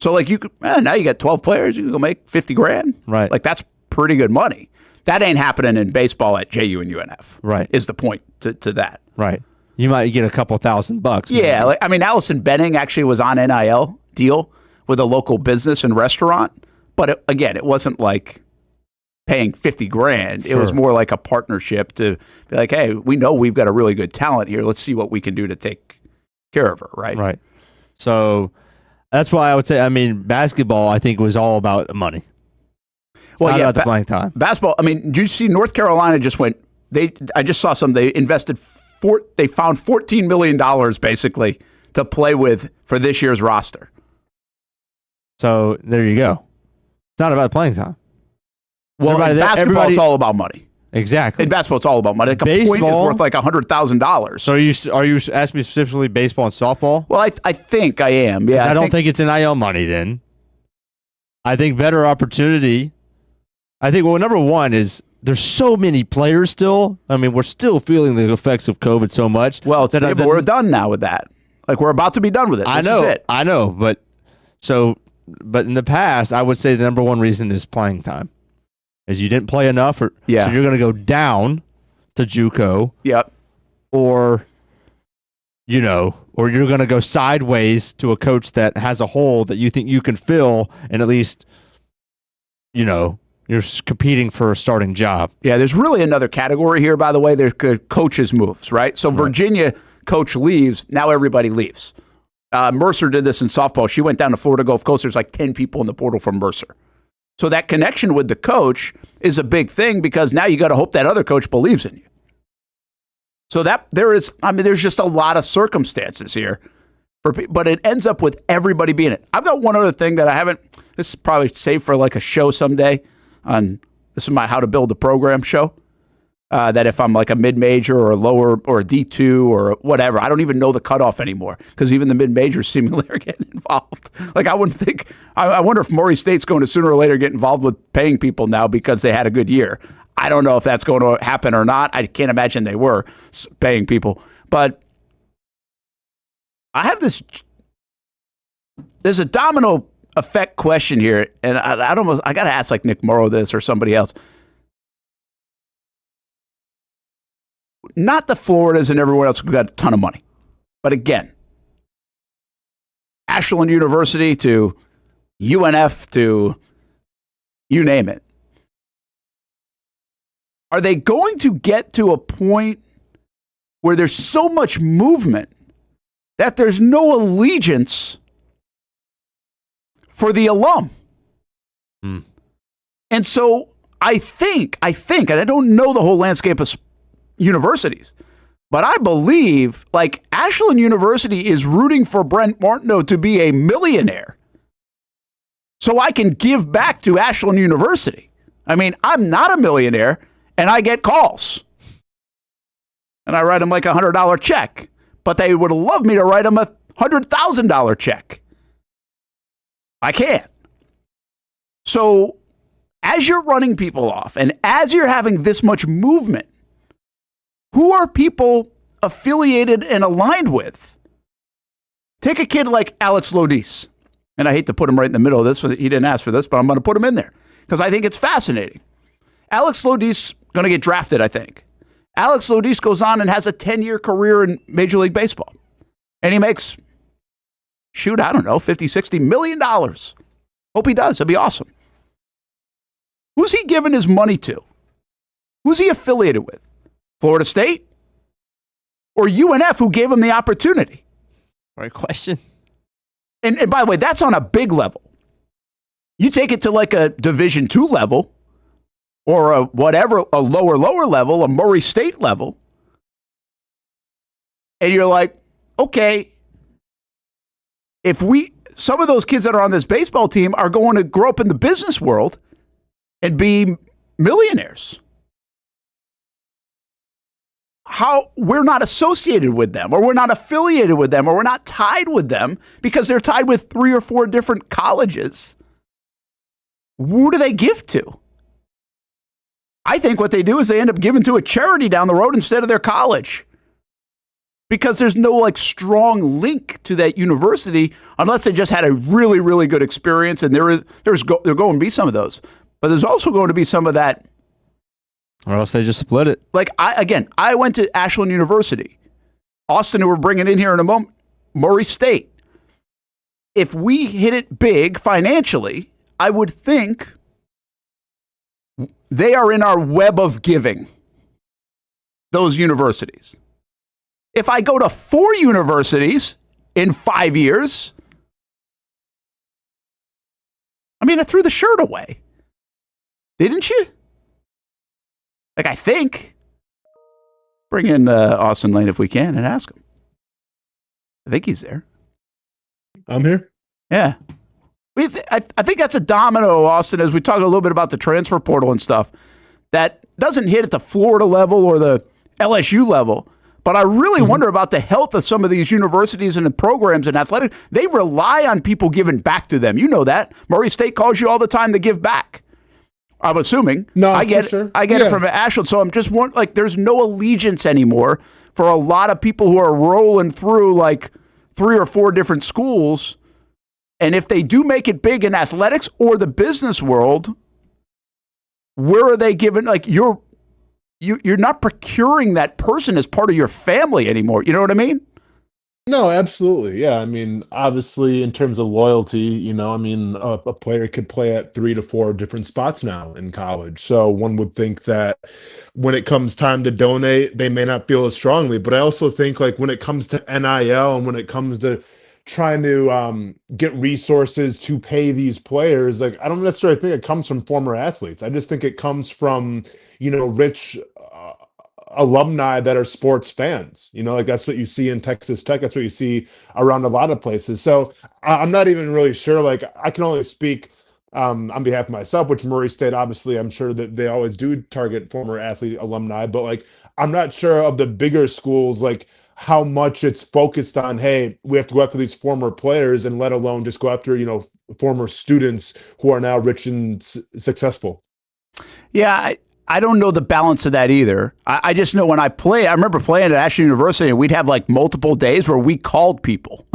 So like you could now you got 12 players, you can go make $50,000. Right. Like that's pretty good money. That ain't happening in baseball at JU and UNF. Right. Is the point to that. Right. You might get a couple $1,000. Yeah. Like, I mean, Allison Benning actually was on NIL deal with a local business and restaurant. But again, it wasn't like paying $50,000. It was more like a partnership to be like, hey, we know we've got a really good talent here. Let's see what we can do to take care of her, right? Right. So that's why I would say, I mean, basketball, I think, was all about the money. Well, Not about the playing time. Basketball, I mean, did you see North Carolina just went, I just saw some, they invested, they found $14 million basically to play with for this year's roster. So there you go. It's not about playing time. Well, in basketball, it's all about money. Exactly. In basketball, it's all about money. Like baseball, a point is worth like $100,000. So are you asking me specifically baseball and softball? Well, I think I am. Yeah, I don't think it's NIL money then. I think better opportunity. I think, well, number one is there's so many players still. I mean, we're still feeling the effects of COVID so much. Well, we're done now with that. Like, we're about to be done with it. This is it. I know. But in the past, I would say the number one reason is playing time. Is you didn't play enough, so you're going to go down to JUCO. Yep. Or you're going to go sideways to a coach that has a hole that you think you can fill, and at least, you're competing for a starting job. Yeah, there's really another category here, by the way. There's coaches' moves, right? So Virginia coach leaves, now everybody leaves. Mercer did this in softball. She went down to Florida Gulf Coast. There's like 10 people in the portal from Mercer. So that connection with the coach is a big thing because now you got to hope that other coach believes in you. So there's just a lot of circumstances here, but it ends up with everybody being it. I've got one other thing that I haven't. This is probably saved for like a show someday. This is my How to Build a Program show. That if I'm like a mid-major or a lower or a D2 or whatever, I don't even know the cutoff anymore because even the mid-majors seemingly are getting involved. Like I wouldn't think, I wonder if Maury State's going to sooner or later get involved with paying people now because they had a good year. I don't know if that's going to happen or not. I can't imagine they were paying people. But I have there's a domino effect question here, and I got to ask like Nick Morrow this or somebody else. Not the Floridas and everyone else who got a ton of money. But again, Ashland University to UNF to you name it. Are they going to get to a point where there's so much movement that there's no allegiance for the alum? And so I think, and I don't know the whole landscape of universities, but I believe like Ashland University is rooting for Brent Martineau to be a millionaire so I can give back to Ashland University. I mean, I'm not a millionaire and I get calls and I write them like $100 check, but they would love me to write them a $100,000 check. I can't. So as you're running people off and as you're having this much movement, who are people affiliated and aligned with? Take a kid like Alex Lodis. And I hate to put him right in the middle of this. He didn't ask for this, but I'm going to put him in there because I think it's fascinating. Alex Lodis going to get drafted, I think. Alex Lodis goes on and has a 10-year career in Major League Baseball. And he makes, $50, $60 million. Hope he does. That'd be awesome. Who's he giving his money to? Who's he affiliated with? Florida State or UNF, who gave him the opportunity? Right question. And by the way, that's on a big level. You take it to like a Division II level or a lower level, a Murray State level. And you're like, okay, some of those kids that are on this baseball team are going to grow up in the business world and be millionaires. How we're not associated with them or we're not affiliated with them or we're not tied with them because they're tied with 3 or 4 different colleges. Who do they give to? I think what they do is they end up giving to a charity down the road instead of their college because there's no like strong link to that university unless they just had a really, really good experience. And there's going to be some of those, but there's also going to be some of that Or else they just split it. Like, I went to Ashland University. Austin, who we're bringing in here in a moment, Murray State. If we hit it big financially, I would think they are in our web of giving, those universities. If I go to 4 universities in 5 years, I mean, I threw the shirt away. Didn't you? Like, I think. Bring in Austen Lane if we can and ask him. I think he's there. I'm here. Yeah. I think that's a domino, Austin, as we talk a little bit about the transfer portal and stuff, that doesn't hit at the Florida level or the LSU level. But I really wonder about the health of some of these universities and the programs and athletics. They rely on people giving back to them. You know that. Murray State calls you all the time to give back. I'm assuming. No, I get sure. I get it from Ashland. So I'm just wondering, like, there's no allegiance anymore for a lot of people who are rolling through like 3 or 4 different schools. And if they do make it big in athletics or the business world, where are they given? Like, you're not procuring that person as part of your family anymore. You know what I mean? No, absolutely. Yeah. I mean, obviously, in terms of loyalty, a player could play at 3 to 4 different spots now in college. So one would think that when it comes time to donate, they may not feel as strongly. But I also think, like, when it comes to NIL and when it comes to trying to get resources to pay these players, like, I don't necessarily think it comes from former athletes. I just think it comes from, rich alumni that are sports fans. Like, that's what you see in Texas Tech. That's what you see around a lot of places. So I'm not even really sure. Like, I can only speak on behalf of myself, which Murray State, obviously, I'm sure that they always do target former athlete alumni. But, like, I'm not sure of the bigger schools, like, how much it's focused on, hey, we have to go after these former players, and let alone just go after, former students who are now rich and successful. Yeah, I don't know the balance of that either. I just know when I remember playing at Ashland University, and we'd have like multiple days where we called people.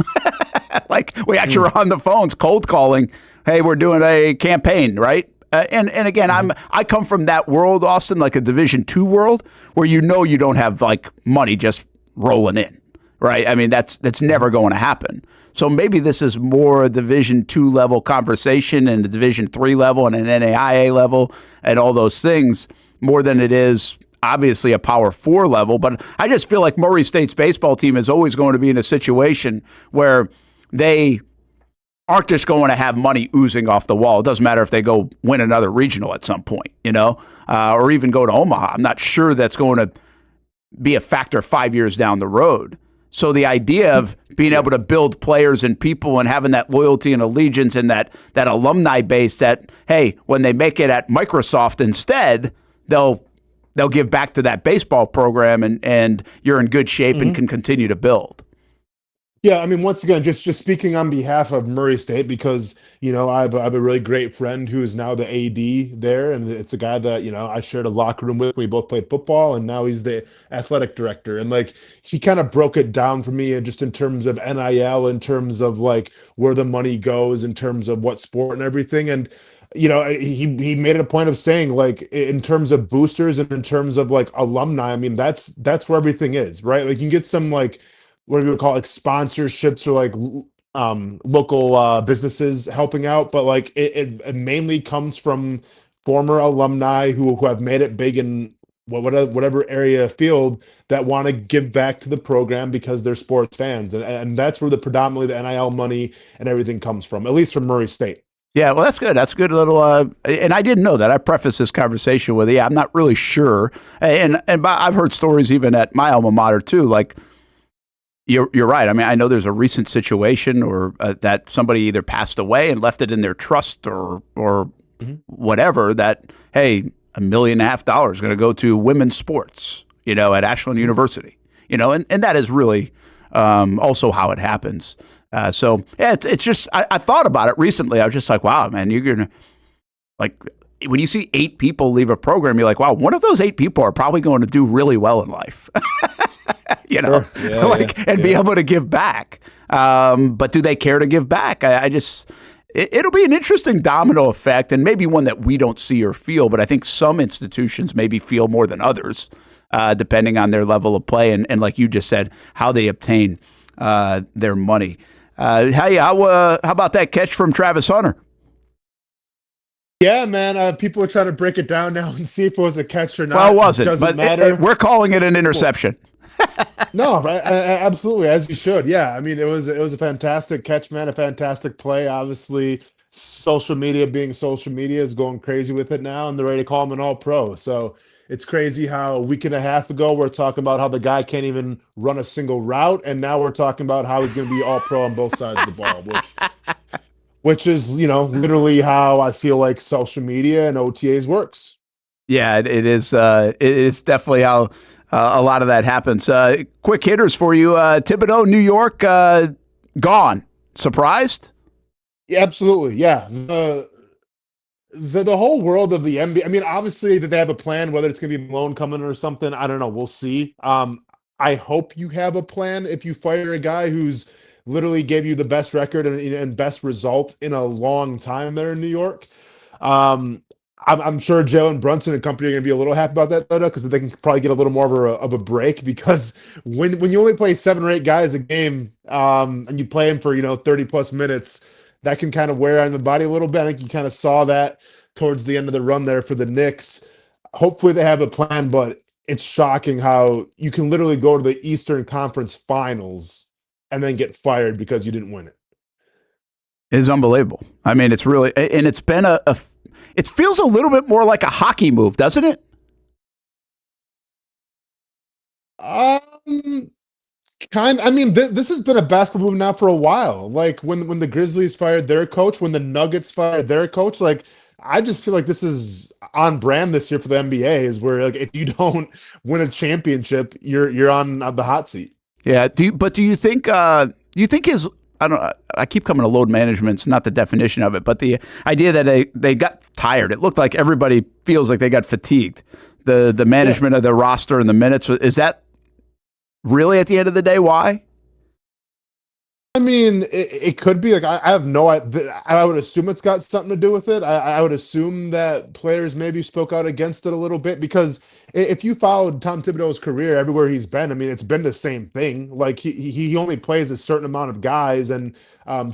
Like, we actually were on the phones cold calling, hey, we're doing a campaign, right? And again, I come from that world, Austin, like a Division II world, where you don't have like money just rolling in, right? I mean, that's never going to happen. So maybe this is more a Division II level conversation and a Division III level and an NAIA level and all those things more than it is obviously a Power 4 level. But I just feel like Murray State's baseball team is always going to be in a situation where they aren't just going to have money oozing off the wall. It doesn't matter if they go win another regional at some point, or even go to Omaha. I'm not sure that's going to be a factor 5 years down the road. So the idea of being able to build players and people and having that loyalty and allegiance and that alumni base that, hey, when they make it at Microsoft instead, they'll give back to that baseball program and you're in good shape and can continue to build. Yeah, I mean, once again, just speaking on behalf of Murray State, because, I have a really great friend who is now the AD there, and it's a guy that, I shared a locker room with. We both played football, and now he's the athletic director. And, like, he kind of broke it down for me, and just in terms of NIL, in terms of, like, where the money goes, in terms of what sport and everything. And, he made it a point of saying, like, in terms of boosters and in terms of, like, alumni, I mean, that's where everything is, right? Like, you can get some, like, what do you call it, like sponsorships or like local businesses helping out, but like it mainly comes from former alumni who have made it big in whatever area field that want to give back to the program because they're sports fans, and that's where predominantly the NIL money and everything comes from, at least from Murray State. Yeah, well, that's good. That's good little, and I didn't know that. I prefaced this conversation with, I'm not really sure, and I've heard stories even at my alma mater too, like. You're right. I mean, I know there's a recent situation or that somebody either passed away and left it in their trust or whatever that, hey, $1.5 million is going to go to women's sports, at Ashland University, and that is really also how it happens. So, yeah, it's just, I thought about it recently. I was just like, wow, man, you're going to, like, when you see 8 people leave a program, you're like, wow, one of those 8 people are probably going to do really well in life. Be able to give back. But do they care to give back? I just, it'll be an interesting domino effect, and maybe one that we don't see or feel, but I think some institutions maybe feel more than others, depending on their level of play and like you just said, how they obtain their money. Hey, how about that catch from Travis Hunter? Yeah, man. People are trying to break it down now and see if it was a catch or not. Well, it wasn't. Doesn't but matter. We're calling it an interception. No, right? Absolutely, as you should. Yeah, I mean, it was a fantastic catch, man. A fantastic play. Obviously, social media being social media is going crazy with it now, and they're ready to call him an All-Pro. So it's crazy how a week and a half ago we're talking about how the guy can't even run a single route, and now we're talking about how he's going to be All-Pro on both sides of the ball, which is, literally how I feel like social media and OTAs works. Yeah, it is. It is definitely how a lot of that happens. Quick hitters for you. Thibodeau, New York, gone. Surprised? Yeah, absolutely. Yeah. The whole world of the NBA, I mean, obviously that they have a plan, whether it's going to be Malone coming or something. I don't know. We'll see. I hope you have a plan if you fire a guy who's literally gave you the best record and best result in a long time there in New York. I'm sure Jalen Brunson and company are going to be a little happy about that, though, because they can probably get a little more of a break. Because when you only play 7 or 8 guys a game, and you play them for 30+ minutes, that can kind of wear on the body a little bit. I think you kind of saw that towards the end of the run there for the Knicks. Hopefully they have a plan, but it's shocking how you can literally go to the Eastern Conference Finals and then get fired because you didn't win it. It is unbelievable. I mean, it's really, and it's been it feels a little bit more like a hockey move, doesn't it? I mean, this has been a basketball move now for a while. Like when the Grizzlies fired their coach, when the Nuggets fired their coach, like I just feel like this is on brand this year for the NBA. Is where like if you don't win a championship, you're on the hot seat. Yeah. Do you think his, I don't know, I keep coming to load management's not the definition of it, but the idea that they got tired. It looked like everybody feels like they got fatigued. The management of the roster and the minutes, is that really at the end of the day why? I mean, it could be. Like I have no idea. I would assume it's got something to do with it. I would assume that players maybe spoke out against it a little bit, because if you followed Tom Thibodeau's career everywhere he's been, I mean, it's been the same thing. Like he only plays a certain amount of guys, and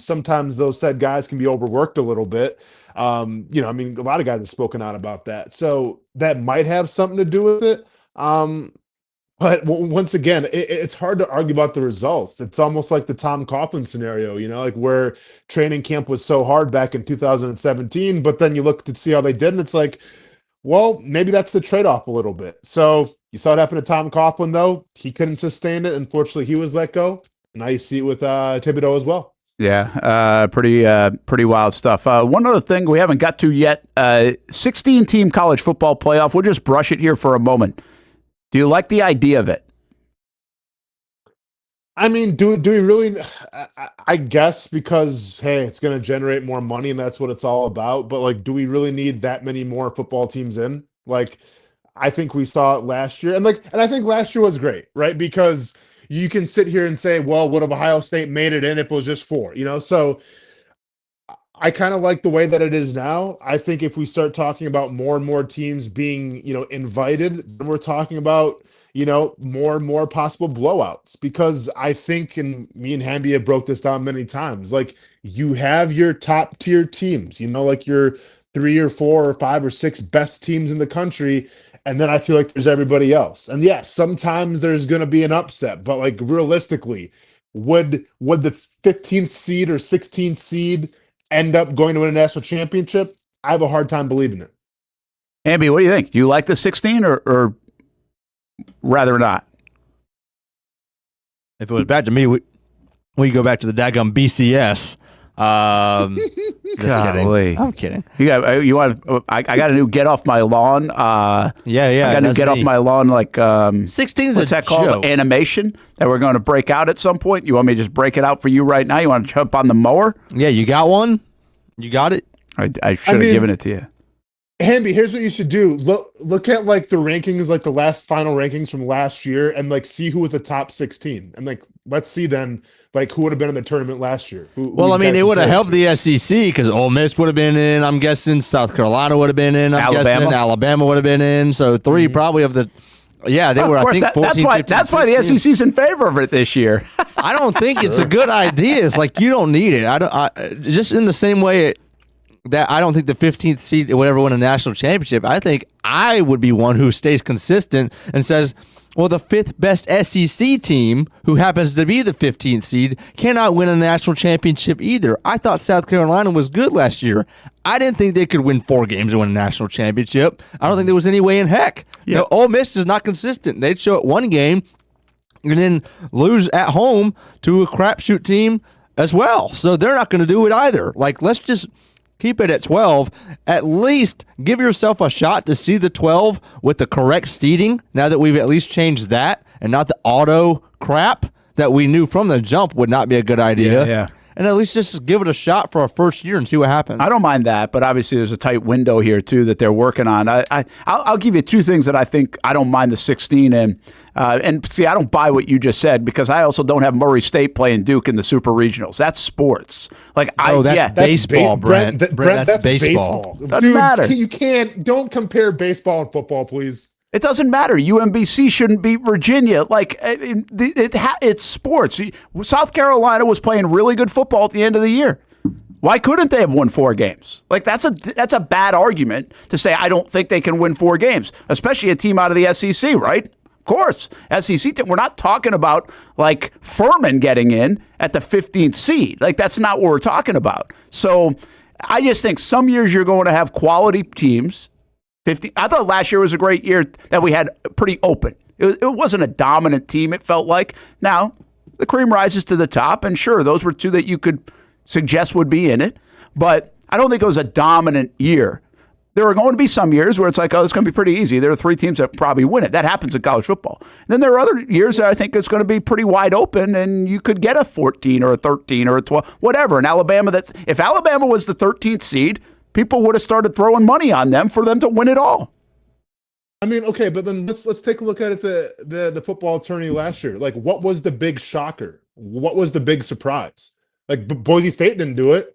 sometimes those said guys can be overworked a little bit. I mean, a lot of guys have spoken out about that, so that might have something to do with it. But once again, it's hard to argue about the results. It's almost like the Tom Coughlin scenario, like where training camp was so hard back in 2017, but then you look to see how they did, and it's like, well, maybe that's the trade-off a little bit. So you saw what happened to Tom Coughlin, though. He couldn't sustain it. Unfortunately, he was let go. Now you see it with Thibodeau as well. Yeah, pretty wild stuff. One other thing we haven't got to yet, 16-team college football playoff. We'll just brush it here for a moment. Do you like the idea of it? I mean, do we really? I guess because, hey, it's going to generate more money and that's what it's all about. But, like, do we really need that many more football teams in? Like, I think we saw it last year. And I think last year was great, right? Because you can sit here and say, well, would have Ohio State made it in if it was just 4? So I kind of like the way that it is now. I think if we start talking about more and more teams being, invited, then we're talking about, more and more possible blowouts. Because I think, and me and Hamby have broke this down many times, like you have your top tier teams, like your 3 or 4 or 5 or 6 best teams in the country. And then I feel like there's everybody else. And yes, sometimes there's going to be an upset, but like realistically, would the 15th seed or 16th seed end up going to win a national championship? I have a hard time believing it. Hamby, what do you think? Do you like the 16 or rather not? If it was back to me, we go back to the daggum BCS. Golly. I'm kidding. You want? I got a new get off my lawn. I got a new get off my lawn. Like 16's what's that called? joke. Animation that we're going to break out at some point. You want me to just break it out for you right now? You want to jump on the mower? Yeah, you got one. You got it. I should have given it to you. Hamby, here's what you should do. Look at like the rankings, like the last final rankings from last year, and like see who was the top 16, and like let's see then like who would have been in the tournament last year? Well, I mean, it would have helped the SEC because Ole Miss would have been in. I'm guessing South Carolina would have been in. I'm guessing Alabama would have been in. So three probably of the. Yeah, they were. I think 14, 15, that's why the SEC's in favor of it this year. I don't think it's a good idea. It's like you don't need it. Just in the same way that I don't think the 15th seed would ever win a national championship. I think I would be one who stays consistent and says, well, the fifth best SEC team, who happens to be the 15th seed, cannot win a national championship either. I thought South Carolina was good last year. I didn't think they could win 4 games and win a national championship. I don't think there was any way in heck. You know, Ole Miss is not consistent. They'd show it one game and then lose at home to a crapshoot team as well. So they're not going to do it either. Like, let's just keep it at 12. At least give yourself a shot to see the 12 with the correct seeding now that we've at least changed that and not the auto crap that we knew from the jump would not be a good idea. Yeah. And at least just give it a shot for a first year and see what happens. I don't mind that, but obviously there's a tight window here, too, that they're working on. I'll give you 2 things that I think I don't mind the 16 in. And see, I don't buy what you just said because I also don't have Murray State playing Duke in the Super Regionals. That's sports. Like, that's baseball, Brent. Brent, that's baseball. Doesn't matter. Don't compare baseball and football, please. It doesn't matter. UMBC shouldn't beat Virginia. Like, it's sports. South Carolina was playing really good football at the end of the year. Why couldn't they have won 4 games? Like, that's a bad argument to say I don't think they can win 4 games, especially a team out of the SEC, right? Of course, SEC team. We're not talking about like Furman getting in at the 15th seed. Like, that's not what we're talking about. So I just think some years you're going to have quality teams. I thought last year was a great year that we had pretty open. It wasn't a dominant team, it felt like. Now, the cream rises to the top, and sure, those were 2 that you could suggest would be in it, but I don't think it was a dominant year. There are going to be some years where it's like, oh, it's going to be pretty easy. There are 3 teams that probably win it. That happens in college football. And then there are other years that I think it's going to be pretty wide open, and you could get a 14 or a 13 or a 12, whatever. And if Alabama was the 13th seed, people would have started throwing money on them for them to win it all. I mean, okay, but then let's take a look at it. The football attorney last year. Like, what was the big shocker? What was the big surprise? Like, Boise State didn't do it.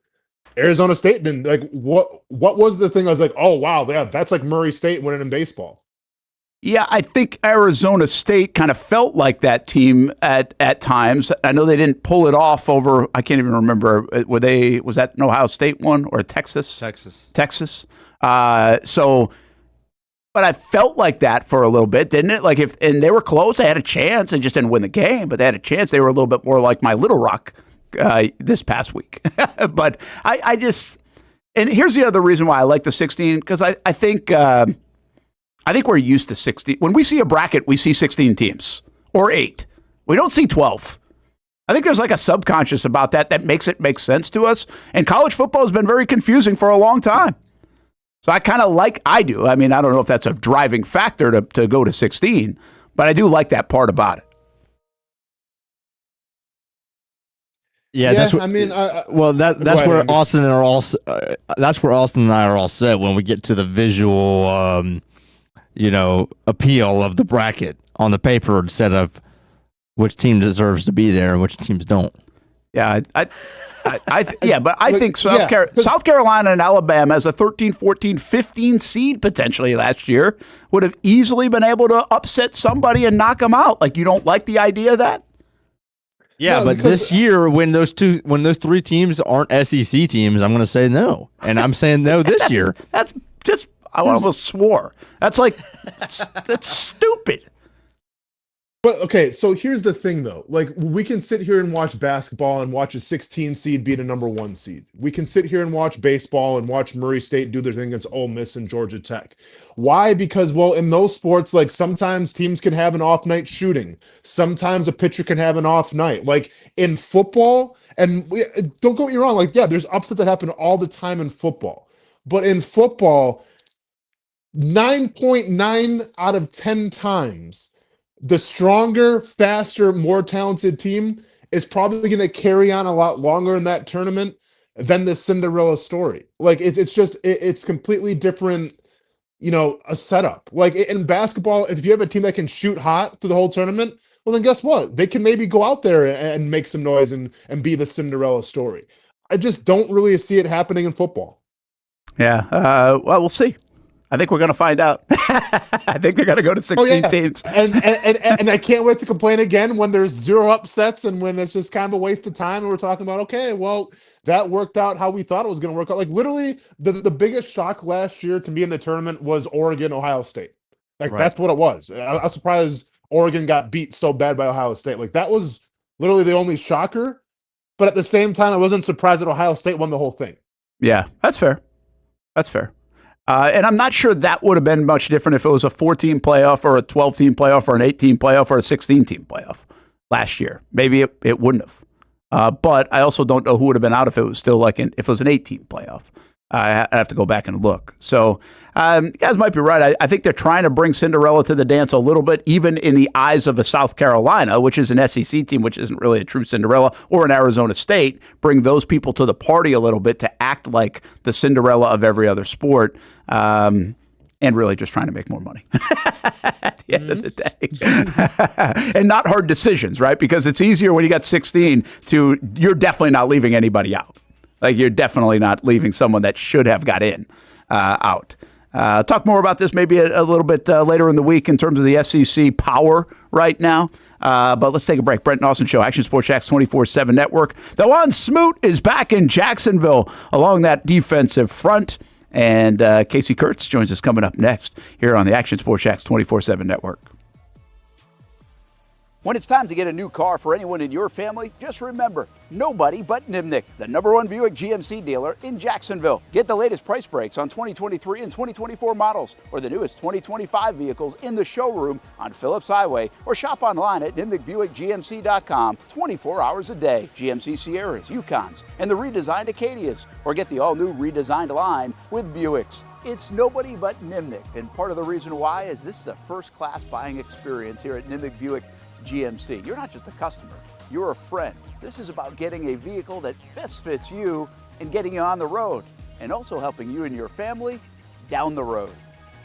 Arizona State didn't. Like, what was the thing? I was like, oh wow, yeah, that's like Murray State winning in baseball. Yeah, I think Arizona State kind of felt like that team at times. I know they didn't pull it off over. I can't even remember. Was that an Ohio State one or Texas? Texas. But I felt like that for a little bit, didn't it? Like, and they were close. They had a chance. They just didn't win the game, but they had a chance. They were a little bit more like my Little Rock this past week. But I just, and here's the other reason why I like the 16, because I think we're used to 16. When we see a bracket, we see 16 teams or 8. We don't see 12. I think there's like a subconscious about that makes it make sense to us. And college football has been very confusing for a long time. So I kind of I do. I mean, I don't know if that's a driving factor to go to 16, but I do like that part about it. Yeah, that's what, I mean, that's where Austen and I are all set when we get to the visual, appeal of the bracket on the paper instead of which team deserves to be there and which teams don't. Yeah, I think South Carolina and Alabama as a 13, 14, 15 seed potentially last year would have easily been able to upset somebody and knock them out. Like, you don't like the idea of that? Yeah, but this year, when those 3 teams aren't SEC teams, I'm going to say no, and I'm saying no this year. That's just, I almost swore. That's stupid. But okay, so here's the thing though. Like, we can sit here and watch basketball and watch a 16 seed beat a number 1 seed. We can sit here and watch baseball and watch Murray State do their thing against Ole Miss and Georgia Tech. Why? Because, well, in those sports, like, sometimes teams can have an off night shooting. Sometimes a pitcher can have an off night. Like, in football, and don't get me wrong, like, yeah, there's upsets that happen all the time in football. But in football, 9.9 out of 10 times, the stronger, faster, more talented team is probably going to carry on a lot longer in that tournament than the Cinderella story. Like, it's completely different, a setup. Like, in basketball, if you have a team that can shoot hot through the whole tournament, well, then guess what? They can maybe go out there and make some noise and be the Cinderella story. I just don't really see it happening in football. Yeah. Well, we'll see. I think we're going to find out. I think they're going to go to 16 teams. And I can't wait to complain again when there's 0 upsets and when it's just kind of a waste of time. And we're talking about, okay, well, that worked out how we thought it was going to work out. Like literally the biggest shock last year to me in the tournament was Oregon, Ohio State. Like that's what it was. I was surprised Oregon got beat so bad by Ohio State. Like that was literally the only shocker. But at the same time, I wasn't surprised that Ohio State won the whole thing. Yeah, that's fair. That's fair. And I'm not sure that would have been much different if it was a 14 playoff or a 12-team playoff or an 18 playoff or a 16-team playoff last year. Maybe it wouldn't have. But I also don't know who would have been out if it was still if it was an 18 playoff. I have to go back and look. So you guys might be right. I think they're trying to bring Cinderella to the dance a little bit, even in the eyes of a South Carolina, which is an SEC team, which isn't really a true Cinderella, or an Arizona State. Bring those people to the party a little bit to act like the Cinderella of every other sport. And really just trying to make more money at the end of the day. And not hard decisions, right? Because it's easier when you got 16 you're definitely not leaving anybody out. Like, you're definitely not leaving someone that should have got in out. Talk more about this maybe a little bit later in the week in terms of the SEC power right now. But let's take a break. Brent and Austen Show, Action Sports Jax 24/7 Network. Dwan Smoot is back in Jacksonville along that defensive front. And Casey Kurtz joins us coming up next here on the Action Sports Jax 24/7 Network. When it's time to get a new car for anyone in your family, just remember, nobody but Nimnick, the #1 Buick GMC dealer in Jacksonville. Get the latest price breaks on 2023 and 2024 models or the newest 2025 vehicles in the showroom on Phillips Highway or shop online at nimnickbuickgmc.com 24 hours a day. GMC Sierras, Yukons, and the redesigned Acadias, or get the all-new redesigned line with Buicks. It's nobody but Nimnick, and part of the reason why is this is a first-class buying experience here at Nimnick Buick GMC. You're not just a customer, you're a friend. This is about getting a vehicle that best fits you and getting you on the road, and also helping you and your family down the road.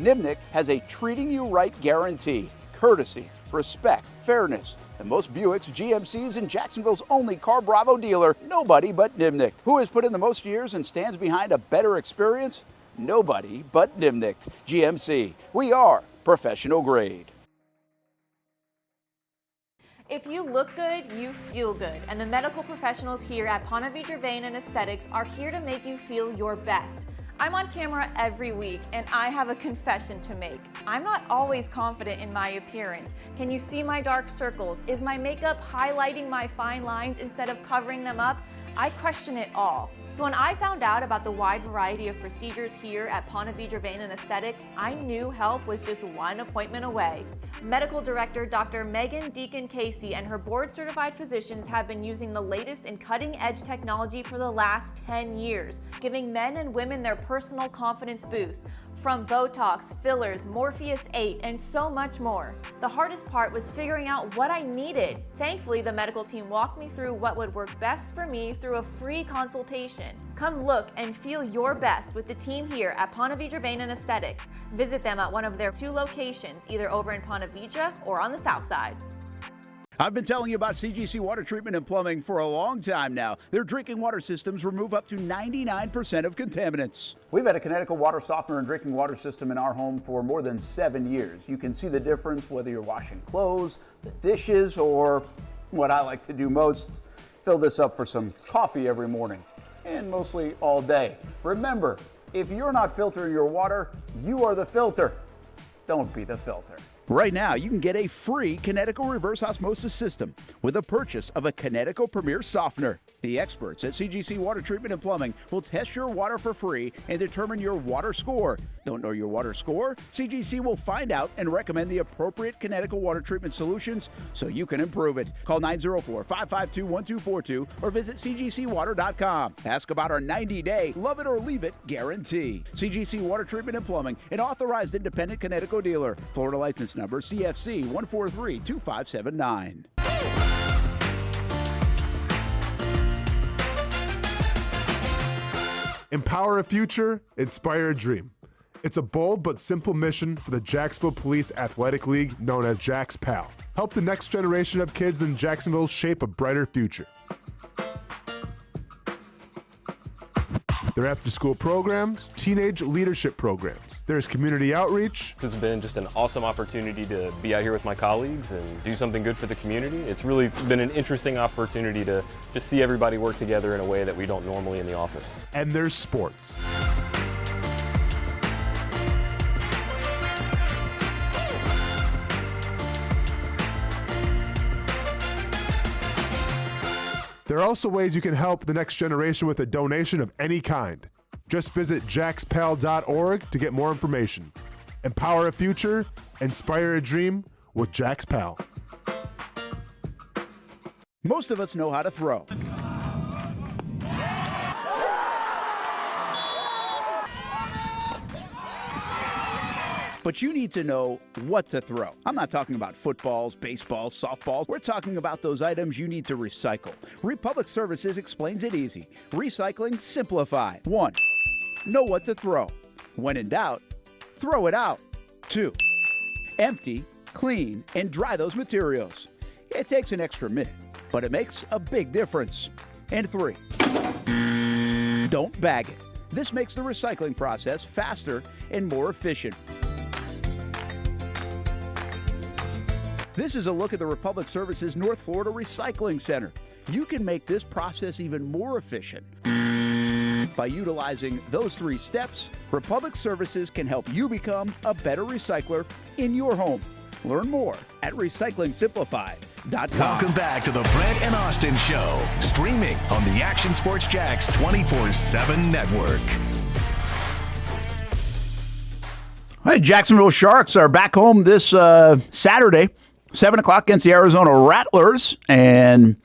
Nimnick has a treating you right guarantee, courtesy, respect, fairness, and most Buicks, GMCs, and Jacksonville's only Car Bravo dealer, nobody but Nimnick. Who has put in the most years and stands behind a better experience? Nobody but Nimnick. GMC. We are professional grade. If you look good, you feel good. And the medical professionals here at Ponte Vedra Vein and Aesthetics are here to make you feel your best. I'm on camera every week, and I have a confession to make. I'm not always confident in my appearance. Can you see my dark circles? Is my makeup highlighting my fine lines instead of covering them up? I question it all. So when I found out about the wide variety of procedures here at Ponte Vedra Vein and Aesthetics, I knew help was just one appointment away. Medical Director Dr. Megan Deacon Casey and her board-certified physicians have been using the latest in cutting-edge technology for the last 10 years, giving men and women their personal confidence boost. From Botox, fillers, Morpheus 8, and so much more. The hardest part was figuring out what I needed. Thankfully, the medical team walked me through what would work best for me through a free consultation. Come look and feel your best with the team here at Ponte Vedra Vein and Aesthetics. Visit them at one of their 2 locations, either over in Ponte Vedra or on the south side. I've been telling you about CGC Water Treatment and Plumbing for a long time now. Their drinking water systems remove up to 99% of contaminants. We've had a Connecticut water softener and drinking water system in our home for more than 7 years. You can see the difference whether you're washing clothes, the dishes, or what I like to do most, fill this up for some coffee every morning, and mostly all day. Remember, if you're not filtering your water, you are the filter. Don't be the filter. Right now, you can get a free Connecticut reverse osmosis system with a purchase of a Connecticut Premier Softener. The experts at CGC Water Treatment and Plumbing will test your water for free and determine your water score. Don't know your water score? CGC will find out and recommend the appropriate Connecticut water treatment solutions so you can improve it. Call 904-552-1242 or visit cgcwater.com. Ask about our 90-day love it or leave it guarantee. CGC Water Treatment and Plumbing, an authorized independent Connecticut dealer. Florida license number CFC 1432579. Empower a future, inspire a dream. It's a bold but simple mission for the Jacksonville Police Athletic League known as Jax PAL. Help the next generation of kids in Jacksonville shape a brighter future. Their after-school programs, teenage leadership programs. There's community outreach. This has been just an awesome opportunity to be out here with my colleagues and do something good for the community. It's really been an interesting opportunity to just see everybody work together in a way that we don't normally in the office. And there's sports. There are also ways you can help the next generation with a donation of any kind. Just visit jaxpal.org to get more information. Empower a future, inspire a dream with Jax Pal. Most of us know how to throw. But you need to know what to throw. I'm not talking about footballs, baseballs, softballs. We're talking about those items you need to recycle. Republic Services explains it easy. Recycling simplified. 1. Know what to throw. When in doubt, throw it out. 2. Empty, clean, and dry those materials. It takes an extra minute, but it makes a big difference. And 3. Don't bag it. This makes the recycling process faster and more efficient. This is a look at the Republic Services North Florida Recycling Center. You can make this process even more efficient. By utilizing those 3 steps, Republic Services can help you become a better recycler in your home. Learn more at recyclingsimplified.com. Welcome back to the Brent and Austin Show, streaming on the Action Sports Jax 24/7 network. All right, Jacksonville Sharks are back home this Saturday, 7 o'clock against the Arizona Rattlers. And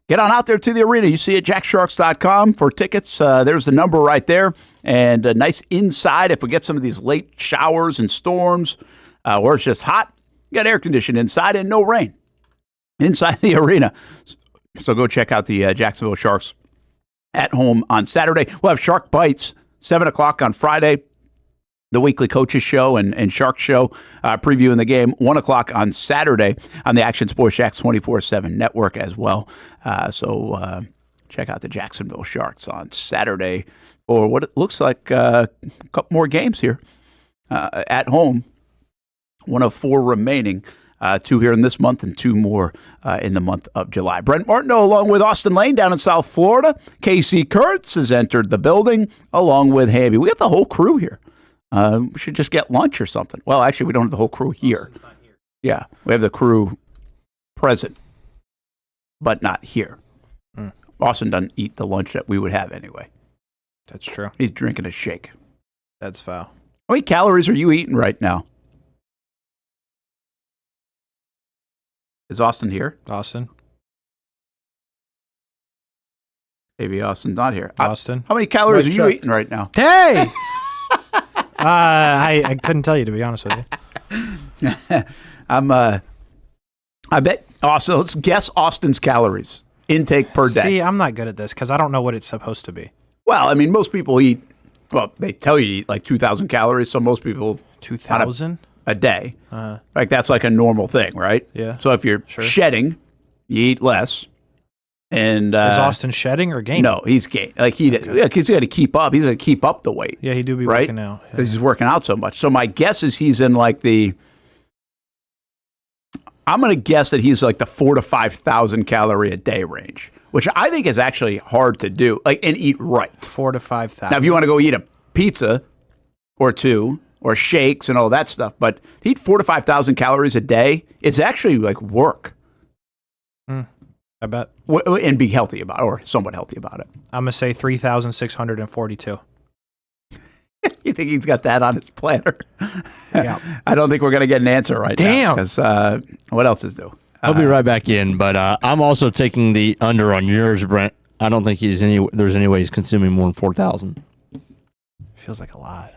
get on out there to the arena. You see it at jacksharks.com for tickets. There's the number right there. And a nice inside if we get some of these late showers and storms or it's just hot. You got air conditioning inside and no rain inside the arena. So go check out the Jacksonville Sharks at home on Saturday. We'll have Shark Bites, 7 o'clock on Friday. The weekly coaches show and Shark show previewing the game, 1 o'clock on Saturday on the Action Sports Jax 24/7 network as well. So check out the Jacksonville Sharks on Saturday for what it looks like a couple more games here at home. 1 of 4 remaining, 2 here in this month and 2 more in the month of July. Brent Martineau along with Austen Lane down in South Florida. Casey Kurtz has entered the building along with Hamby. We got the whole crew here. We should just get lunch or something. Well, actually, we don't have the whole crew here. Yeah, we have the crew present, but not here. Austin doesn't eat the lunch that we would have anyway. That's true. He's drinking a shake. That's foul. How many calories are you eating right now? Is Austin here? Austin? Maybe Austin's not here. Austin? How many calories are you eating right now? Hey! I couldn't tell you, to be honest with you. I bet Austin, let's guess Austin's calories intake per day. See, I'm not good at this because I don't know what it's supposed to be. Well, I mean, most people eat, well, they tell you to eat like 2,000 calories, so most people 2,000 a day. Like that's like a normal thing, right? Yeah. So if you're shedding, you eat less. And is Austin shedding or gaining? No, he's gaining. Like he's got to keep up. He's got to keep up the weight. Yeah, he do be right? working out because he's working out so much. So my guess is he's in like the. I'm going to guess that he's like the 4,000 to 5,000 calorie a day range, which I think is actually hard to do. Like and eat right. 4,000 to 5,000. Now, if you want to go eat a pizza or 2 or shakes and all that stuff, but to eat 4,000 to 5,000 calories a day is actually like work. I bet. And be healthy about it, or somewhat healthy about it. I'm going to say 3,642. You think he's got that on his planner? Yeah. I don't think we're going to get an answer right now. Because what else is due? I'll be right back in, but I'm also taking the under on yours, Brent. I don't think there's any way he's consuming more than 4,000. Feels like a lot.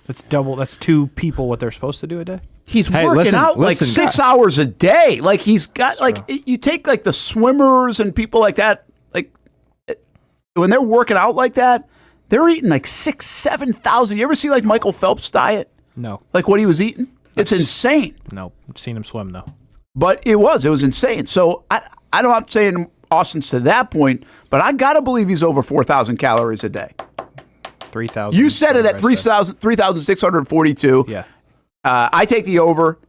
That's double. That's 2 people what they're supposed to do a day. He's working out like 6 hours a day. Like he's got you take like the swimmers and people like that. Like when they're working out like that, they're eating like 6,000 to 7,000. You ever see like Michael Phelps' diet? No. Like what he was eating? It's insane. No, I've seen him swim though. But it was insane. So I'm not saying Austin's to that point, but I got to believe he's over 4,000 calories a day. 3,000. You said it at 3,642. Yeah. I take the over.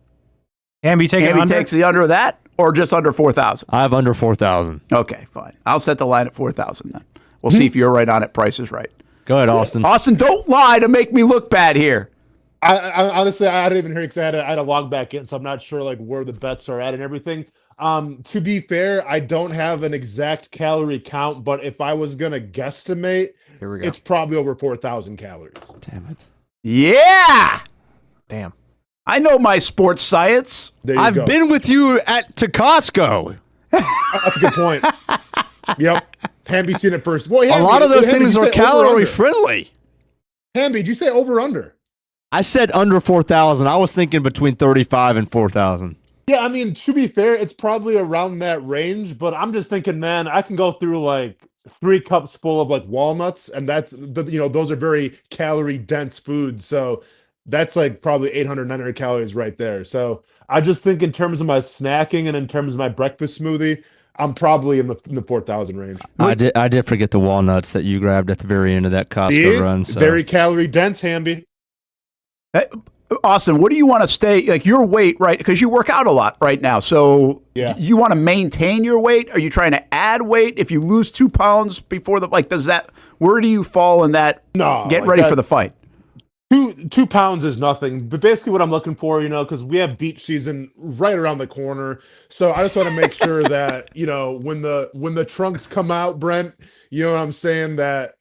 Hamby takes the under of that, or just under 4,000? I have under 4,000. Okay, fine. I'll set the line at 4,000 then. We'll see if you're right on it. Price is right. Go ahead, Austin. Austin, don't lie to make me look bad here. I honestly, I didn't even hear because I had to log back in, so I'm not sure like where the bets are at and everything. To be fair, I don't have an exact calorie count, but if I was gonna guesstimate, here we go. It's probably over 4,000 calories. Damn it. Yeah. Damn. I know my sports science. I've been with you to Costco. That's a good point. Yep. Hamby seen it first. Boy, a lot of those things are calorie friendly. Hamby, did you say over under? I said under 4,000. I was thinking between 35 and 4,000. Yeah, I mean, to be fair, it's probably around that range, but I'm just thinking, man, I can go through like 3 cups full of like walnuts, and that's those are very calorie dense foods. So that's like probably 800, 900 calories right there. So I just think in terms of my snacking and in terms of my breakfast smoothie, I'm probably in the 4,000 range. I did forget the walnuts that you grabbed at the very end of that Costco run. So. Very calorie dense, Hamby. Hey, Austin, what do you want to stay like your weight, right? Because you work out a lot right now. So you want to maintain your weight? Are you trying to add weight? If you lose 2 pounds before where do you fall in that? No, get ready for the fight. 2 pounds is nothing, but basically what I'm looking for, because we have beach season right around the corner. So I just want to make sure that, when the trunks come out, Brent, you know what I'm saying, that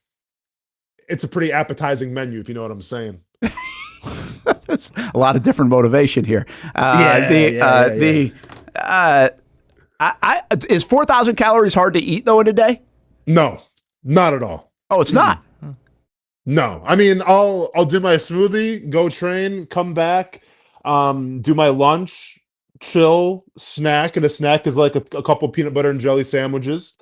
it's a pretty appetizing menu, if you know what I'm saying. That's a lot of different motivation here. Is 4,000 calories hard to eat though in a day? No, not at all. Oh, it's not. No, I mean, I'll do my smoothie, go train, come back, do my lunch, chill, snack, and a snack is like a couple peanut butter and jelly sandwiches,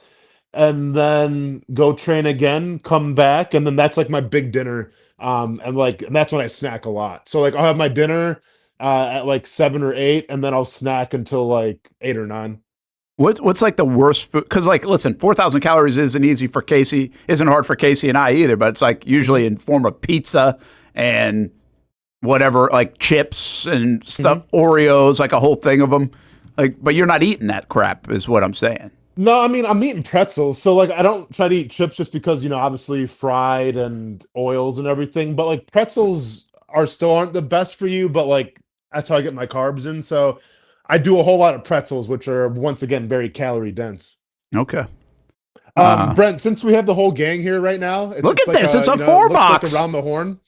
and then go train again, come back, and then that's like my big dinner, and that's when I snack a lot. So like I'll have my dinner at like 7 or 8, and then I'll snack until like 8 or 9. What's like the worst food? Because listen, 4,000 calories isn't hard for Casey and I either. But it's like usually in form of pizza and whatever, like chips and stuff, Oreos, like a whole thing of them. But you're not eating that crap, is what I'm saying. No, I mean I'm eating pretzels, so like I don't try to eat chips just because obviously fried and oils and everything. But like pretzels aren't the best for you, but like that's how I get my carbs in. So. I do a whole lot of pretzels, which are, once again, very calorie dense. Okay. Brent, since we have the whole gang here right now. Look at this. It's a 4-box. Like around the horn.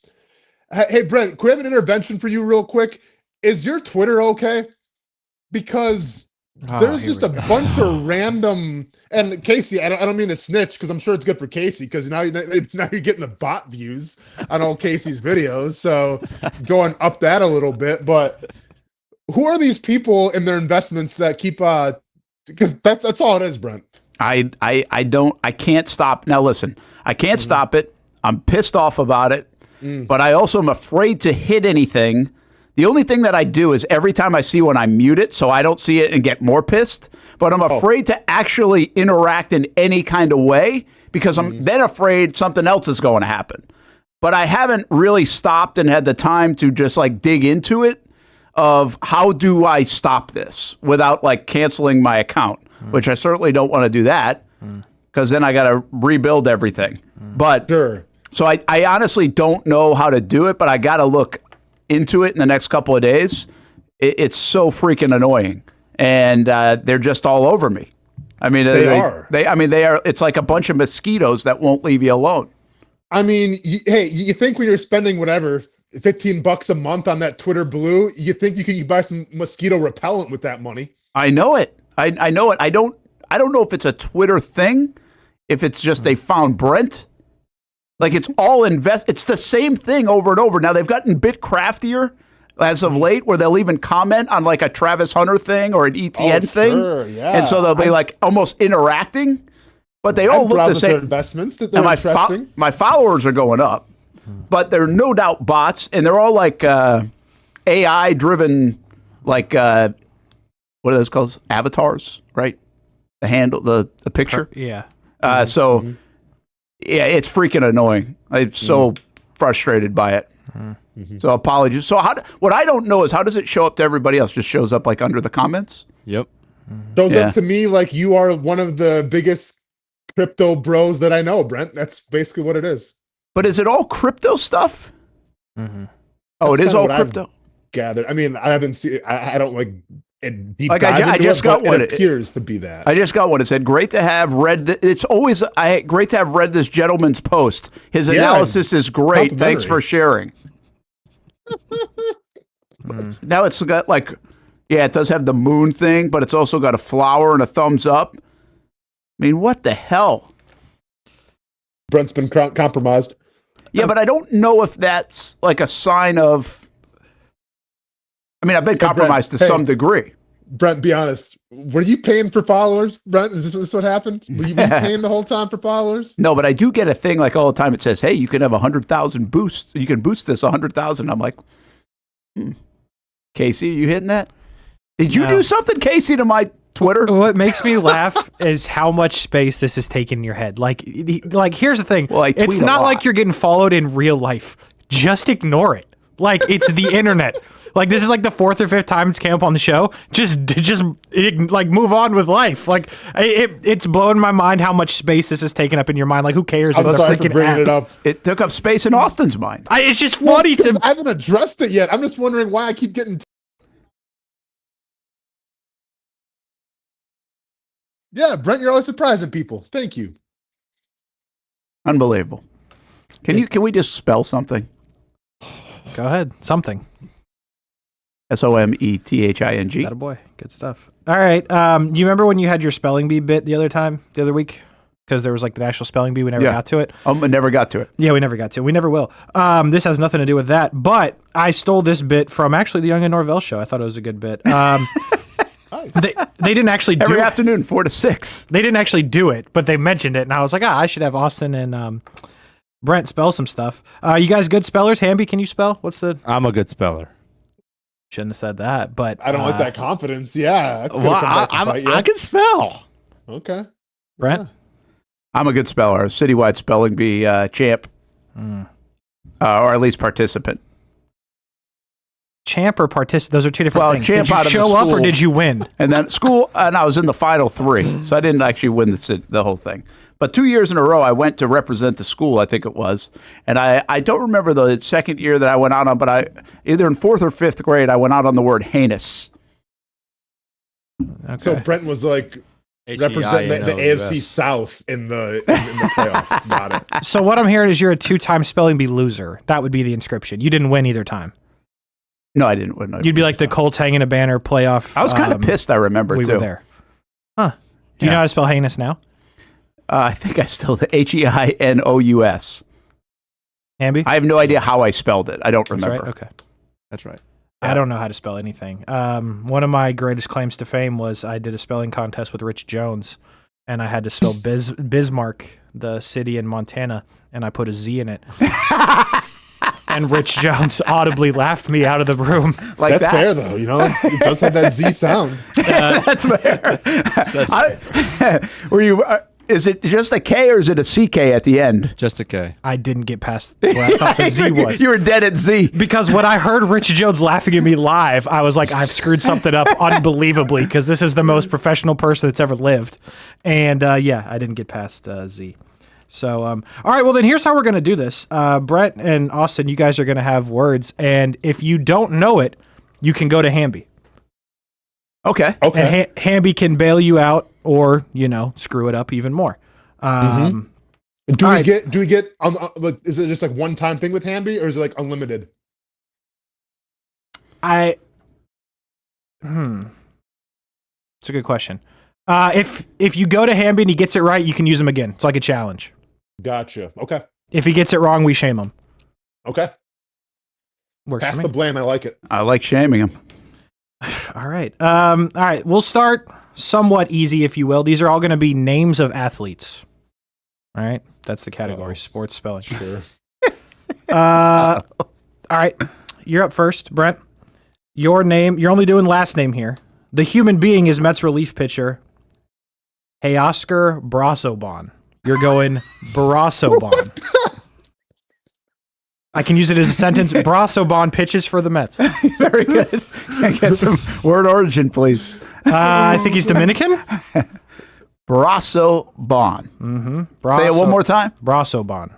Hey, Brent, could I have an intervention for you real quick? Is your Twitter okay? Because there's just a bunch of random... And Casey, I don't mean to snitch because I'm sure it's good for Casey because now you're getting the bot views on all Casey's videos. So going up that a little bit, but... Who are these people in their investments that keep because that's all it is, Brent. I can't stop. Now listen, I can't stop it. I'm pissed off about it, but I also am afraid to hit anything. The only thing that I do is every time I see one, I mute it so I don't see it and get more pissed. But I'm afraid to actually interact in any kind of way because I'm then afraid something else is going to happen. But I haven't really stopped and had the time to just like dig into it. Of how do I stop this without like canceling my account, which I certainly don't want to do that because then I got to rebuild everything. But so I honestly don't know how to do it, but I got to look into it in the next couple of days. It's so freaking annoying, and they're just all over me. I mean, they are. It's like a bunch of mosquitoes that won't leave you alone. I mean, you think when you're spending whatever. $15 a month on that Twitter Blue, you think you can buy some mosquito repellent with that money? I know it. I know it. I don't know if it's a Twitter thing, if it's just they found Brent. Like it's all it's the same thing over and over. Now they've gotten a bit craftier as of late, where they'll even comment on like a Travis Hunter thing or an ETN thing, yeah. And so they'll be like almost interacting. But they all look the same. Their investments that they're interesting. My followers are going up. But they're no doubt bots, and they're all like AI-driven, like what what are those called? Avatars, right? The handle, the picture. Yeah. So, yeah, it's freaking annoying. I'm so frustrated by it. So apologies. So what I don't know is how does it show up to everybody else? Just shows up like under the comments? Yep. Shows up to me like you are one of the biggest crypto bros that I know, Brent. That's basically what it is. But is it all crypto stuff? Oh, That's it is kinda all what I've crypto. gathered. I mean, I haven't seen. I don't like it deep Like dive I into just it, got but one. It appears to be that. I just got one. It said, "Great to have read." It's always great to have read this gentleman's post. His analysis is great. Thanks for sharing. Now it's got like, yeah, it does have the moon thing, but it's also got a flower and a thumbs up. I mean, what the hell? Brent's been compromised. Yeah, but I don't know if that's like a sign of. I mean, I've been compromised to some degree. Brent, be honest. Were you paying for followers, Brent? Is this what happened? Were you paying the whole time for followers? No, but I do get a thing like all the time. It says, "Hey, you can have 100,000 boosts. You can boost this 100,000." I'm like, Casey, are you hitting that? Did you do something, Casey, to my Twitter? What makes me laugh is how much space this is taking in your head. Like here's the thing. Well, it's not like you're getting followed in real life. Just ignore it. Like it's the internet. Like this is like the 4th or 5th time it's came up on the show. Just like move on with life. Like it's blowing my mind how much space this is taking up in your mind. Like who cares? I'm sorry for bringing it up. It took up space in Austin's mind. It's just funny to. I haven't addressed it yet. I'm just wondering why I keep getting. Yeah, Brent, you're always surprising people. Thank you. Unbelievable. Can we just spell something? Go ahead. Something. SOMETHING. Atta boy. Good stuff. All right. You remember when you had your spelling bee bit the other week? Because there was like the National Spelling Bee. We never got to it. I never got to it. Yeah, we never got to it. We never will. This has nothing to do with that. But I stole this bit from actually the Young and Norvell show. I thought it was a good bit. Nice. They didn't actually do every it. afternoon, 4 to 6. They didn't actually do it, but they mentioned it. And I was like, I should have Austen and Brent spell some stuff. You guys good spellers? Hamby, can you spell? I'm a good speller. Shouldn't have said that, but I don't like that confidence. Yeah, that's I can spell. Okay, Brent, I'm a good speller. A citywide spelling bee champ, or at least participant. Champ or participant? Those are two different things. Champ did you out of show the up or school, did you win? And then school, and I was in the final 3, so I didn't actually win the whole thing. But 2 years in a row, I went to represent the school, I think it was. And I don't remember the second year that I went out on, but either in 4th or 5th grade, I went out on the word heinous. So Brent was like representing the AFC South in the playoffs. Got it. So what I'm hearing is you're a 2-time spelling bee loser. That would be the inscription. You didn't win either time. No, I didn't win. You'd be like the Colts hanging a banner playoff. I was kind of pissed, I remember, we too. were there. Huh. Do you know how to spell heinous now? I think I still the HEINOUS. Hamby? I have no idea how I spelled it. I don't remember. Right? Okay. That's right. I don't know how to spell anything. One of my greatest claims to fame was I did a spelling contest with Rich Jones, and I had to spell Bismarck, the city in Montana, and I put a Z in it. And Rich Jones audibly laughed me out of the room. Like that's fair, though. You know, it does have that Z sound. That's fair. Were you? Is it just a K or is it a CK at the end? Just a K. I didn't get past where I thought the Z was. You were dead at Z. Because when I heard Rich Jones laughing at me live, I was like, I've screwed something up unbelievably because this is the most professional person that's ever lived. And yeah, I didn't get past Z. So, all right, well, then here's how we're going to do this. Brett and Austen, you guys are going to have words. And if you don't know it, you can go to Hamby. Okay. And Hamby can bail you out or, screw it up even more. Do we get, is it just like one time thing with Hamby or is it like unlimited? It's a good question. If you go to Hamby and he gets it right, you can use him again. It's like a challenge. Gotcha. Okay. If he gets it wrong, we shame him. Okay. Works Pass for me. the blame. I like it. I like shaming him. All right. All right. We'll start somewhat easy, if you will. These are all going to be names of athletes. All right. That's the category. Sports spelling. Sure. All right. You're up first, Brent. Your name. You're only doing last name here. The human being is Mets relief pitcher Oscar Brasoban. You're going Brasoban. I can use it as a sentence. Brasoban pitches for the Mets. Very good. Can I get some word origin, please? I think he's Dominican. Brasoban. Mm-hmm. Say it one more time. Brasoban.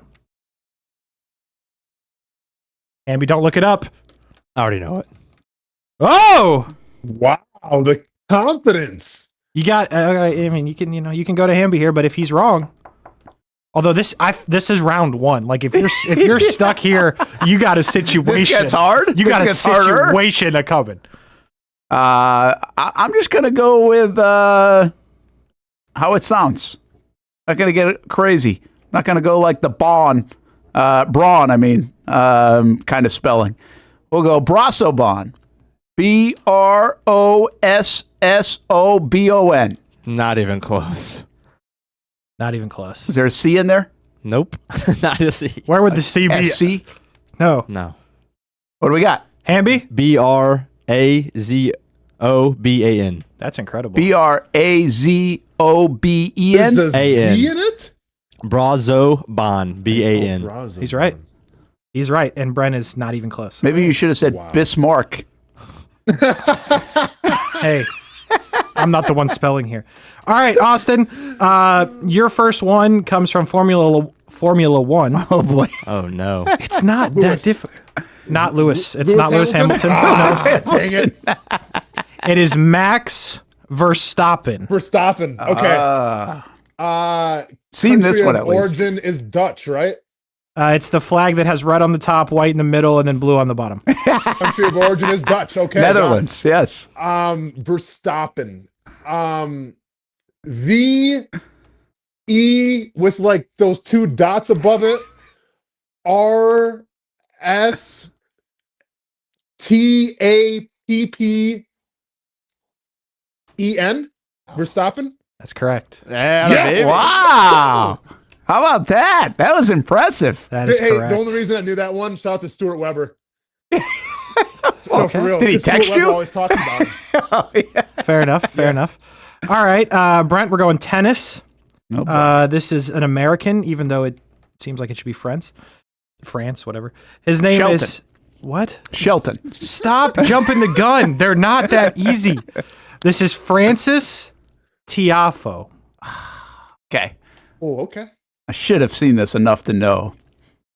Hamby, don't look it up. I already know it. Oh! Wow, the confidence. You got. I mean, you can go to Hamby here, but if he's wrong, although this is round one. Like if you're stuck here, you got a situation. This gets hard. You got a harder. situation a coming. I'm just gonna go with how it sounds. Not gonna get crazy. Not gonna go like the brawn. I mean, kind of spelling. We'll go Brasoban. Brossobon. Not even close. Not even close. Is there a C in there? Nope. Not a C. Where would the C be? SC? No. What do we got? Hamby? Brazoban. That's incredible. Brazoben. There's a Z in it? Brazoban. BAN. He's right. He's right. And Brent is not even close. Maybe you should have said Bismarck. Hey, I'm not the one spelling here. All right, Austin, your first one comes from Formula One. Oh, boy. Oh, no. It's not that difficult. Not Lewis. It's not Lewis Hamilton. Dang it. It is Max Verstappen. Okay. Seen this one country at of least. origin is Dutch, right? It's the flag that has red on the top, white in the middle, and then blue on the bottom. Country of origin is Dutch. Okay. Netherlands, yes. Verstappen. V-E with like those two dots above it. R-S-T-A-P-P-E-N. Verstappen? That's correct. Yeah. Wow. How about that? That was impressive. That is correct. The only reason I knew that one, shout out to Stuart Weber. Okay. No, for real. Did he text Stuart you? Weber always talks about him. Oh, yeah. Fair enough. Fair enough. All right, Brent, we're going tennis. This is an American, even though it seems like it should be France, whatever. His name is what? Shelton. Stop jumping the gun. They're not that easy. This is Francis Tiafoe. Okay. Oh, okay. I should have seen this enough to know.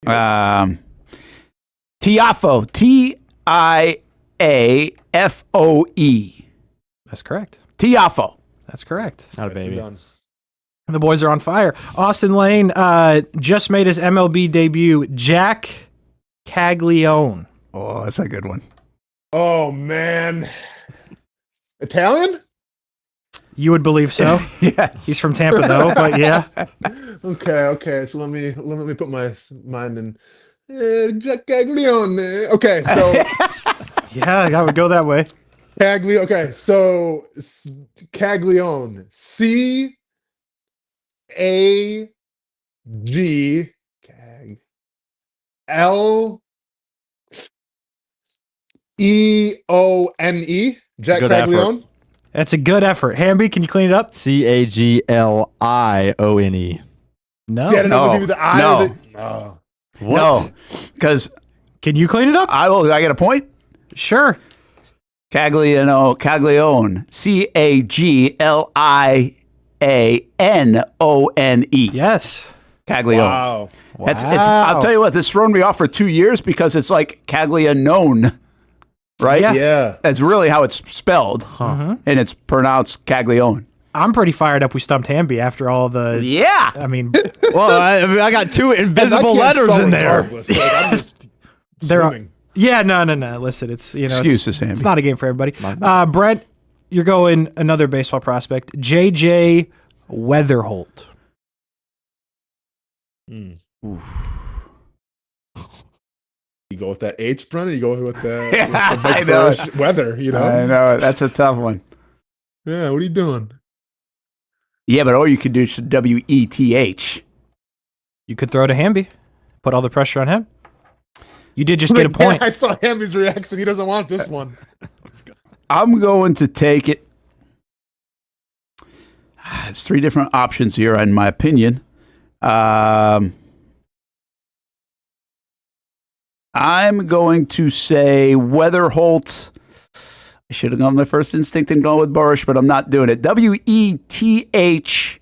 Tiafoe. T-I-A-F-O-E. That's correct. Tiafoe. That's correct. Not a baby. The boys are on fire. Austin Lane just made his MLB debut. Jack Caglione. Oh, that's a good one. Oh, man. Italian? You would believe so. Yes. He's from Tampa, though, but yeah. Okay. So let me put my mind in. Jack Caglione. Okay, so Yeah, I would go that way. Caglione. Okay, so Caglione. C-A-G L-E-O-N-E. Jack Good Caglione. effort. That's a good effort. Hamby, can you clean it up? Caglione. No. See, I didn't know it was either the I no. or the. Oh. What? No, because Can you clean it up? I get a point. Sure. Caglione. C-A-G-L-I-A-N-O-N-E. Yes. Caglione. Wow. It's I'll tell you what, this thrown me off for 2 years because it's like Caglianone, right? Yeah. That's really how it's spelled, and it's pronounced Caglione. I'm pretty fired up we stumped Hamby after all the... Yeah. I mean... Well, I got two invisible letters in there. Like, I'm just They're assuming. Yeah, no. Listen, it's, Excuses, Hamby. it's not a game for everybody. Brent, you're going another baseball prospect. J.J. Weatherholt. You go with that H, Brent, or you go with the, I know it. weather, you know? I know it. That's a tough one. Yeah, what are you doing? Yeah, but or you could do W-E-T-H. You could throw to Hamby. Put all the pressure on him. You did just get a point. I saw Hamby's reaction. He doesn't want this one. I'm going to take it There's three different options here, in my opinion. I'm going to say Weatherholt. I should have gone with my first instinct and gone with Borish, but I'm not doing it. Wetherholt.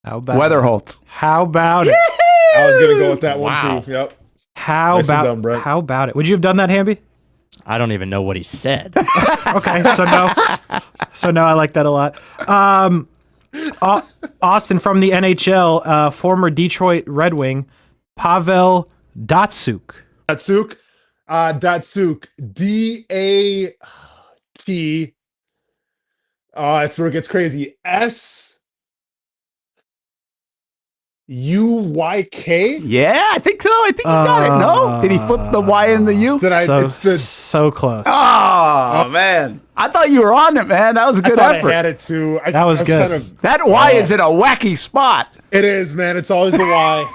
How about Weatherholt. How about it? I was going to go with that one too. Yep. How about it? Would you have done that, Hamby? I don't even know what he said. Okay, so no. So no, I like that a lot. Austin from the NHL, former Detroit Red Wing, Pavel Datsyuk. Datsyuk. D-A-T. That's where it gets crazy. S-U-Y-K? Yeah, I think so. I think you got it. No? Did he flip the Y and the U? So close. Oh, man. I thought you were on it, man. That was a good effort. I had it too. That was good. That Y is in a wacky spot. It is, man. It's always the Y.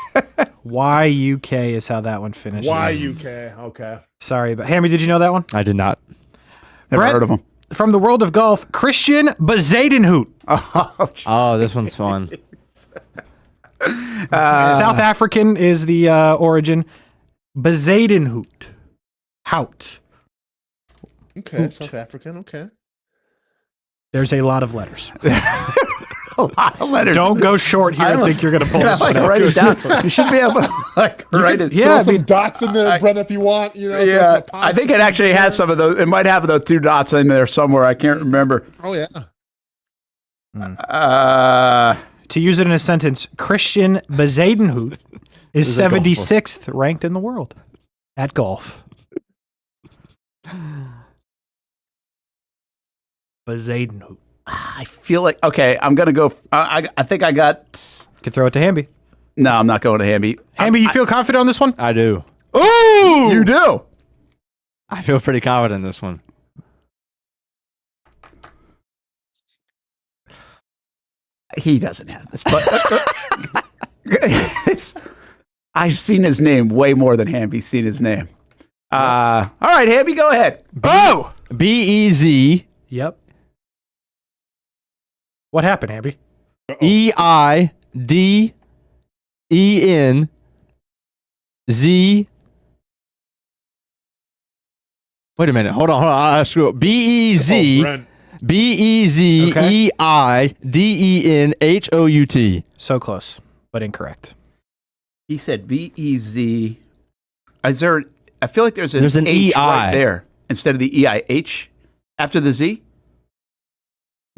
Y-U-K is how that one finishes. Y-U-K. Okay. Sorry, but Hammy, did you know that one? I did not. Never Brent, heard of him. From the world of golf, Christian Bezuidenhout. Oh, this one's fun. South African is the origin. Bezuidenhout. Hout. Okay, South African. Okay. There's a lot of letters. A lot of letters. Don't go short here and think you're going to pull this one out. Write it down. You should be able to write it. Yeah, some dots in there, Brent, if you want. Yeah, I think it actually has some of those. It might have those two dots in there somewhere. I can't remember. Oh, yeah. To use it in a sentence, Christian Bezuidenhout is 76th ranked in the world at golf. Bezuidenhout. I feel like, okay, I'm going to go. I think I got. Could throw it to Hamby. No, I'm not going to Hamby. Hamby, you feel confident on this one? I do. Ooh! You do? I feel pretty confident in this one. He doesn't have this, but I've seen his name way more than Hamby's seen his name. All right, Hamby, go ahead. Oh! B-E-Z. Yep. What happened, Hamby? E-I-D-E-N-Z. Wait a minute. Hold on. I screw up. B-E-Z. B-E-Z-E-I-D-E-N-H-O-U-T. So close, but incorrect. He said B-E-Z. Is there? I feel like there's an H E-I right there instead of the E-I-H after the Z.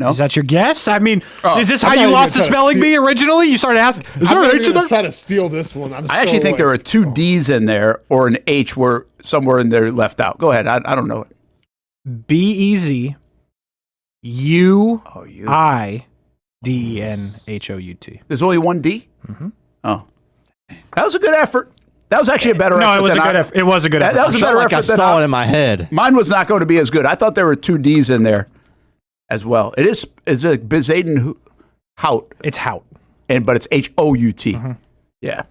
No? Is that your guess? I mean, is this how I'm you not lost even the spelling bee originally? You started asking, is there an H in there? Try to steal this one. I actually think there are two D's in there or an H where somewhere in there left out. Go ahead. I don't know it. B-E-Z-U-I-D-E-N-H-O-U-T. There's only one D? Mm-hmm. Oh. That was a good effort. That was actually a better effort. No, it was a good effort. It was a good effort. That was a better effort I than saw it in my head. Mine was not going to be as good. I thought there were two D's in there as well. It is a Bezuidenhout. It's Hout. But it's H-O-U-T. Mm-hmm. Yeah.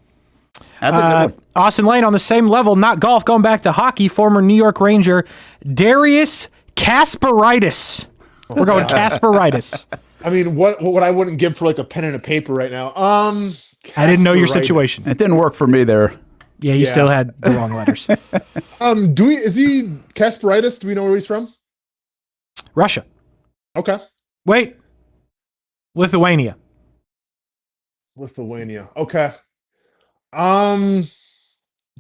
That's a good one. Austen Lane on the same level, not golf, going back to hockey, former New York Ranger, Darius Kasparaitis. We're going Kasparaitis. I mean, what I wouldn't give for like a pen and a paper right now. I didn't know your situation. It didn't work for me there. Yeah, you still had the wrong letters. Is he Kasparaitis? Do we know where he's from? Russia. Okay. Wait. Lithuania. Okay. To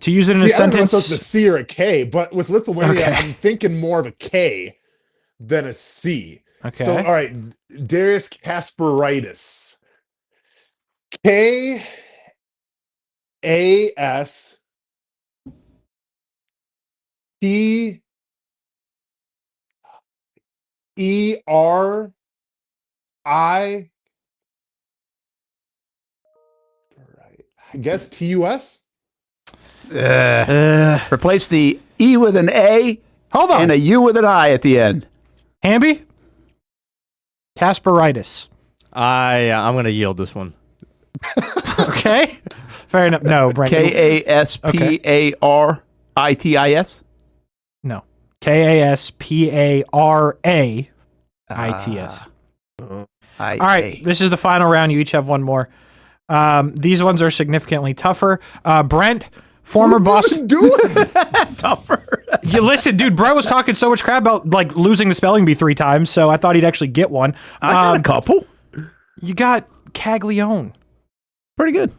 use it in a sentence. I don't know if it's a C or a K, but with Lithuania, I'm thinking more of a K than a C. Okay. So, all right, Darius Kasparaitis. K-A-S-P-E-R-I. I guess T-U-S? Replace the E with an A. Hold on. And a U with an I at the end. Hamby? Kasparaitis. I'm going to yield this one. Okay. Fair enough. No, Brent. K-A-S-P-A-R-I-T-I-S? No. Kasparaitis. All right, this is the final round. You each have one more. These ones are significantly tougher. Brent, former Boston. Tougher. You listen, dude. Brent was talking so much crap about like losing the spelling bee 3 times, so I thought he'd actually get one. I got a couple. You got Caglione. Pretty good.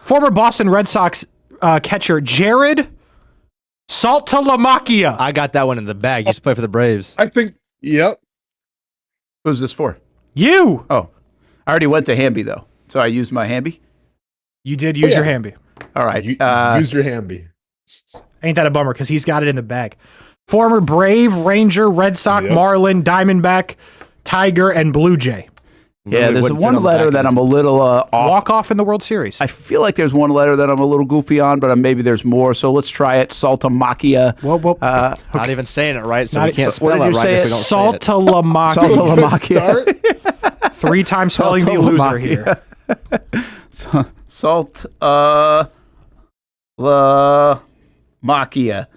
Former Boston Red Sox catcher Jared Saltalamacchia. I got that one in the bag. Used to play for the Braves. I think. Yep. Who's this for? You. Oh, I already went to Hamby though, so I used my Hamby. You did use your Hamby. All right. Use your Hamby. Ain't that a bummer? Because he's got it in the bag. Former Brave, Ranger, Red Sox, Marlin, Diamondback, Tiger, and Blue Jay. Yeah, there's one letter that I'm a little off. Walk off in the World Series. I feel like there's one letter that I'm a little goofy on, but maybe there's more. So let's try it. Saltalamacchia. Whoa. Not even saying it right, so we can't spell what did it you right say? if we don't say it. Saltalamacchia. 3 times spelling bee loser here. Saltalamacchia.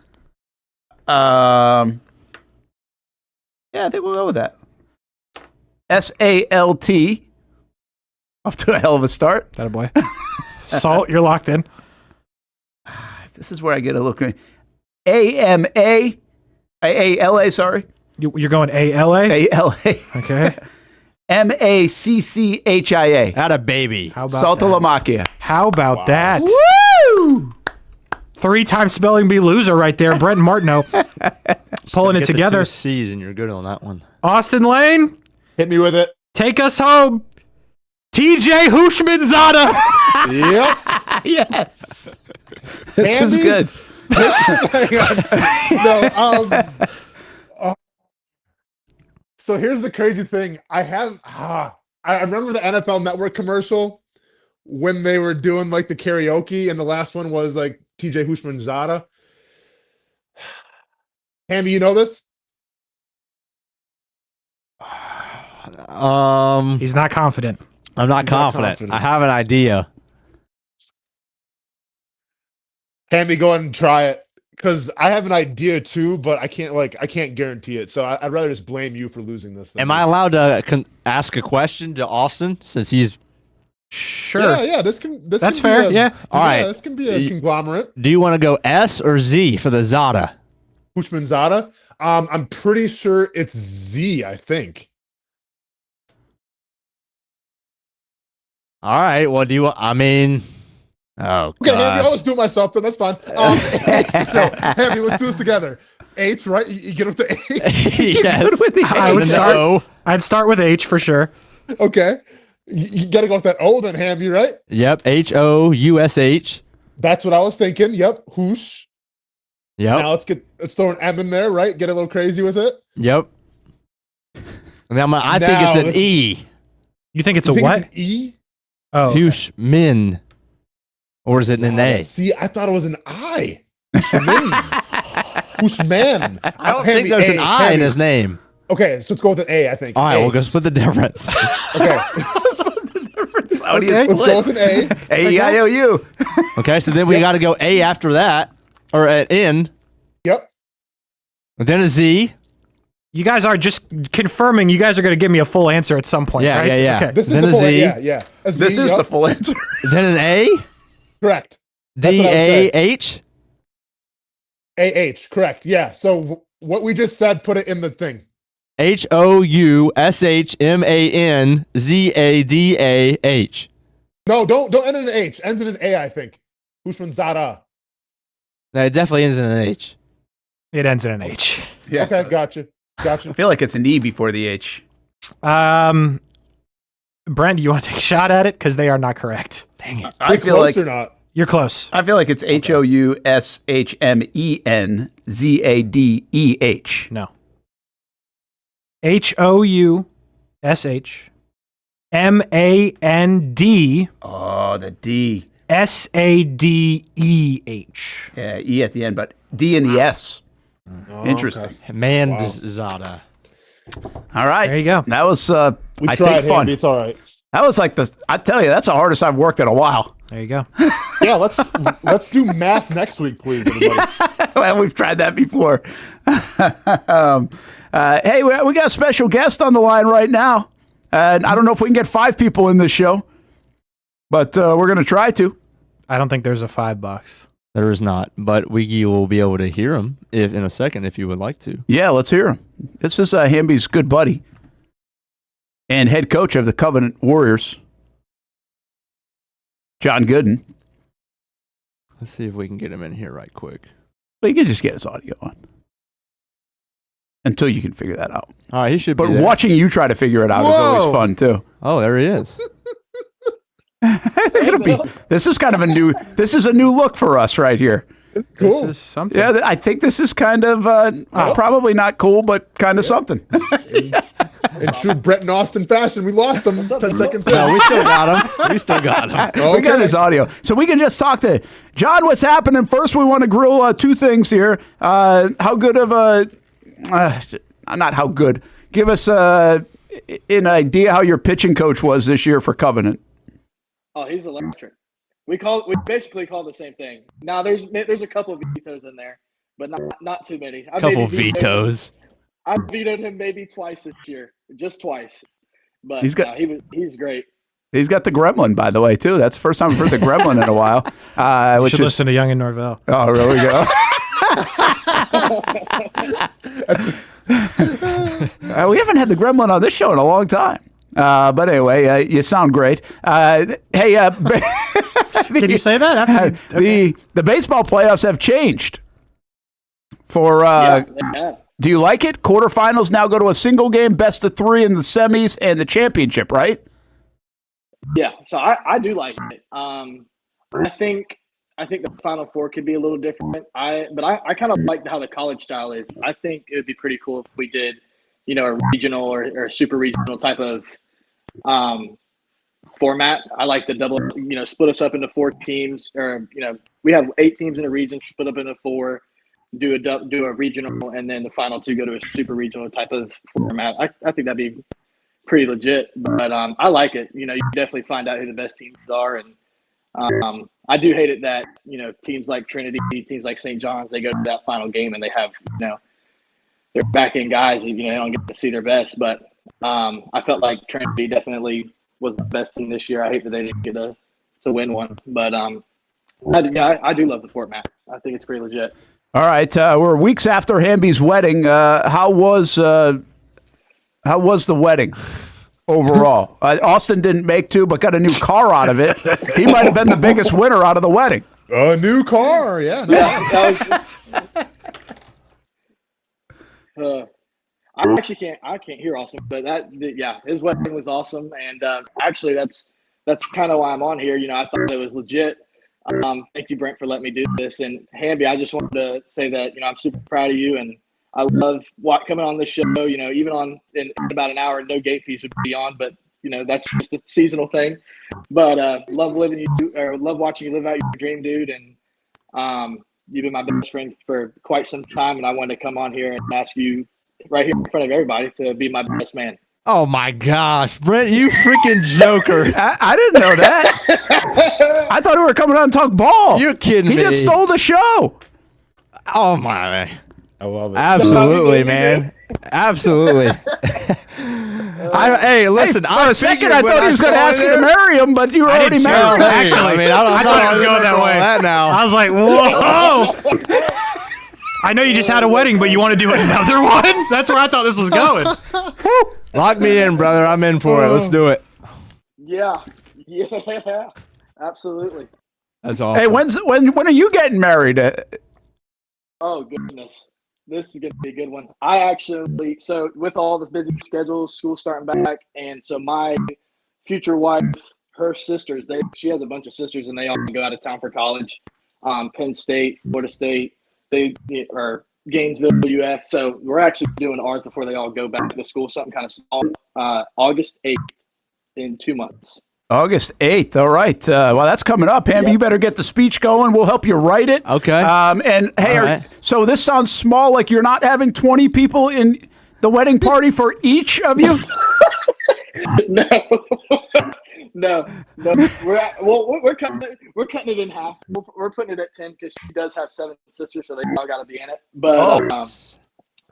Yeah, I think we'll go with that. SALT. Off to a hell of a start. That a boy. Salt, you're locked in. This is where I get a look. AMA, sorry. You're going ALA? ALA. Okay. MACCHIA. Had a baby. How about Saltalamacchia. How about that? Woo! 3 times spelling bee loser right there. Brent Martineau pulling it Get the together. 2 C's and you're good on that one. Austin Lane. Hit me with it. Take us home. TJ Hushmanzada. Yep. Yes. This Hamby? is good. So here's the crazy thing. I remember the NFL Network commercial when they were doing like the karaoke, and the last one was like TJ Hushmanzada. Hamby, you know this? He's not confident. I'm not confident. I have an idea. Hamby, go ahead and try it. Because I have an idea too, but I can't guarantee it. So I'd rather just blame you for losing this. Am I allowed to ask a question to Austin since he's sure? Yeah. That's fair. All right. This can be a conglomerate. Do you want to go S or Z for the Zada? Hushmanzada. I'm pretty sure it's Z. I think. All right. Well, do you want? I mean. Oh, okay, God. Hamby, I'll just do it myself then. That's fine. Hamby, let's do this together. H, right? You get with the H? Yes. With the I'd start with H for sure. Okay. You got to go with that O then, Hamby, right? Yep. HOUSH. That's what I was thinking. Yep. Whoosh. Yep. Now let's throw an M in there, right? Get a little crazy with it. Yep. And then I think it's an E. You think it's you a think what? It's an E? Oh. Hushmin. Or is it an A? See, I thought it was an I. Hushman. I don't think there's an I in his name. Okay, so let's go with an A, I think. All right, A. we'll go split the difference. Okay. Okay. Let's go with an A. A-E-I-O-U. Okay, so then we got to go A after that, or an N. Yep. And then a Z. You guys are just confirming you guys are going to give me a full answer at some point, Yeah, right? yeah. Okay. This is Then the a full Z. Yeah. A Z, This is yep. the full answer. Then an A. Correct. That's what I would say. D-A-H. A-H, correct. Yeah, so what we just said, put it in the thing. H-O-U-S-H-M-A-N-Z-A-D-A-H. No, don't end in an H. Ends in an A, I think. Hushmanzada. No, it definitely ends in an H. It ends in an H. Yeah. Okay, gotcha. I feel like it's an E before the H. Brent, do you want to take a shot at it? Because they are not correct. Dang it. I feel close like or not? You're close. I feel like it's H-O-U-S-H-M-E-N-Z-A-D-E-H. No. H-O-U-S-H-M-A-N-D. Oh, the D. S-A-D-E-H. Yeah, E at the end, but D and the S. Oh, Interesting. okay. Manzada. All right. There you go. That was, We I tried, think, fun. Hamby. It's all right. That was like I tell you, that's the hardest I've worked in a while. There you go. Yeah, let's do math next week, please, everybody. Well, we've tried that before. Hey, we got a special guest on the line right now. And I don't know if we can get 5 people in this show, but we're going to try to. I don't think there's a $5. There is not, but you will be able to hear him in a second if you would like to. Yeah, let's hear him. This is Hamby's good buddy and head coach of the Covenant Warriors, John Gooden. Let's see if we can get him in here right quick. Well, you can just get his audio on until you can figure that out. All right, he should be But there. watching you try to figure it out is always fun, too. Oh, there he is. This is kind of a new look for us right here. Cool. This is something. Yeah, I think this is kind of probably not cool, but kind of something. In true Brent and Austen fashion, we lost him 10 seconds in. No, we still got him. We still got him. Okay. We got his audio. So we can just talk to John. What's happening? First, we want to grill 2 things here. How good of a... not how good. Give us an idea how your pitching coach was this year for Covenant. Oh, he's electric. We basically call the same thing. Now there's a couple of vetoes in there, but not too many. Couple vetoes. I vetoed him maybe twice this year, just twice. But He's he's great. He's got the gremlin, by the way, too. That's the first time I've heard the gremlin in a while. You should listen to Young and Norvell. Oh, there we go. We haven't had the gremlin on this show in a long time. But anyway, you sound great. Hey, Can you say that? The baseball playoffs have changed. For do you like it? Quarterfinals now go to a single game, best of 3 in the semis, and the championship, right? Yeah, so I do like it. I think the Final Four could be a little different. But I kind of like how the college style is. I think it would be pretty cool if we did, a regional or super regional type of format. I like the double, split us up into 4 teams, or we have 8 teams in a region, split up into 4, do a regional, and then the final 2 go to a super regional type of format. I think that'd be pretty legit, but I like it. You definitely find out who the best teams are, and I do hate it that teams like Trinity, teams like St. John's, they go to that final game and they have their back end guys. They don't get to see their best, but I felt like Trinity definitely was the best team this year. I hate that they didn't get to win one, but I do love the format. I think it's pretty legit. All right, we're weeks after Hamby's wedding. How was the wedding overall? Austin didn't make 2, but got a new car out of it. He might have been the biggest winner out of the wedding. A new car, yeah. I can't hear Austin, but his wedding was awesome, and actually that's kind of why I'm on here. I thought it was legit. Thank you, Brent, for letting me do this. And Hamby, I just wanted to say that I'm super proud of you, and I love coming on this show. Even in about an hour, no gate fees would be on, but that's just a seasonal thing. But love watching you live out your dream, dude. And you've been my best friend for quite some time, and I wanted to come on here and ask you right here in front of everybody to be my best man. Oh my gosh, Brent, you freaking joker. I didn't know that. I thought we were coming on and talk ball. You're kidding me. He just stole the show. Oh my. I love it. Absolutely, man. Absolutely. Hey, listen. For a second, I thought he was going to ask you to marry him, but you were already married. Actually, I thought it was going that way. I was like, whoa. I know you just had a wedding, but you want to do another one? That's where I thought this was going. Lock me in, brother. I'm in for it. Let's do it. Yeah, absolutely. That's awesome. Hey, when are you getting married? Oh, goodness. This is going to be a good one. I actually, so with all the busy schedules, school starting back, and so my future wife, her sisters, she has a bunch of sisters, and they all go out of town for college. Penn State, Florida State, or Gainesville, UF. So we're actually doing ours before they all go back to school, something kind of small, August 8th in 2 months. August 8th. All right. Well, that's coming up. Hamby, you better get the speech going. We'll help you write it. Okay. And hey, so this sounds small, like you're not having 20 people in the wedding party for each of you? No. No. We're cutting it in half. We're putting it at 10 because she does have 7 sisters, so they all got to be in it. But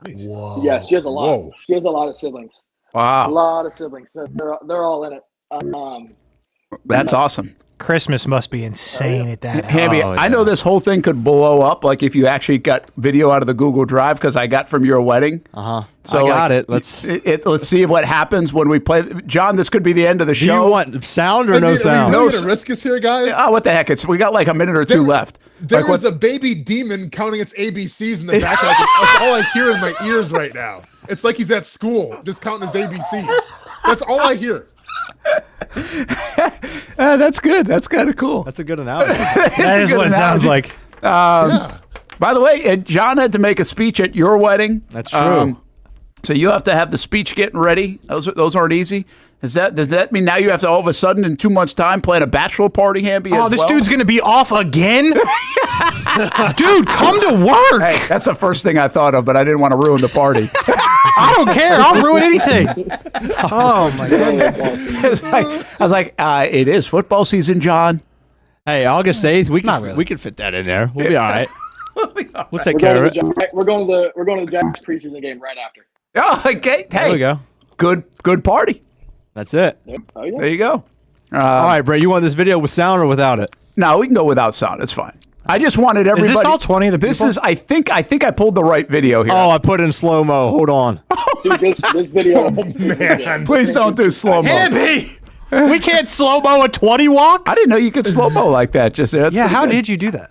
Whoa. yeah, she has a lot. Whoa. She has a lot of siblings. Wow. A lot of siblings. So they're all in it. That's awesome. Christmas must be insane at that. Hamby, I know this whole thing could blow up, like if you actually got video out of the Google Drive, because I got from your wedding. So I got it. Let's see what happens when we play. John, this could be the end of the show. Do you want sound or no sound? No, risk is here, guys. Oh, what the heck? We got like a minute or two left. There is a baby demon counting its ABCs in the back. That's all I hear in my ears right now. It's like he's at school, just counting his ABCs. That's all I hear. That's good. That's kind of cool. That's a good analogy. That is what it sounds like. By the way, John had to make a speech at your wedding. That's true. So you have to have the speech getting ready. Those aren't easy. Does that mean now you have to all of a sudden in 2 months' time plan a bachelor party, Hamby? Oh, this dude's gonna be off again? Dude, come to work. Hey, that's the first thing I thought of, but I didn't want to ruin the party. I don't care. I'll ruin anything. Oh my god! I was like, it is football season, John. Hey, August 8th, we can fit that in there. We'll be all right. We'll take care of it. We're going to the Jags preseason game right after. Oh, okay. There we go. Good party. That's it. Yep. Oh, yeah. There you go. All right, Brett, you want this video with sound or without it? No, we can go without sound. It's fine. I just wanted everybody. Is this all 20 of the people? This is. I think I pulled the right video here. Oh, I put it in slow mo. Hold on. Dude, this video. Oh man! Please don't do slow mo. Hamby, we can't slow mo a 20 walk. I didn't know you could slow mo like that. Just there. Yeah, how did you do that?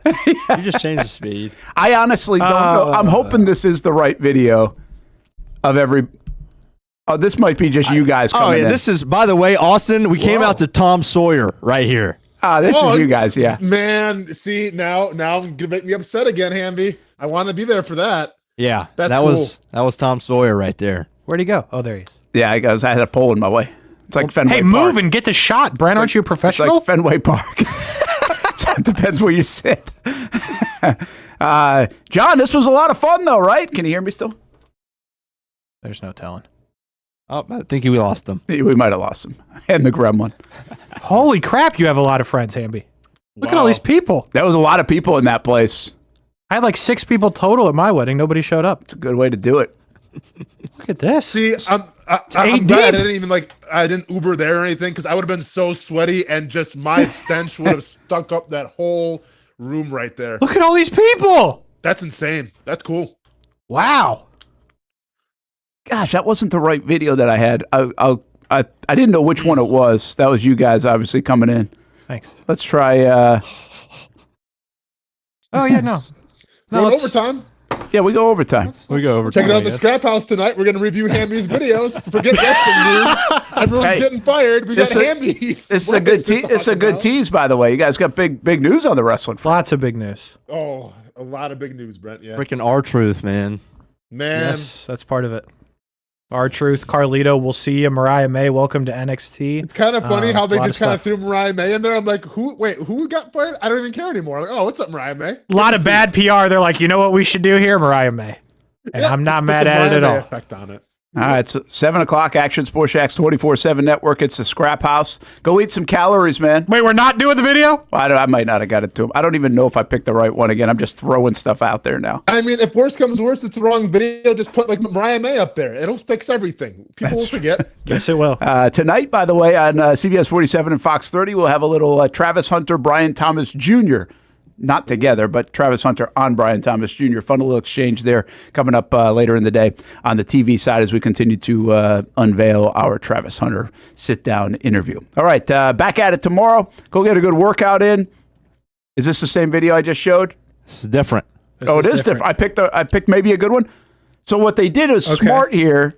You just changed the speed. I honestly don't know. I'm hoping this is the right video of every. Oh, this might be just you guys coming in. This is, by the way, Austin, we came out to Tom Sawyer right here. This is you guys, yeah. Man, see, now I'm gonna make me upset again, Hamby. I want to be there for that. Yeah, That's cool. That was Tom Sawyer right there. Where'd he go? Oh, there he is. Yeah, I had a pole in my way. It's like Fenway Park. Hey, move and get the shot, Brent. Aren't you a professional? It's like Fenway Park. It depends where you sit. John, this was a lot of fun, though, right? Can you hear me still? There's no telling. Oh, I think we lost him. We might have lost him. And the gremlin. Holy crap, you have a lot of friends, Hamby. Look at all these people. That was a lot of people in that place. I had like 6 people total at my wedding. Nobody showed up. It's a good way to do it. Look at this. See, I'm glad I didn't Uber there or anything because I would have been so sweaty and just my stench would have stunk up that whole room right there. Look at all these people. That's insane. That's cool. Wow. Gosh, that wasn't the right video that I had. I didn't know which one it was. That was you guys obviously coming in. Thanks. Let's try. Oh yeah, no. Going overtime. Yeah, we go overtime. We go overtime. Check it out the Scrap House tonight. We're going to review Hamby's videos. Forget wrestling news. Everyone's getting fired. We got Hamby's. It's a good It's a good tease, by the way. You guys got big news on the wrestling front. Lots of big news. Oh, a lot of big news, Brent. Yeah. Freaking R-Truth, man. Yes, that's part of it. R-Truth, Carlito, we'll see you. Mariah May, welcome to NXT. It's kind of funny how they just kind of threw Mariah May in there. I'm like, who got fired? I don't even care anymore. I'm like, oh, what's up, Mariah May? A lot of bad PR. They're like, you know what we should do here? Mariah May. And I'm not mad at it at all. Effect on it. All right, so 7 o'clock, Action Sports Jax 24/7 Network. It's the Scrap House. Go eat some calories, man. Wait, we're not doing the video? Well, I might not have got it to him. I don't even know if I picked the right one again. I'm just throwing stuff out there now. I mean, if worse comes worse, it's the wrong video. Just put like Mariah May up there. It'll fix everything. People will forget. Yes, it will. Tonight, by the way, on CBS 47 and Fox 30, we'll have a little Travis Hunter, Brian Thomas Jr., not together, but Travis Hunter on Brian Thomas Jr. Fun little exchange there coming up later in the day on the TV side as we continue to unveil our Travis Hunter sit-down interview. All right, back at it tomorrow. Go get a good workout in. Is this the same video I just showed? This is different. It is different. I picked maybe a good one. So what they did is smart here.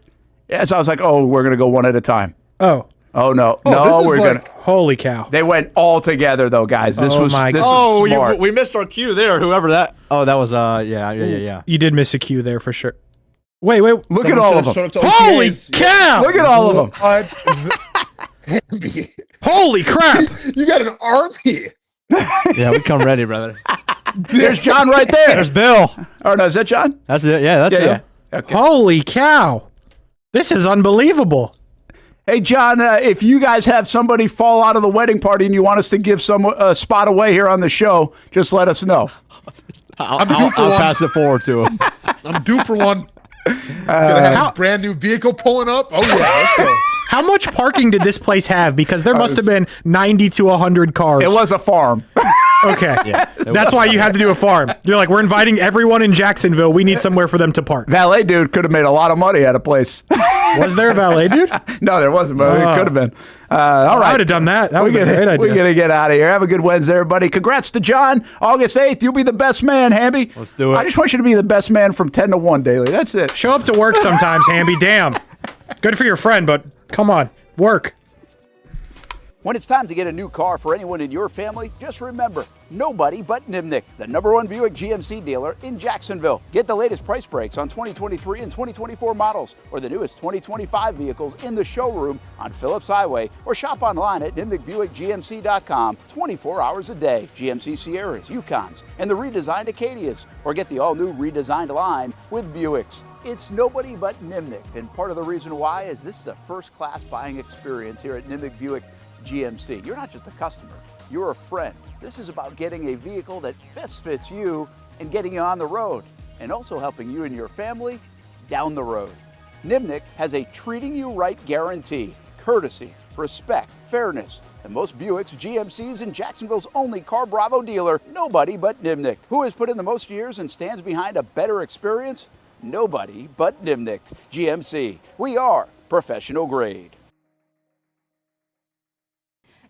As I was like, we're going to go one at a time. Oh, no. We're going to. Holy cow. They went all together, though, guys. This was smart. We missed our cue there, whoever that. Oh, that was, yeah. You did miss a cue there for sure. Wait. Look at all of them. Holy cow. Look at all of them. Holy crap. You got an army. Yeah, we come ready, brother. There's John right there. There's Bill. Oh, no, is that John? That's it. Yeah, that's it. Yeah. Okay. Holy cow. This is unbelievable. Hey, John, if you guys have somebody fall out of the wedding party and you want us to give some spot away here on the show, just let us know. I'll pass it forward to him. I'm due for one. Gonna have a brand new vehicle pulling up. Oh, yeah, let's go. How much parking did this place have? Because there must have been 90 to 100 cars. It was a farm. Okay. Yeah, that's why you had to do a farm. You're like, we're inviting everyone in Jacksonville. We need somewhere for them to park. Valet dude could have made a lot of money at a place. Was there a valet dude? No, there wasn't, but it could have been. All right. I would have done that. That would have been a great idea. We're going to get out of here. Have a good Wednesday, everybody. Congrats to John. August 8th, you'll be the best man, Hamby. Let's do it. I just want you to be the best man from 10 to 1 daily. That's it. Show up to work sometimes, Hamby. Damn. Good for your friend, but come on. Work. When it's time to get a new car for anyone in your family, just remember, nobody but Nimnick, the #1 Buick GMC dealer in Jacksonville. Get the latest price breaks on 2023 and 2024 models or the newest 2025 vehicles in the showroom on Phillips Highway or shop online at NimnickBuickGMC.com 24 hours a day. GMC Sierras, Yukons, and the redesigned Acadias, or get the all-new redesigned line with Buicks. It's nobody but Nimnick, and part of the reason why is this is a first-class buying experience here at Nimnick Buick GMC. You're not just a customer, you're a friend. This is about getting a vehicle that best fits you and getting you on the road, and also helping you and your family down the road. Nimnick has a treating you right guarantee, courtesy, respect, fairness, and most Buicks, GMCs, and Jacksonville's only Car Bravo dealer, nobody but Nimnick. Who has put in the most years and stands behind a better experience? Nobody but Nimnick. GMC. We are professional grade.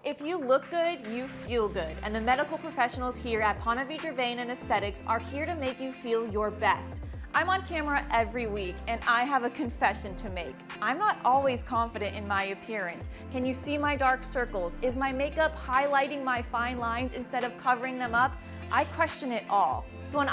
If you look good, you feel good. And the medical professionals here at Ponte Vedra Vein and Aesthetics are here to make you feel your best. I'm on camera every week, and I have a confession to make. I'm not always confident in my appearance. Can you see my dark circles? Is my makeup highlighting my fine lines instead of covering them up? I question it all. So when